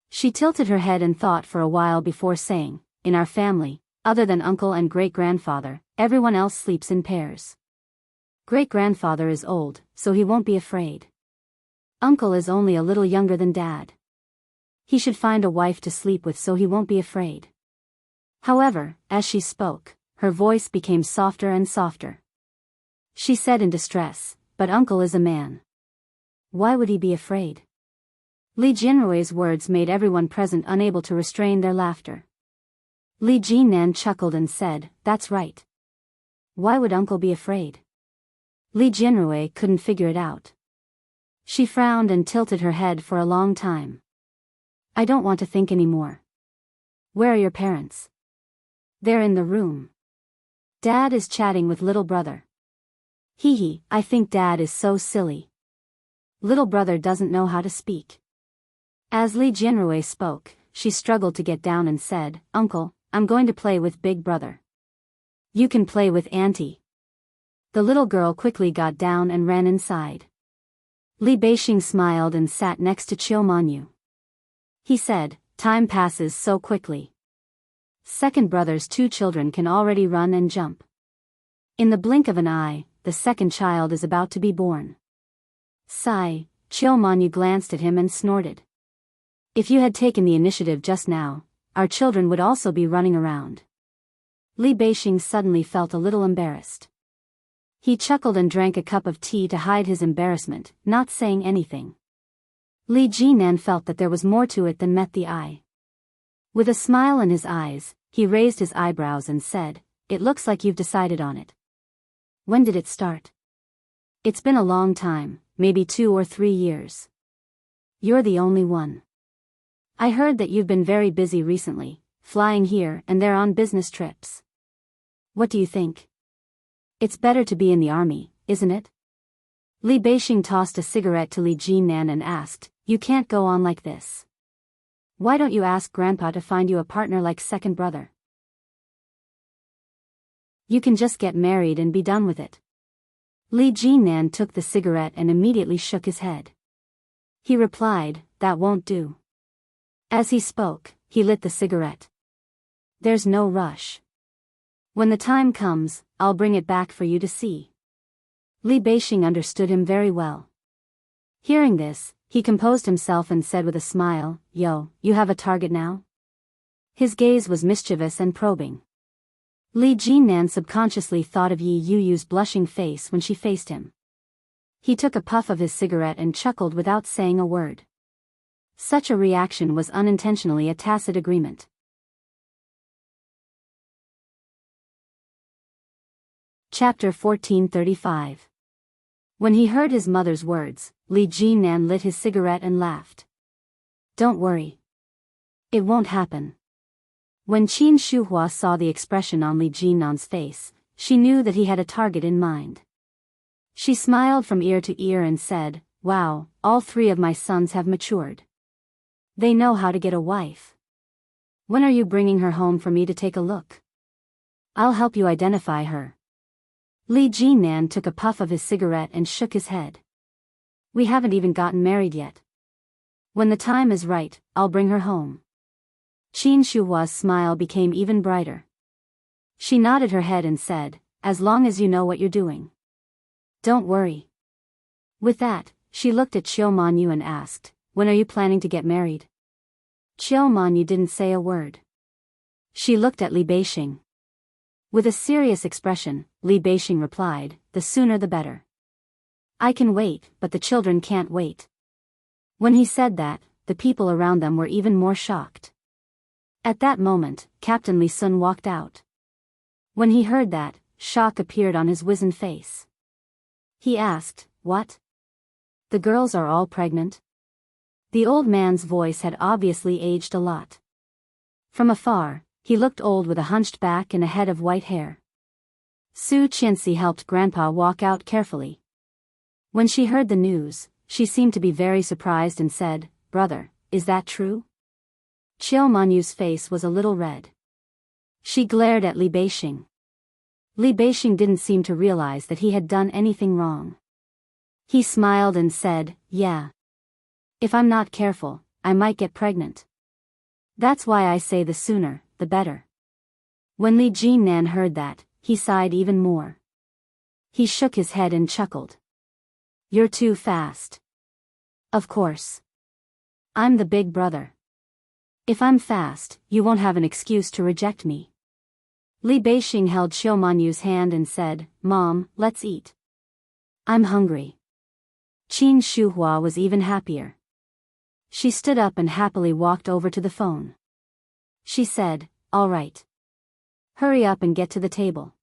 She tilted her head and thought for a while before saying, "In our family, other than uncle and great-grandfather, everyone else sleeps in pairs." Great-grandfather is old, so he won't be afraid. Uncle is only a little younger than Dad. He should find a wife to sleep with so he won't be afraid. However, as she spoke, her voice became softer and softer. She said in distress, "But Uncle is a man. Why would he be afraid?" Li Jinrui's words made everyone present unable to restrain their laughter. Li Jinan chuckled and said, "That's right. Why would Uncle be afraid?" Li Jinrui couldn't figure it out. She frowned and tilted her head for a long time. "I don't want to think anymore. Where are your parents?" "They're in the room. Dad is chatting with little brother." "Hee hee, I think Dad is so silly. Little brother doesn't know how to speak." As Li Jinrui spoke, she struggled to get down and said, "Uncle, I'm going to play with big brother. You can play with auntie." The little girl quickly got down and ran inside. Li Beixing smiled and sat next to Chiu Manyu. He said, "Time passes so quickly. Second brother's 2 children can already run and jump. In the blink of an eye, the second child is about to be born." Sigh, Chiu Manyu glanced at him and snorted. "If you had taken the initiative just now, our children would also be running around." Li Beixing suddenly felt a little embarrassed. He chuckled and drank a cup of tea to hide his embarrassment, not saying anything. Li Jinan felt that there was more to it than met the eye. With a smile in his eyes, he raised his eyebrows and said, "It looks like you've decided on it. When did it start?" "It's been a long time, maybe 2 or 3 years. You're the only one. I heard that you've been very busy recently, flying here and there on business trips. What do you think? It's better to be in the army, isn't it?" Li Beixing tossed a cigarette to Li Jinan and asked, "You can't go on like this. Why don't you ask Grandpa to find you a partner like second brother? You can just get married and be done with it." Li Jinan took the cigarette and immediately shook his head. He replied, "That won't do." As he spoke, he lit the cigarette. "There's no rush. When the time comes, I'll bring it back for you to see." Li Beixing understood him very well. Hearing this, he composed himself and said with a smile, "Yo, you have a target now?" His gaze was mischievous and probing. Li Jinan subconsciously thought of Yi Yuyu's blushing face when she faced him. He took a puff of his cigarette and chuckled without saying a word. Such a reaction was unintentionally a tacit agreement. Chapter 1435. When he heard his mother's words, Li Jinan lit his cigarette and laughed. "Don't worry. It won't happen." When Qin Shuhua saw the expression on Li Jinan's face, she knew that he had a target in mind. She smiled from ear to ear and said, "Wow, all 3 of my sons have matured. They know how to get a wife. When are you bringing her home for me to take a look? I'll help you identify her." Li Jinan took a puff of his cigarette and shook his head. "We haven't even gotten married yet. When the time is right, I'll bring her home." Qin Shuhua's smile became even brighter. She nodded her head and said, "As long as you know what you're doing. Don't worry." With that, she looked at Chiu Manyu and asked, "When are you planning to get married?" Chiu Manyu didn't say a word. She looked at Li Beixing. With a serious expression, Li Beixing replied, "The sooner the better. I can wait, but the children can't wait." When he said that, the people around them were even more shocked. At that moment, Captain Li Sun walked out. When he heard that, shock appeared on his wizened face. He asked, "What? The girls are all pregnant?" The old man's voice had obviously aged a lot. From afar, he looked old with a hunched back and a head of white hair. Su Qianxi helped Grandpa walk out carefully. When she heard the news, she seemed to be very surprised and said, "Brother, is that true?" Chiu Manyu's face was a little red. She glared at Li Beixing. Li Beixing didn't seem to realize that he had done anything wrong. He smiled and said, "Yeah. If I'm not careful, I might get pregnant. That's why I say the sooner, the better." When Li Jinan heard that, he sighed even more. He shook his head and chuckled. You're too fast. Of course. I'm the big brother. If I'm fast, you won't have an excuse to reject me. Li Beixing held Xiaomanyu's hand and said, Mom, let's eat. I'm hungry. Qin Shuhua was even happier. She stood up and happily walked over to the phone. She said, all right. Hurry up and get to the table.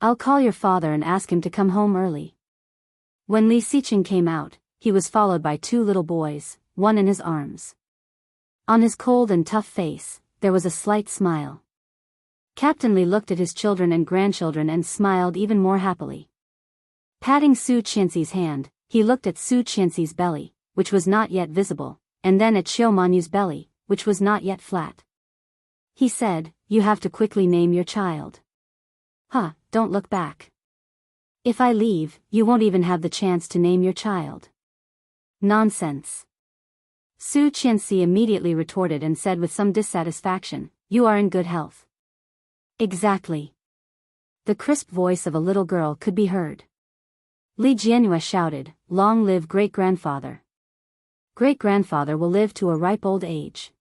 I'll call your father and ask him to come home early. When Li Xiqing came out, he was followed by 2 little boys, one in his arms. On his cold and tough face, there was a slight smile. Captain Li looked at his children and grandchildren and smiled even more happily. Patting Su Qianxi's hand, he looked at Su Qianxi's belly, which was not yet visible, and then at Xiaomanyu's belly, which was not yet flat. He said, you have to quickly name your child. Don't look back. If I leave, you won't even have the chance to name your child. Nonsense. Su Qianxi immediately retorted and said with some dissatisfaction, you are in good health. Exactly. The crisp voice of a little girl could be heard. Li Jianyue shouted, long live great-grandfather. Great-grandfather will live to a ripe old age.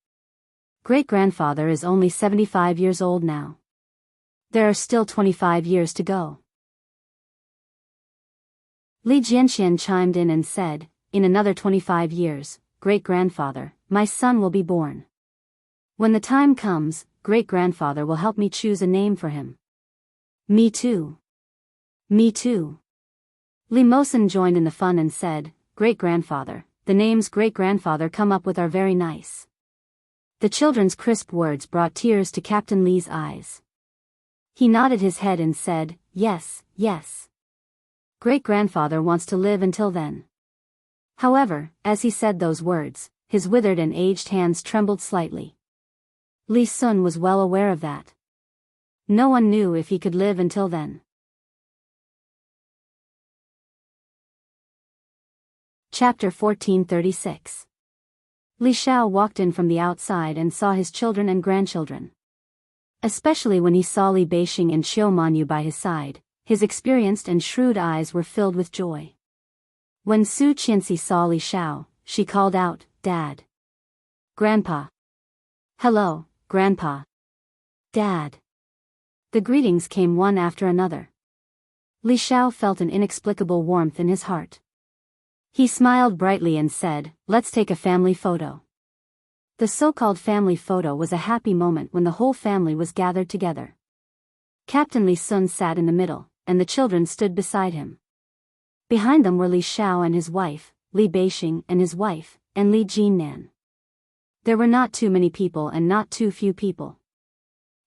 Great-grandfather is only 75 years old now. There are still 25 years to go. Li Jianxian chimed in and said, in another 25 years, great-grandfather, my son will be born. When the time comes, great-grandfather will help me choose a name for him. Me too. Me too. Li Mosen joined in the fun and said, great-grandfather, the names great-grandfather come up with are very nice. The children's crisp words brought tears to Captain Li's eyes. He nodded his head and said, yes, yes. Great-grandfather wants to live until then. However, as he said those words, his withered and aged hands trembled slightly. Li Sun was well aware of that. No one knew if he could live until then. Chapter 1436. Li Shao walked in from the outside and saw his children and grandchildren. Especially when he saw Li Beixing and Xiaomanyu by his side, his experienced and shrewd eyes were filled with joy. When Su Qianxi saw Li Shao, she called out, Dad. Grandpa. Hello, Grandpa. Dad. The greetings came one after another. Li Shao felt an inexplicable warmth in his heart. He smiled brightly and said, let's take a family photo. The so-called family photo was a happy moment when the whole family was gathered together. Captain Li Sun sat in the middle, and the children stood beside him. Behind them were Li Shao and his wife, Li Beixing and his wife, and Li Jinnan. There were not too many people and not too few people.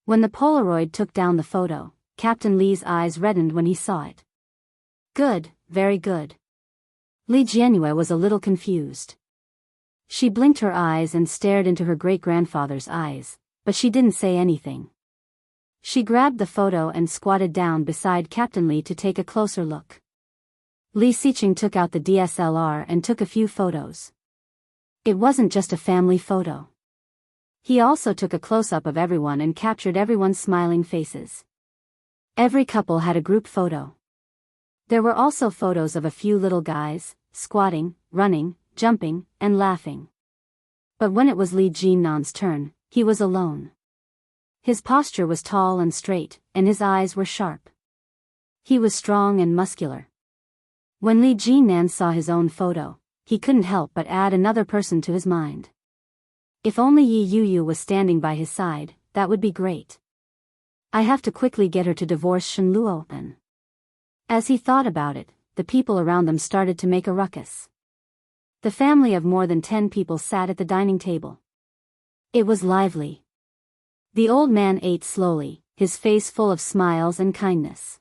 When the Polaroid took down the photo, Captain Li's eyes reddened when he saw it. Good, very good. Li Jianyue was a little confused. She blinked her eyes and stared into her great-grandfather's eyes, but she didn't say anything. She grabbed the photo and squatted down beside Captain Li to take a closer look. Li Xiqing took out the DSLR and took a few photos. It wasn't just a family photo. He also took a close-up of everyone and captured everyone's smiling faces. Every couple had a group photo. There were also photos of a few little guys, squatting, running, jumping, and laughing. But when it was Li Jinnan's turn, he was alone. His posture was tall and straight, and his eyes were sharp. He was strong and muscular. When Li Jinnan saw his own photo, he couldn't help but add another person to his mind. If only Yi Yuyu was standing by his side, that would be great. I have to quickly get her to divorce Shen Luopen. As he thought about it, the people around them started to make a ruckus. The family of more than 10 people sat at the dining table. It was lively. The old man ate slowly, his face full of smiles and kindness.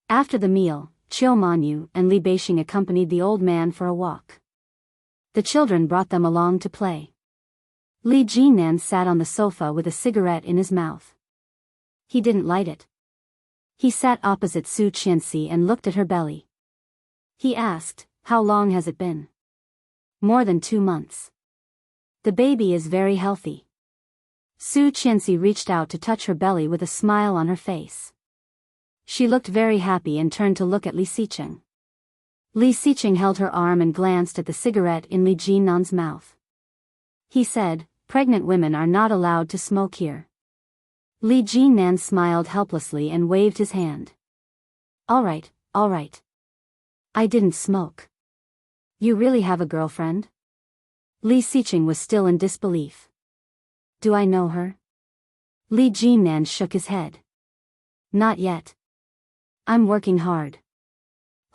After the meal, Xiaomanyu and Li Beixing accompanied the old man for a walk. The children brought them along to play. Li Jinnan sat on the sofa with a cigarette in his mouth. He didn't light it. He sat opposite Su Qianxi and looked at her belly. He asked, how long has it been? More than 2 months. The baby is very healthy. Su Qianxi reached out to touch her belly with a smile on her face. She looked very happy and turned to look at Li Xiqing. Li Xiqing held her arm and glanced at the cigarette in Li Jinnan's mouth. He said, "Pregnant women are not allowed to smoke here." Li Jinnan smiled helplessly and waved his hand. All right. I didn't smoke." "You really have a girlfriend?" Li Xiqing was still in disbelief. "Do I know her?" Li Jinnan shook his head. "Not yet. I'm working hard."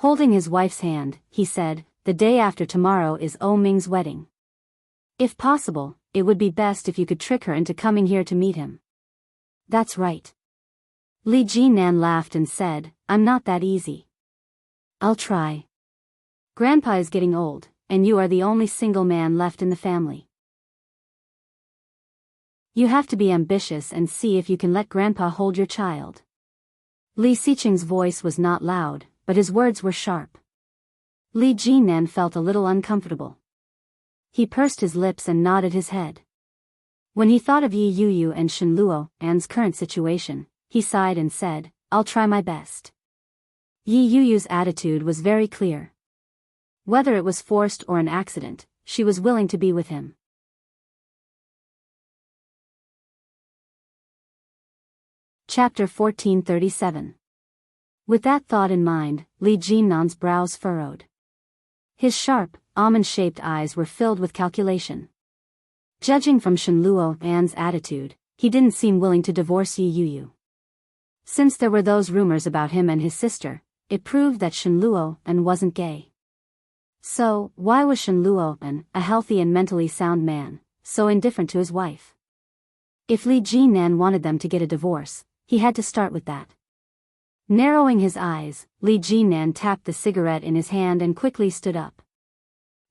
Holding his wife's hand, he said, "The day after tomorrow is O Ming's wedding. If possible, it would be best if you could trick her into coming here to meet him." "That's right." Li Jinnan laughed and said, "I'm not that easy. I'll try. Grandpa is getting old, and you are the only single man left in the family. You have to be ambitious and see if you can let Grandpa hold your child." Li Xiqing's voice was not loud, but his words were sharp. Li Jinnan felt a little uncomfortable. He pursed his lips and nodded his head. When he thought of Yi Yuyu and Shen Luo An's current situation, he sighed and said, "I'll try my best." Yi Yuyu's attitude was very clear. Whether it was forced or an accident, she was willing to be with him. Chapter 1437. With that thought in mind, Li Jinnan's brows furrowed. His sharp, almond-shaped eyes were filled with calculation. Judging from Shen Luo An's attitude, he didn't seem willing to divorce Yi Yuyu. Since there were those rumors about him and his sister, it proved that Shen Luo An wasn't gay. So, why was Shen Luo An, a healthy and mentally sound man, so indifferent to his wife? If Li Jinnan wanted them to get a divorce, he had to start with that. Narrowing his eyes, Li Jinnan tapped the cigarette in his hand and quickly stood up.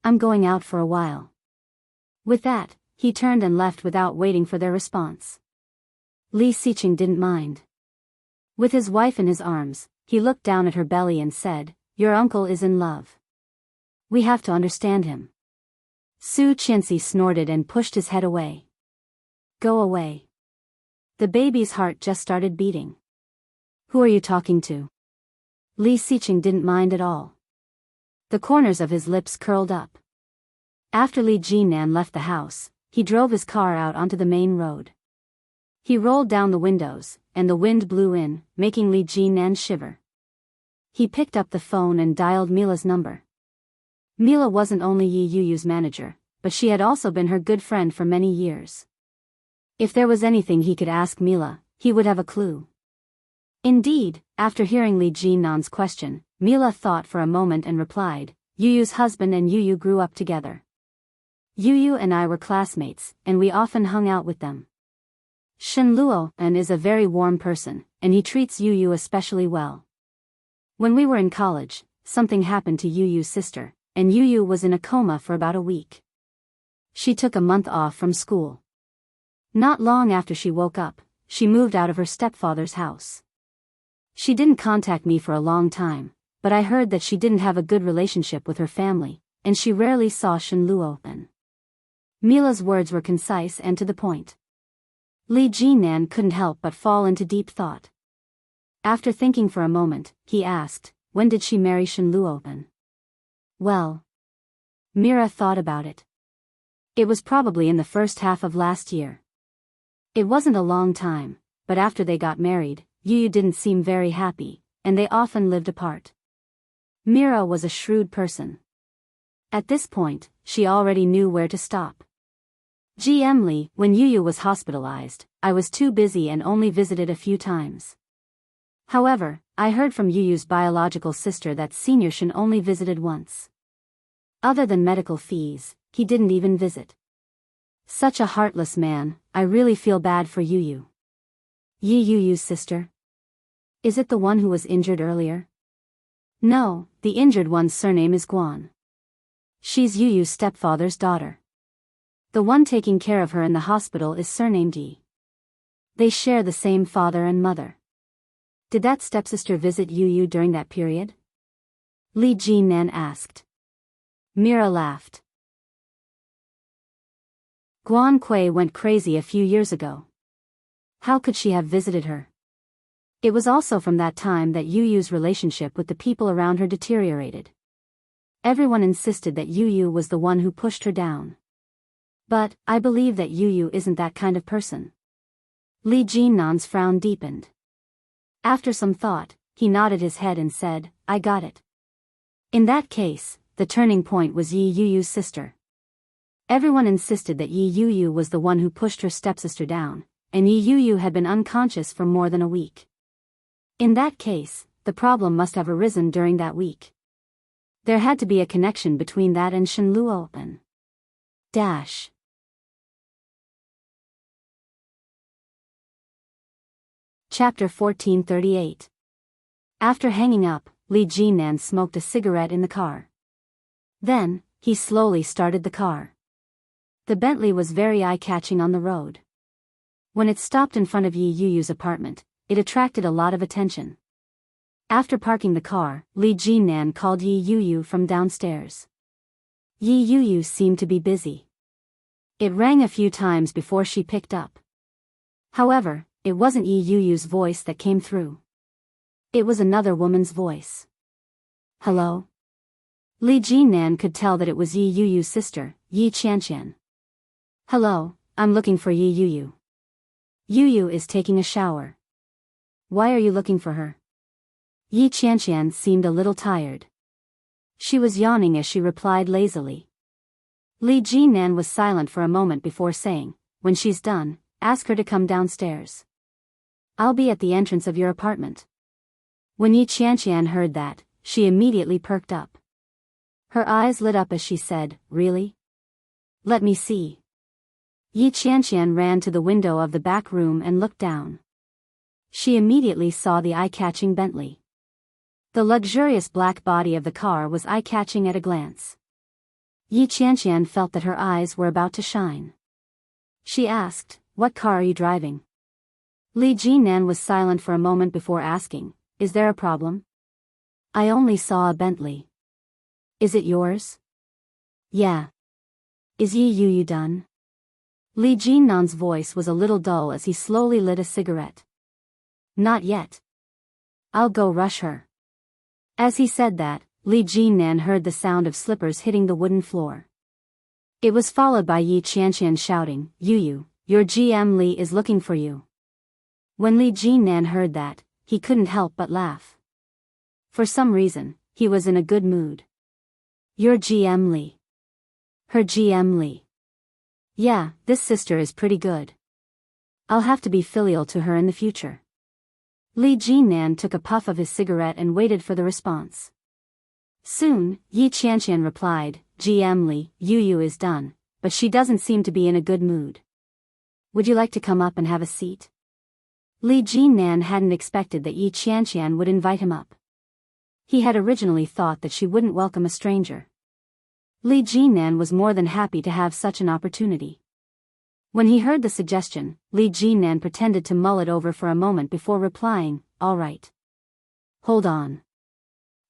"I'm going out for a while." With that, he turned and left without waiting for their response. Li Xiqing didn't mind. With his wife in his arms, he looked down at her belly and said, "Your uncle is in love. We have to understand him." Su Qianxi snorted and pushed his head away. "Go away." The baby's heart just started beating. "Who are you talking to?" Li Xiqing didn't mind at all. The corners of his lips curled up. After Li Jinnan left the house, he drove his car out onto the main road. He rolled down the windows, and the wind blew in, making Li Jinnan shiver. He picked up the phone and dialed Mila's number. Mila wasn't only Yi Yuyu's manager, but she had also been her good friend for many years. If there was anything he could ask Mila, he would have a clue. Indeed, after hearing Li Jinnan's question, Mila thought for a moment and replied, "Yuyu's husband and Yuyu grew up together. Yuyu and I were classmates, and we often hung out with them. Shen Luo An is a very warm person, and he treats Yuyu especially well. When we were in college, something happened to Yuyu's sister, and Yuyu was in a coma for about a week. She took a month off from school. Not long after she woke up, she moved out of her stepfather's house. She didn't contact me for a long time, but I heard that she didn't have a good relationship with her family, and she rarely saw Shen Luo An." Mila's words were concise and to the point. Li Jinnan couldn't help but fall into deep thought. After thinking for a moment, he asked, "When did she marry Shen Luo An?" "Well." Mira thought about it. "It was probably in the first half of last year. It wasn't a long time, but after they got married, Yuyu didn't seem very happy, and they often lived apart." Mira was a shrewd person. At this point, she already knew where to stop. "GM Li, when Yuyu was hospitalized, I was too busy and only visited a few times. However, I heard from Yuyu's biological sister that Senior Shen only visited once. Other than medical fees, he didn't even visit. Such a heartless man, I really feel bad for Yuyu." "Yi Yuyu's sister? Is it the one who was injured earlier?" "No, the injured one's surname is Guan. She's Yuyu's stepfather's daughter. The one taking care of her in the hospital is surnamed Yi. They share the same father and mother." "Did that stepsister visit Yuyu during that period?" Li Jinnan asked. Mira laughed. "Guan Kui went crazy a few years ago. How could she have visited her? It was also from that time that Yu Yu's relationship with the people around her deteriorated. Everyone insisted that Yu Yu was the one who pushed her down. But, I believe that Yu Yu isn't that kind of person. Li Jinnan's frown deepened. After some thought, he nodded his head and said, I got it. In that case, the turning point was Yi Yu Yu's sister. Everyone insisted that Yi Yu Yu was the one who pushed her stepsister down, and Yi Yu Yu had been unconscious for more than a week. In that case, the problem must have arisen during that week. There had to be a connection between that and Shenluo and Dash. Chapter 1438. After hanging up, Li Jinnan smoked a cigarette in the car. Then, he slowly started the car. The Bentley was very eye-catching on the road. When it stopped in front of Yi Yu Yu's apartment, it attracted a lot of attention. After parking the car, Li Jinnan called Yi Yu Yu from downstairs. Yi Yu Yu seemed to be busy. It rang a few times before she picked up. However, it wasn't Yi Yu Yu's voice that came through. It was another woman's voice. Hello? Li Jinnan could tell that it was Yi Yu Yu's sister, Yi Qianqian. Hello, I'm looking for Yi Yu Yu. Yu Yu is taking a shower. Why are you looking for her? Yi Qianqian seemed a little tired. She was yawning as she replied lazily. Li Jinnan was silent for a moment before saying, when she's done, ask her to come downstairs. I'll be at the entrance of your apartment. When Yi Qianqian heard that, she immediately perked up. Her eyes lit up as she said, really? Let me see. Yi Qianqian ran to the window of the back room and looked down. She immediately saw the eye-catching Bentley. The luxurious black body of the car was eye-catching at a glance. Yi Qianqian felt that her eyes were about to shine. She asked, what car are you driving? Li Jinnan was silent for a moment before asking, is there a problem? I only saw a Bentley. Is it yours? Yeah. Is Yi Yu Yu done? Li Jinnan's voice was a little dull as he slowly lit a cigarette. Not yet. I'll go rush her. As he said that, Li Jinnan heard the sound of slippers hitting the wooden floor. It was followed by Yi Qianqian shouting, Yu Yu, your GM Li is looking for you. When Li Jinnan heard that, he couldn't help but laugh. For some reason, he was in a good mood. Your GM Li. Her GM Li. Yeah, this sister is pretty good. I'll have to be filial to her in the future. Li Jinnan took a puff of his cigarette and waited for the response. Soon, Yi Qianqian replied, GM Li, Yu Yu is done, but she doesn't seem to be in a good mood. Would you like to come up and have a seat? Li Jinnan hadn't expected that Yi Qianqian would invite him up. He had originally thought that she wouldn't welcome a stranger. Li Jinnan was more than happy to have such an opportunity. When he heard the suggestion, Li Jinnan pretended to mull it over for a moment before replying, all right. Hold on.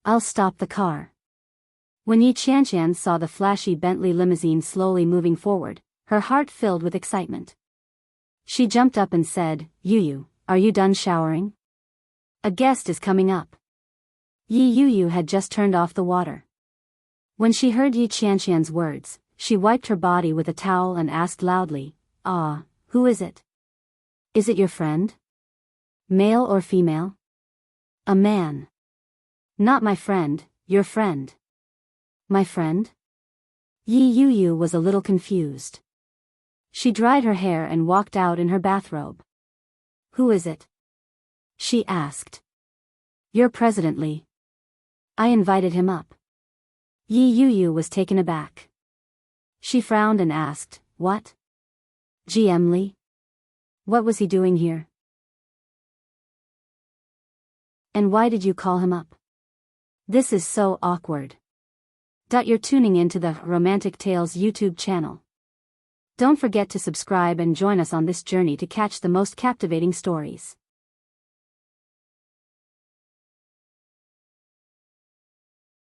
I'll stop the car. When Yi Qianqian saw the flashy Bentley limousine slowly moving forward, her heart filled with excitement. She jumped up and said, Yu Yu, are you done showering? A guest is coming up. Yi Yu Yu had just turned off the water. When she heard Yi Qianqian's words, she wiped her body with a towel and asked loudly, who is it? Is it your friend? Male or female? A man. Not my friend, your friend. My friend? Yi Yu Yu was a little confused. She dried her hair and walked out in her bathrobe. Who is it? She asked. Your President Li. I invited him up. Yi Yu Yu was taken aback. She frowned and asked, what? GM Li? What was he doing here? And why did you call him up? This is so awkward. You're tuning into the Romantic Tales YouTube channel. Don't forget to subscribe and join us on this journey to catch the most captivating stories.